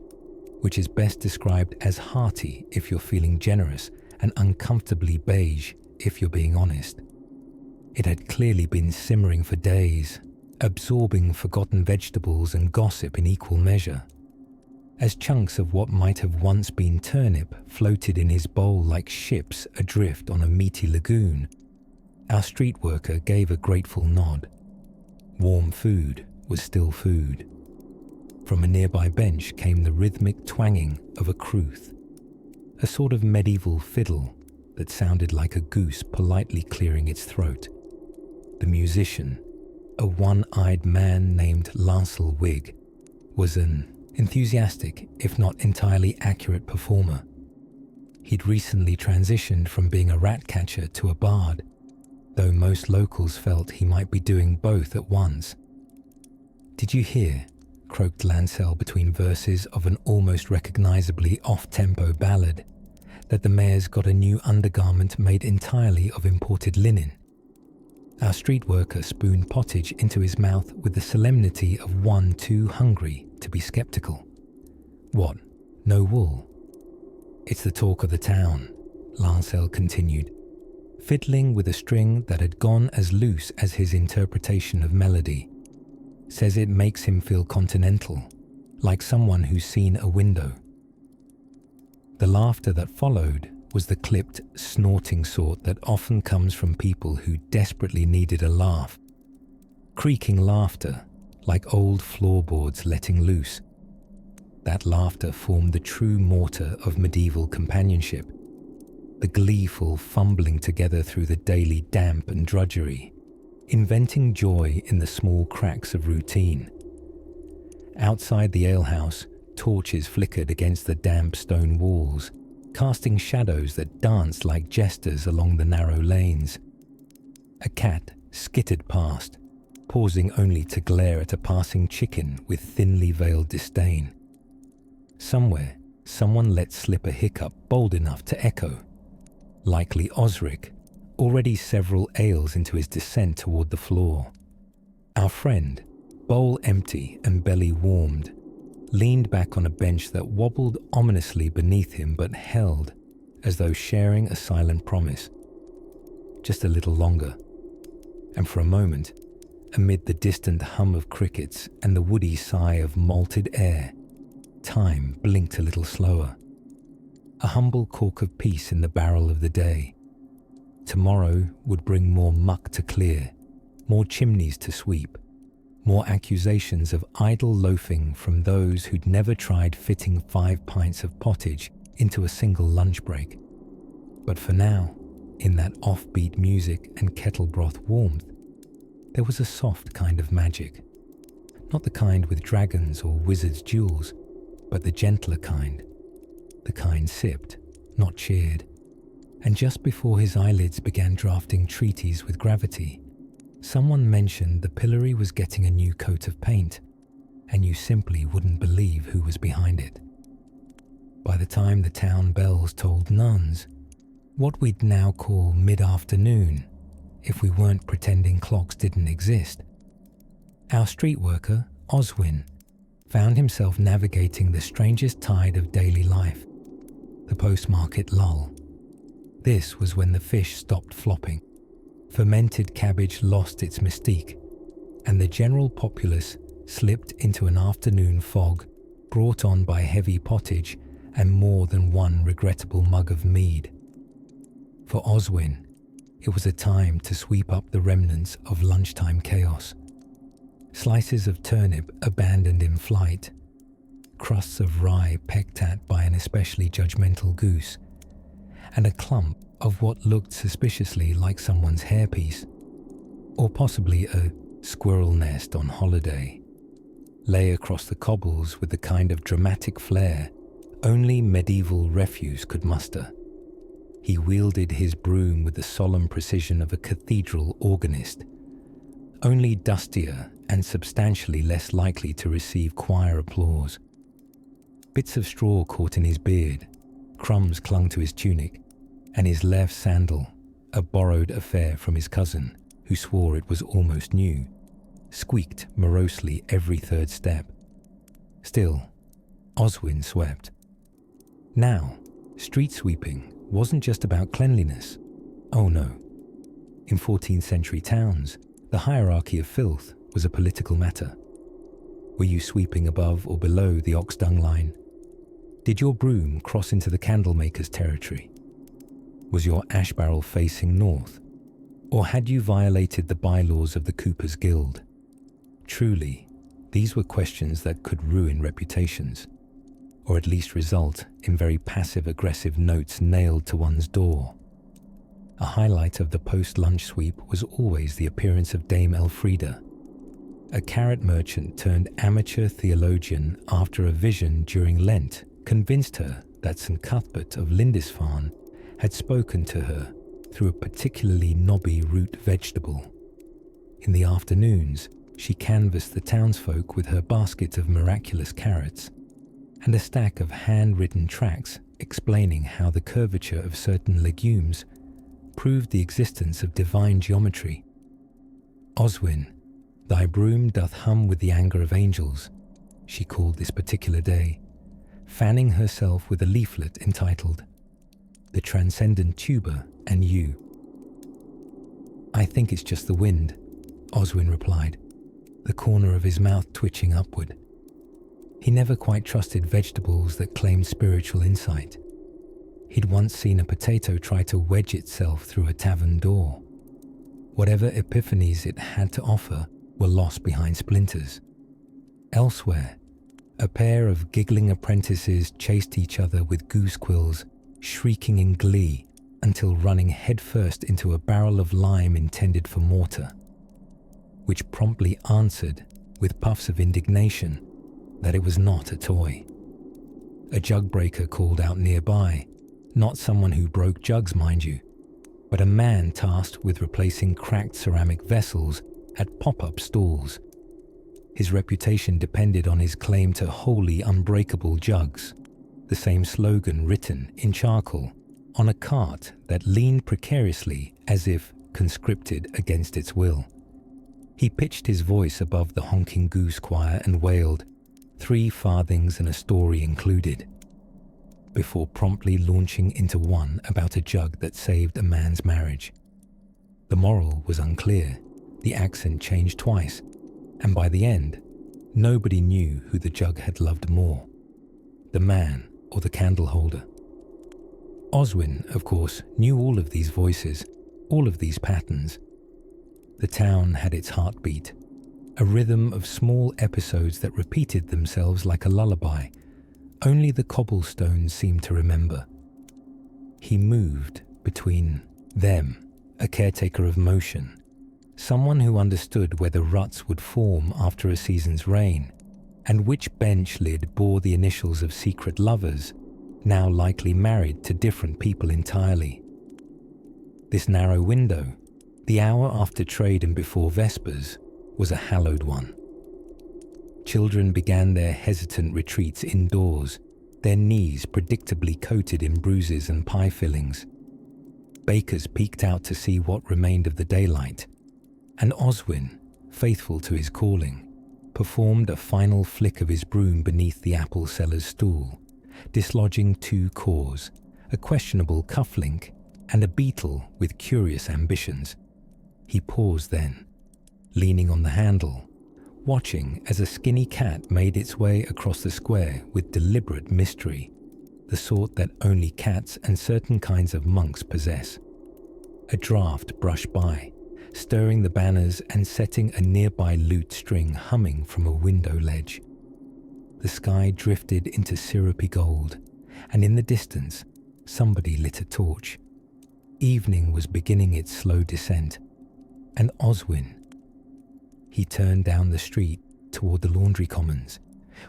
which is best described as hearty if you're feeling generous and uncomfortably beige if you're being honest. It had clearly been simmering for days, absorbing forgotten vegetables and gossip in equal measure. As chunks of what might have once been turnip floated in his bowl like ships adrift on a meaty lagoon, our street worker gave a grateful nod. Warm food was still food. From a nearby bench came the rhythmic twanging of a crwth, a sort of medieval fiddle that sounded like a goose politely clearing its throat. The musician, a one-eyed man named Lancel Wig, was an enthusiastic, if not entirely accurate performer. He'd recently transitioned from being a rat catcher to a bard, though most locals felt he might be doing both at once. "Did you hear?" croaked Lancel between verses of an almost recognisably off-tempo ballad, "that the mayor's got a new undergarment made entirely of imported linen." Our street worker spooned pottage into his mouth with the solemnity of one too hungry to be sceptical. "What, no wool?" "It's the talk of the town," Lancel continued, fiddling with a string that had gone as loose as his interpretation of melody. "Says it makes him feel continental, like someone who's seen a window." The laughter that followed was the clipped, snorting sort that often comes from people who desperately needed a laugh. Creaking laughter, like old floorboards letting loose. That laughter formed the true mortar of medieval companionship, the gleeful fumbling together through the daily damp and drudgery, inventing joy in the small cracks of routine. Outside the alehouse, torches flickered against the damp stone walls, casting shadows that danced like jesters along the narrow lanes. A cat skittered past, pausing only to glare at a passing chicken with thinly veiled disdain. Somewhere, someone let slip a hiccup bold enough to echo. Likely Osric, already several ales into his descent toward the floor. Our friend, bowl empty and belly warmed, leaned back on a bench that wobbled ominously beneath him but held, as though sharing a silent promise. Just a little longer. And for a moment, amid the distant hum of crickets and the woody sigh of malted air, time blinked a little slower. A humble cork of peace in the barrel of the day. Tomorrow would bring more muck to clear, more chimneys to sweep, more accusations of idle loafing from those who'd never tried fitting 5 pints of pottage into a single lunch break. But for now, in that offbeat music and kettle broth warmth, there was a soft kind of magic. Not the kind with dragons or wizards' jewels, but the gentler kind. The kind sipped, not cheered. And just before his eyelids began drafting treaties with gravity, someone mentioned the pillory was getting a new coat of paint, and you simply wouldn't believe who was behind it. By the time the town bells tolled nuns, what we'd now call mid-afternoon, if we weren't pretending clocks didn't exist. Our street worker, Oswin, found himself navigating the strangest tide of daily life, the post-market lull. This was when the fish stopped flopping, fermented cabbage lost its mystique, and the general populace slipped into an afternoon fog brought on by heavy pottage and more than one regrettable mug of mead. For Oswin, it was a time to sweep up the remnants of lunchtime chaos. Slices of turnip abandoned in flight, crusts of rye pecked at by an especially judgmental goose, and a clump of what looked suspiciously like someone's hairpiece, or possibly a squirrel nest on holiday, lay across the cobbles with the kind of dramatic flair only medieval refuse could muster. He wielded his broom with the solemn precision of a cathedral organist, only dustier and substantially less likely to receive choir applause. Bits of straw caught in his beard, crumbs clung to his tunic, and his left sandal, a borrowed affair from his cousin, who swore it was almost new, squeaked morosely every third step. Still, Oswin swept. Now, street sweeping wasn't just about cleanliness. Oh no. In 14th century towns, the hierarchy of filth was a political matter. Were you sweeping above or below the ox dung line? Did your broom cross into the candlemaker's territory? Was your ash barrel facing north? Or had you violated the bylaws of the Cooper's Guild? Truly, these were questions that could ruin reputations, or at least result in very passive-aggressive notes nailed to one's door. A highlight of the post-lunch sweep was always the appearance of Dame Elfrida, a carrot merchant turned amateur theologian after a vision during Lent convinced her that St. Cuthbert of Lindisfarne had spoken to her through a particularly knobby root vegetable. In the afternoons, she canvassed the townsfolk with her basket of miraculous carrots and a stack of handwritten tracts explaining how the curvature of certain legumes proved the existence of divine geometry. Oswin, thy broom doth hum with the anger of angels, she called this particular day, fanning herself with a leaflet entitled The Transcendent Tuber and You. I think it's just the wind, Oswin replied, the corner of his mouth twitching upward. He never quite trusted vegetables that claimed spiritual insight. He'd once seen a potato try to wedge itself through a tavern door. Whatever epiphanies it had to offer were lost behind splinters. Elsewhere, a pair of giggling apprentices chased each other with goose quills, shrieking in glee until running headfirst into a barrel of lime intended for mortar, which promptly answered with puffs of indignation that it was not a toy. A jug breaker called out nearby, not someone who broke jugs, mind you, but a man tasked with replacing cracked ceramic vessels at pop-up stalls. His reputation depended on his claim to wholly unbreakable jugs, the same slogan written in charcoal on a cart that leaned precariously as if conscripted against its will. He pitched his voice above the honking goose choir and wailed, 3 farthings and a story included, before promptly launching into one about a jug that saved a man's marriage. The moral was unclear, the accent changed twice, and by the end, nobody knew who the jug had loved more, the man or the candle holder. Oswin, of course, knew all of these voices, all of these patterns. The town had its heartbeat, a rhythm of small episodes that repeated themselves like a lullaby. Only the cobblestones seemed to remember. He moved between them, a caretaker of motion, someone who understood where the ruts would form after a season's rain, and which bench lid bore the initials of secret lovers, now likely married to different people entirely. This narrow window, the hour after trade and before Vespers, was a hallowed one. Children began their hesitant retreats indoors, their knees predictably coated in bruises and pie fillings. bakers peeked out to see what remained of the daylight, and Oswin, faithful to his calling, performed a final flick of his broom beneath the apple seller's stool, dislodging 2 cores, a questionable cufflink, and a beetle with curious ambitions. He paused then, leaning on the handle, watching as a skinny cat made its way across the square with deliberate mystery, the sort that only cats and certain kinds of monks possess. A draft brushed by, stirring the banners and setting a nearby lute string humming from a window ledge. The sky drifted into syrupy gold, and in the distance, somebody lit a torch. Evening was beginning its slow descent, and Oswin. He turned down the street toward the laundry commons,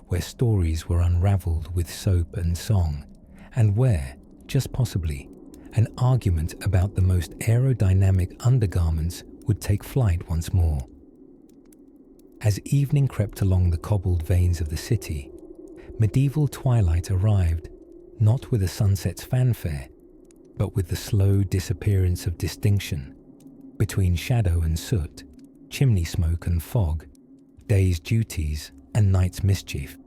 where stories were unravelled with soap and song, and where, just possibly, an argument about the most aerodynamic undergarments would take flight once more. As evening crept along the cobbled veins of the city, medieval twilight arrived, not with a sunset's fanfare, but with the slow disappearance of distinction between shadow and soot, chimney smoke and fog, day's duties and night's mischief.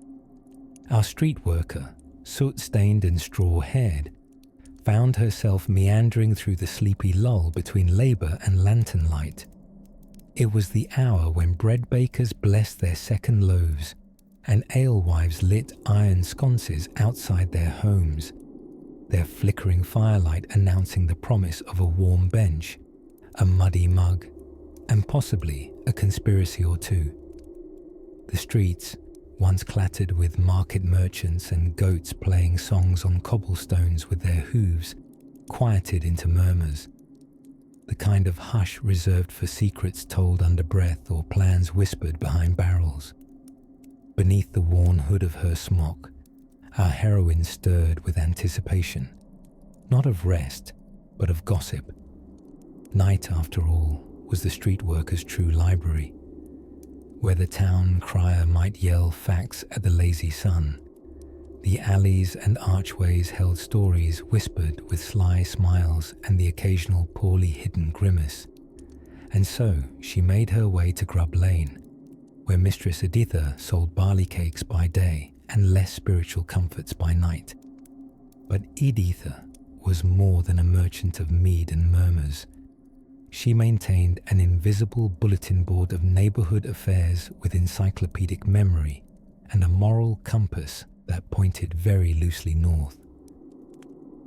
Our street worker, soot-stained and straw-haired, found herself meandering through the sleepy lull between labour and lantern light. It was the hour when bread bakers blessed their second loaves, and alewives lit iron sconces outside their homes, their flickering firelight announcing the promise of a warm bench, a muddy mug, and possibly a conspiracy or two. The streets, once clattered with market merchants and goats playing songs on cobblestones with their hooves, quieted into murmurs, the kind of hush reserved for secrets told under breath or plans whispered behind barrels. Beneath the worn hood of her smock, our heroine stirred with anticipation, not of rest, but of gossip. Night, after all, was the street worker's true library, where the town crier might yell facts at the lazy sun. The alleys and archways held stories whispered with sly smiles and the occasional poorly hidden grimace. And so she made her way to Grub Lane, where Mistress Editha sold barley cakes by day and less spiritual comforts by night. But Editha was more than a merchant of mead and murmurs. She maintained an invisible bulletin board of neighbourhood affairs with encyclopedic memory and a moral compass that pointed very loosely north.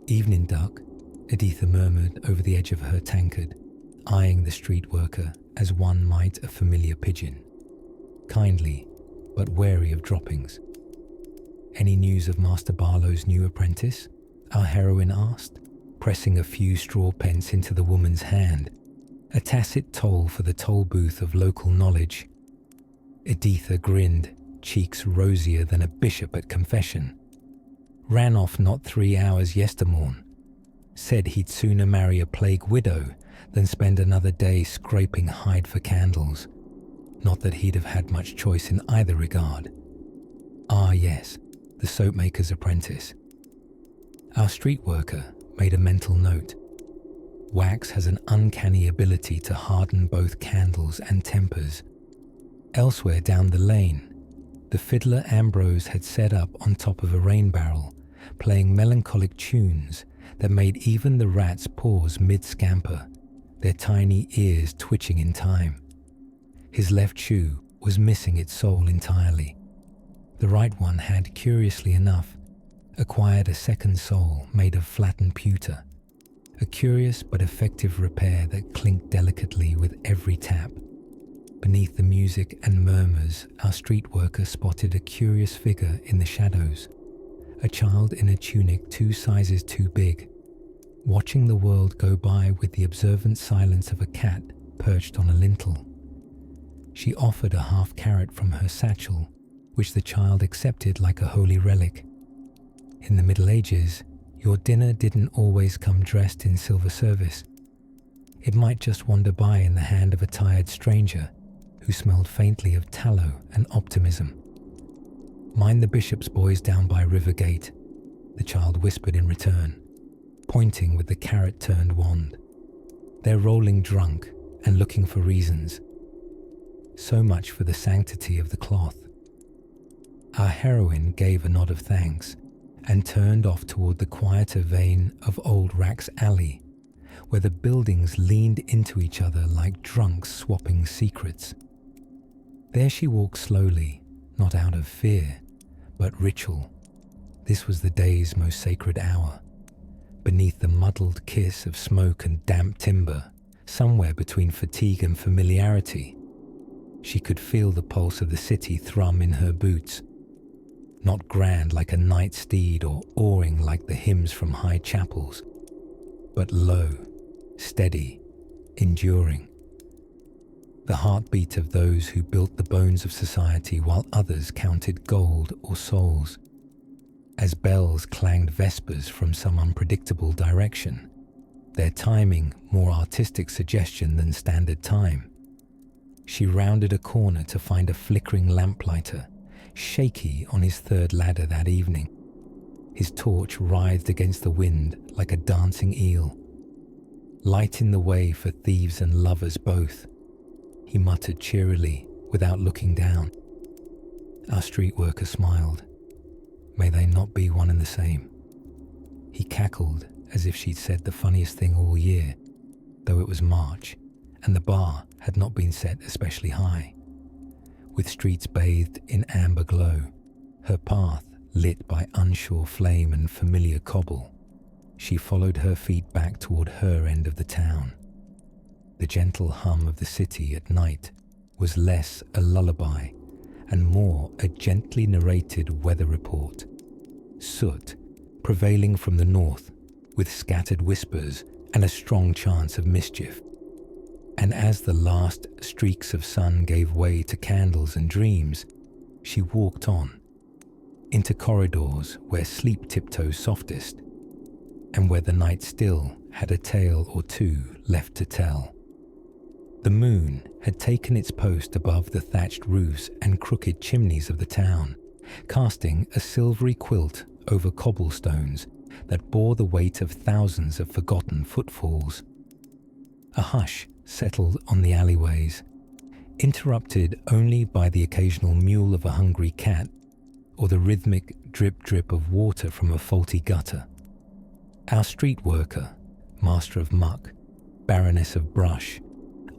"Evening, duck," Editha murmured over the edge of her tankard, eyeing the street worker as one might a familiar pigeon. Kindly, but wary of droppings. "Any news of Master Barlow's new apprentice?" our heroine asked, pressing a few straw pence into the woman's hand, a tacit toll for the toll booth of local knowledge. Editha grinned, cheeks rosier than a bishop at confession. "Ran off not 3 hours yestermorn. Said he'd sooner marry a plague widow than spend another day scraping hide for candles. Not that he'd have had much choice in either regard. Ah yes, the soapmaker's apprentice." Our street worker made a mental note. Wax has an uncanny ability to harden both candles and tempers. Elsewhere down the lane, the fiddler Ambrose had set up on top of a rain barrel, playing melancholic tunes that made even the rats pause mid-scamper, their tiny ears twitching in time. His left shoe was missing its sole entirely. The right one had, curiously enough, acquired a second sole made of flattened pewter, a curious but effective repair that clinked delicately with every tap. Beneath the music and murmurs, our street worker spotted a curious figure in the shadows, a child in a tunic 2 sizes too big, watching the world go by with the observant silence of a cat perched on a lintel. She offered a half-carrot from her satchel, which the child accepted like a holy relic. In the Middle Ages, your dinner didn't always come dressed in silver service. It might just wander by in the hand of a tired stranger who smelled faintly of tallow and optimism. "Mind the bishop's boys down by River Gate," the child whispered in return. pointing with the carrot-turned wand. They're rolling drunk and looking for reasons. So much for the sanctity of the cloth. Our heroine gave a nod of thanks and turned off toward the quieter vein of Old Rack's Alley, where the buildings leaned into each other like drunks swapping secrets. There she walked slowly, not out of fear, but ritual. This was the day's most sacred hour. Beneath the muddled kiss of smoke and damp timber, somewhere between fatigue and familiarity, she could feel the pulse of the city thrum in her boots. Not grand like a night steed or awing like the hymns from high chapels, but low, steady, enduring. The heartbeat of those who built the bones of society while others counted gold or souls. As bells clanged vespers from some unpredictable direction, their timing more artistic suggestion than standard time. She rounded a corner to find a flickering lamplighter, shaky on his third ladder that evening. His torch writhed against the wind like a dancing eel. Lighting the way for thieves and lovers both, he muttered cheerily without looking down. Our street worker smiled. May they not be one and the same. He cackled as if she'd said the funniest thing all year, though it was March, and the bar had not been set especially high. With streets bathed in amber glow, her path lit by unsure flame and familiar cobble, she followed her feet back toward her end of the town. The gentle hum of the city at night was less a lullaby and more a gently narrated weather report. Soot prevailing from the north with scattered whispers and a strong chance of mischief. And as the last streaks of sun gave way to candles and dreams, she walked on, into corridors where sleep tiptoes softest, and where the night still had a tale or two left to tell. The moon had taken its post above the thatched roofs and crooked chimneys of the town, casting a silvery quilt over cobblestones that bore the weight of thousands of forgotten footfalls. A hush settled on the alleyways, interrupted only by the occasional mewl of a hungry cat or the rhythmic drip-drip of water from a faulty gutter. Our street worker, master of muck, baroness of brush,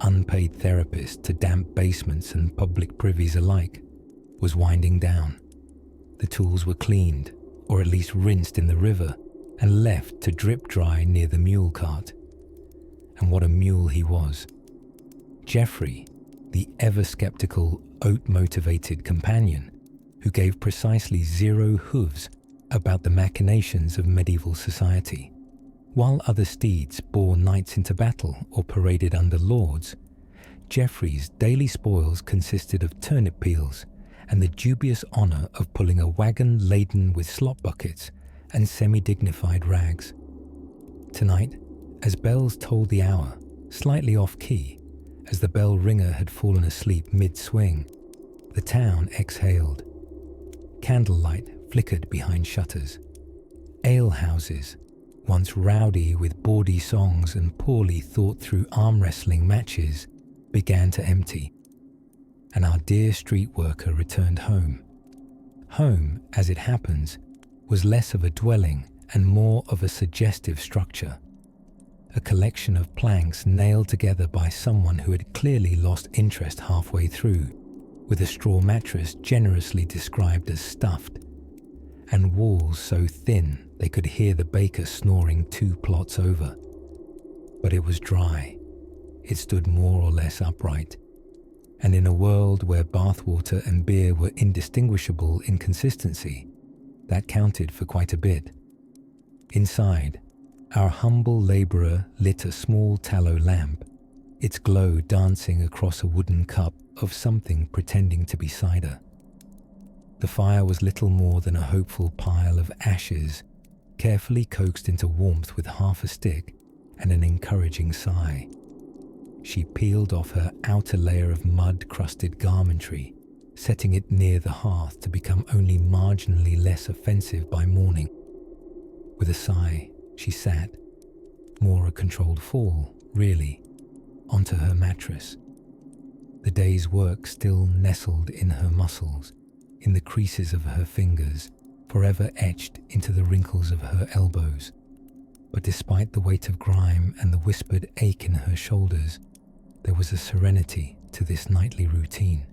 unpaid therapist to damp basements and public privies alike, was winding down. The tools were cleaned, or at least rinsed in the river, and left to drip dry near the mule cart. And what a mule he was. Geoffrey, the ever-skeptical, oat-motivated companion, who gave precisely 0 hooves about the machinations of medieval society. While other steeds bore knights into battle or paraded under lords, Geoffrey's daily spoils consisted of turnip peels and the dubious honour of pulling a wagon laden with slop buckets and semi-dignified rags. Tonight, as bells tolled the hour, slightly off-key, as the bell ringer had fallen asleep mid-swing, the town exhaled. Candlelight flickered behind shutters. Alehouses, once rowdy with bawdy songs and poorly thought-through arm-wrestling matches, began to empty, and our dear street worker returned home. Home, as it happens, was less of a dwelling and more of a suggestive structure, a collection of planks nailed together by someone who had clearly lost interest halfway through, with a straw mattress generously described as stuffed, and walls so thin they could hear the baker snoring 2 plots over. But it was dry. It stood more or less upright, and in a world where bathwater and beer were indistinguishable in consistency, that counted for quite a bit. Inside, our humble labourer lit a small tallow lamp, its glow dancing across a wooden cup of something pretending to be cider. The fire was little more than a hopeful pile of ashes, carefully coaxed into warmth with half a stick and an encouraging sigh. She peeled off her outer layer of mud-crusted garmentry, setting it near the hearth to become only marginally less offensive by morning. With a sigh, She sat, more a controlled fall, really, onto her mattress. The day's work still nestled in her muscles, in the creases of her fingers, forever etched into the wrinkles of her elbows. But despite the weight of grime and the whispered ache in her shoulders, there was a serenity to this nightly routine,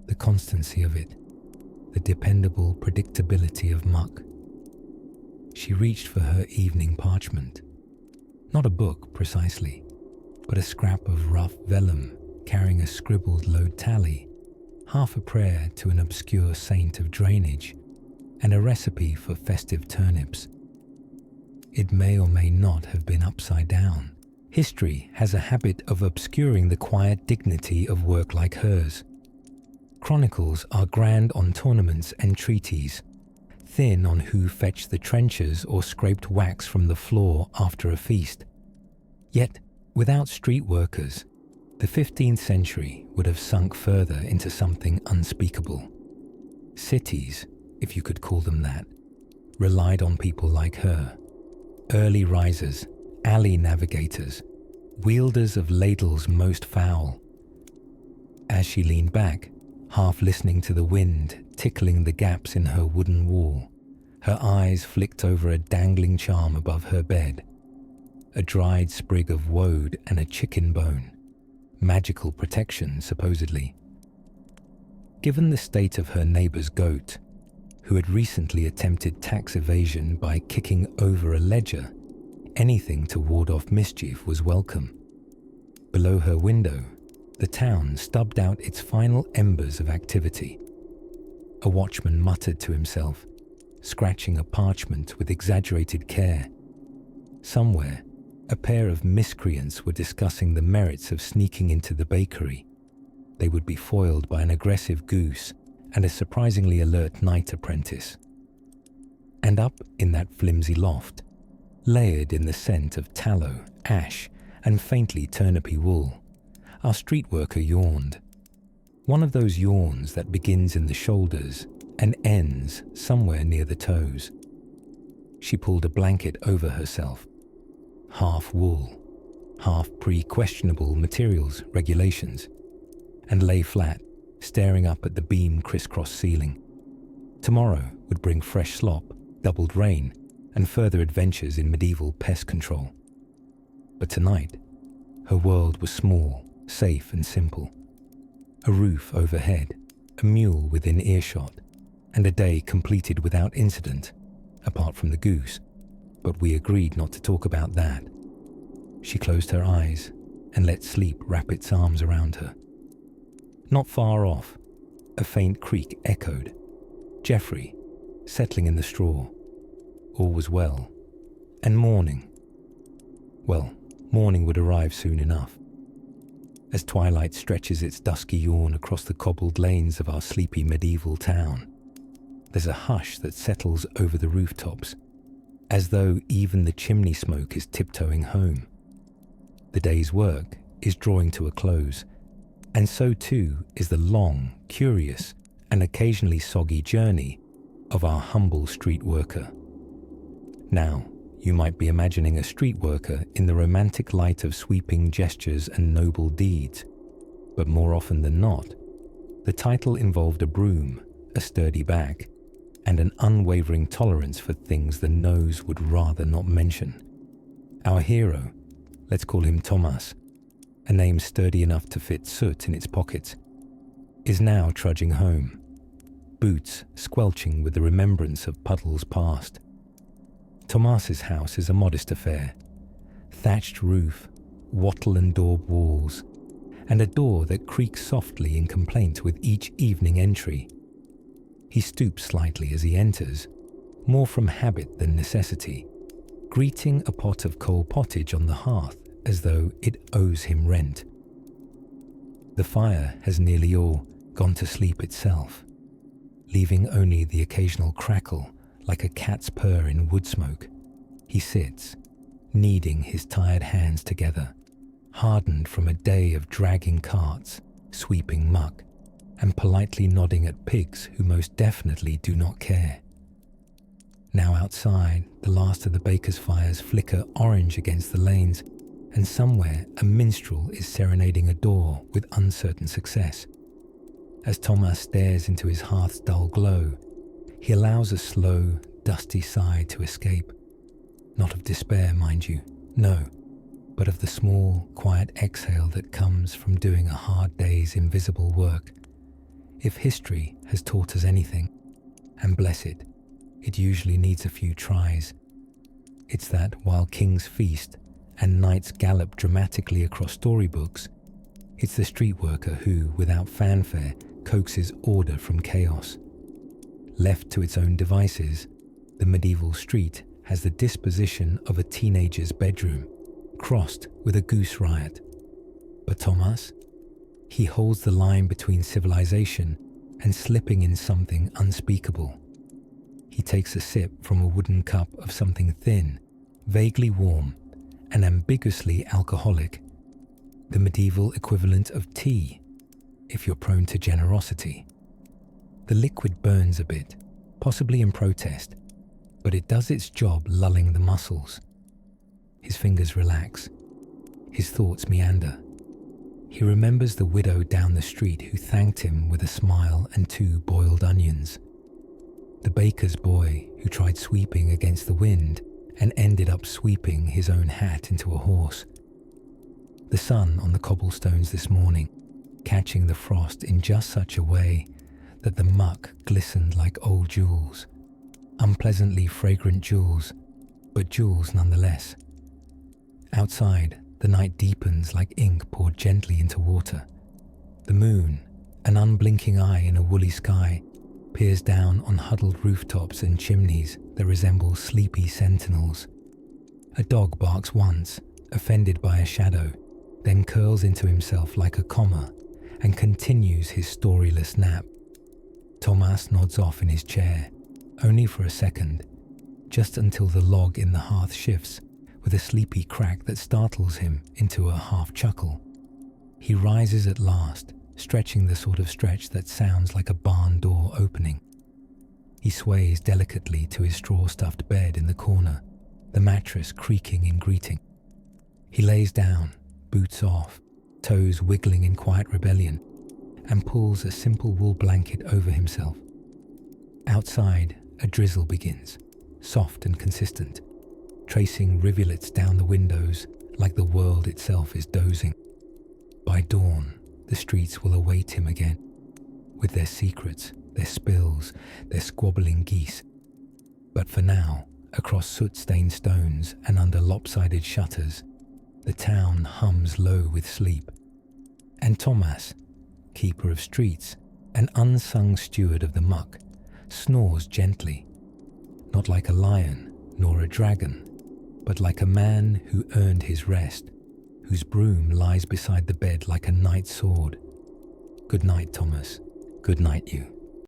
the constancy of it, the dependable predictability of muck. She reached for her evening parchment. Not a book, precisely, but a scrap of rough vellum carrying a scribbled low tally, half a prayer to an obscure saint of drainage, and a recipe for festive turnips. It may or may not have been upside down. History has a habit of obscuring the quiet dignity of work like hers. Chronicles are grand on tournaments and treaties, thin on who fetched the trenchers or scraped wax from the floor after a feast. Yet, without street workers, the 15th century would have sunk further into something unspeakable. Cities, if you could call them that, relied on people like her, early risers, alley navigators, wielders of ladles most foul. As she leaned back, half listening to the wind tickling the gaps in her wooden wall, her eyes flicked over a dangling charm above her bed, a dried sprig of woad and a chicken bone, magical protection supposedly. Given the state of her neighbour's goat, who had recently attempted tax evasion by kicking over a ledger, anything to ward off mischief was welcome. Below her window, the town stubbed out its final embers of activity. A watchman muttered to himself, scratching a parchment with exaggerated care. Somewhere, a pair of miscreants were discussing the merits of sneaking into the bakery. They would be foiled by an aggressive goose and a surprisingly alert night apprentice. And up in that flimsy loft, layered in the scent of tallow, ash, and faintly turnipy wool, our street worker yawned. One of those yawns that begins in the shoulders and ends somewhere near the toes. She pulled a blanket over herself, half wool, half pre-questionable materials regulations, and lay flat, staring up at the beam crisscross ceiling. Tomorrow would bring fresh slop, doubled rain, and further adventures in medieval pest control. But tonight, her world was small, safe and simple. A roof overhead, a mule within earshot, and a day completed without incident, apart from the goose, but we agreed not to talk about that. She closed her eyes and let sleep wrap its arms around her. Not far off, a faint creak echoed. Geoffrey, settling in the straw. All was well. And morning. Well, morning would arrive soon enough. As twilight stretches its dusky yawn across the cobbled lanes of our sleepy medieval town, there's a hush that settles over the rooftops, as though even the chimney smoke is tiptoeing home. The day's work is drawing to a close, and so too is the long, curious, and occasionally soggy journey of our humble street worker. Now, you might be imagining a street worker in the romantic light of sweeping gestures and noble deeds, but more often than not, the title involved a broom, a sturdy back, and an unwavering tolerance for things the nose would rather not mention. Our hero, let's call him Thomas, a name sturdy enough to fit soot in its pockets, is now trudging home, boots squelching with the remembrance of puddles past. Thomas's house is a modest affair, thatched roof, wattle and daub walls, and a door that creaks softly in complaint with each evening entry. He stoops slightly as he enters, more from habit than necessity, greeting a pot of cold pottage on the hearth as though it owes him rent. The fire has nearly all gone to sleep itself, leaving only the occasional crackle like a cat's purr in wood smoke. He sits, kneading his tired hands together, hardened from a day of dragging carts, sweeping muck, and politely nodding at pigs who most definitely do not care. Now outside, the last of the baker's fires flicker orange against the lanes, and somewhere a minstrel is serenading a door with uncertain success. As Thomas stares into his hearth's dull glow, he allows a slow, dusty sigh to escape. Not of despair, mind you, no, but of the small, quiet exhale that comes from doing a hard day's invisible work. If history has taught us anything, and bless it, it usually needs a few tries. It's that while kings feast and knights gallop dramatically across storybooks, it's the street worker who, without fanfare, coaxes order from chaos. Left to its own devices, the medieval street has the disposition of a teenager's bedroom, crossed with a goose riot. But Thomas? He holds the line between civilization and slipping in something unspeakable. He takes a sip from a wooden cup of something thin, vaguely warm, and ambiguously alcoholic, the medieval equivalent of tea, if you're prone to generosity. The liquid burns a bit, possibly in protest, but it does its job lulling the muscles. His fingers relax. His thoughts meander. He remembers the widow down the street who thanked him with a smile and 2 boiled onions. The baker's boy who tried sweeping against the wind and ended up sweeping his own hat into a horse. The sun on the cobblestones this morning, catching the frost in just such a way that the muck glistened like old jewels. Unpleasantly fragrant jewels, but jewels nonetheless. Outside, the night deepens like ink poured gently into water. The moon, an unblinking eye in a woolly sky, peers down on huddled rooftops and chimneys that resemble sleepy sentinels. A dog barks once, offended by a shadow, then curls into himself like a comma and continues his storyless nap. Thomas nods off in his chair, only for a second, just until the log in the hearth shifts with a sleepy crack that startles him into a half chuckle. He rises at last, stretching the sort of stretch that sounds like a barn door opening. He sways delicately to his straw-stuffed bed in the corner, the mattress creaking in greeting. He lays down, boots off, toes wiggling in quiet rebellion, and pulls a simple wool blanket over himself. Outside, a drizzle begins, soft and consistent, tracing rivulets down the windows like the world itself is dozing. By dawn, the streets will await him again, with their secrets, their spills, their squabbling geese. But for now, across soot-stained stones and under lopsided shutters, the town hums low with sleep. And Thomas, keeper of streets, an unsung steward of the muck, snores gently, not like a lion nor a dragon, but like a man who earned his rest, whose broom lies beside the bed like a knight's sword. Good night, Thomas. Good night, you.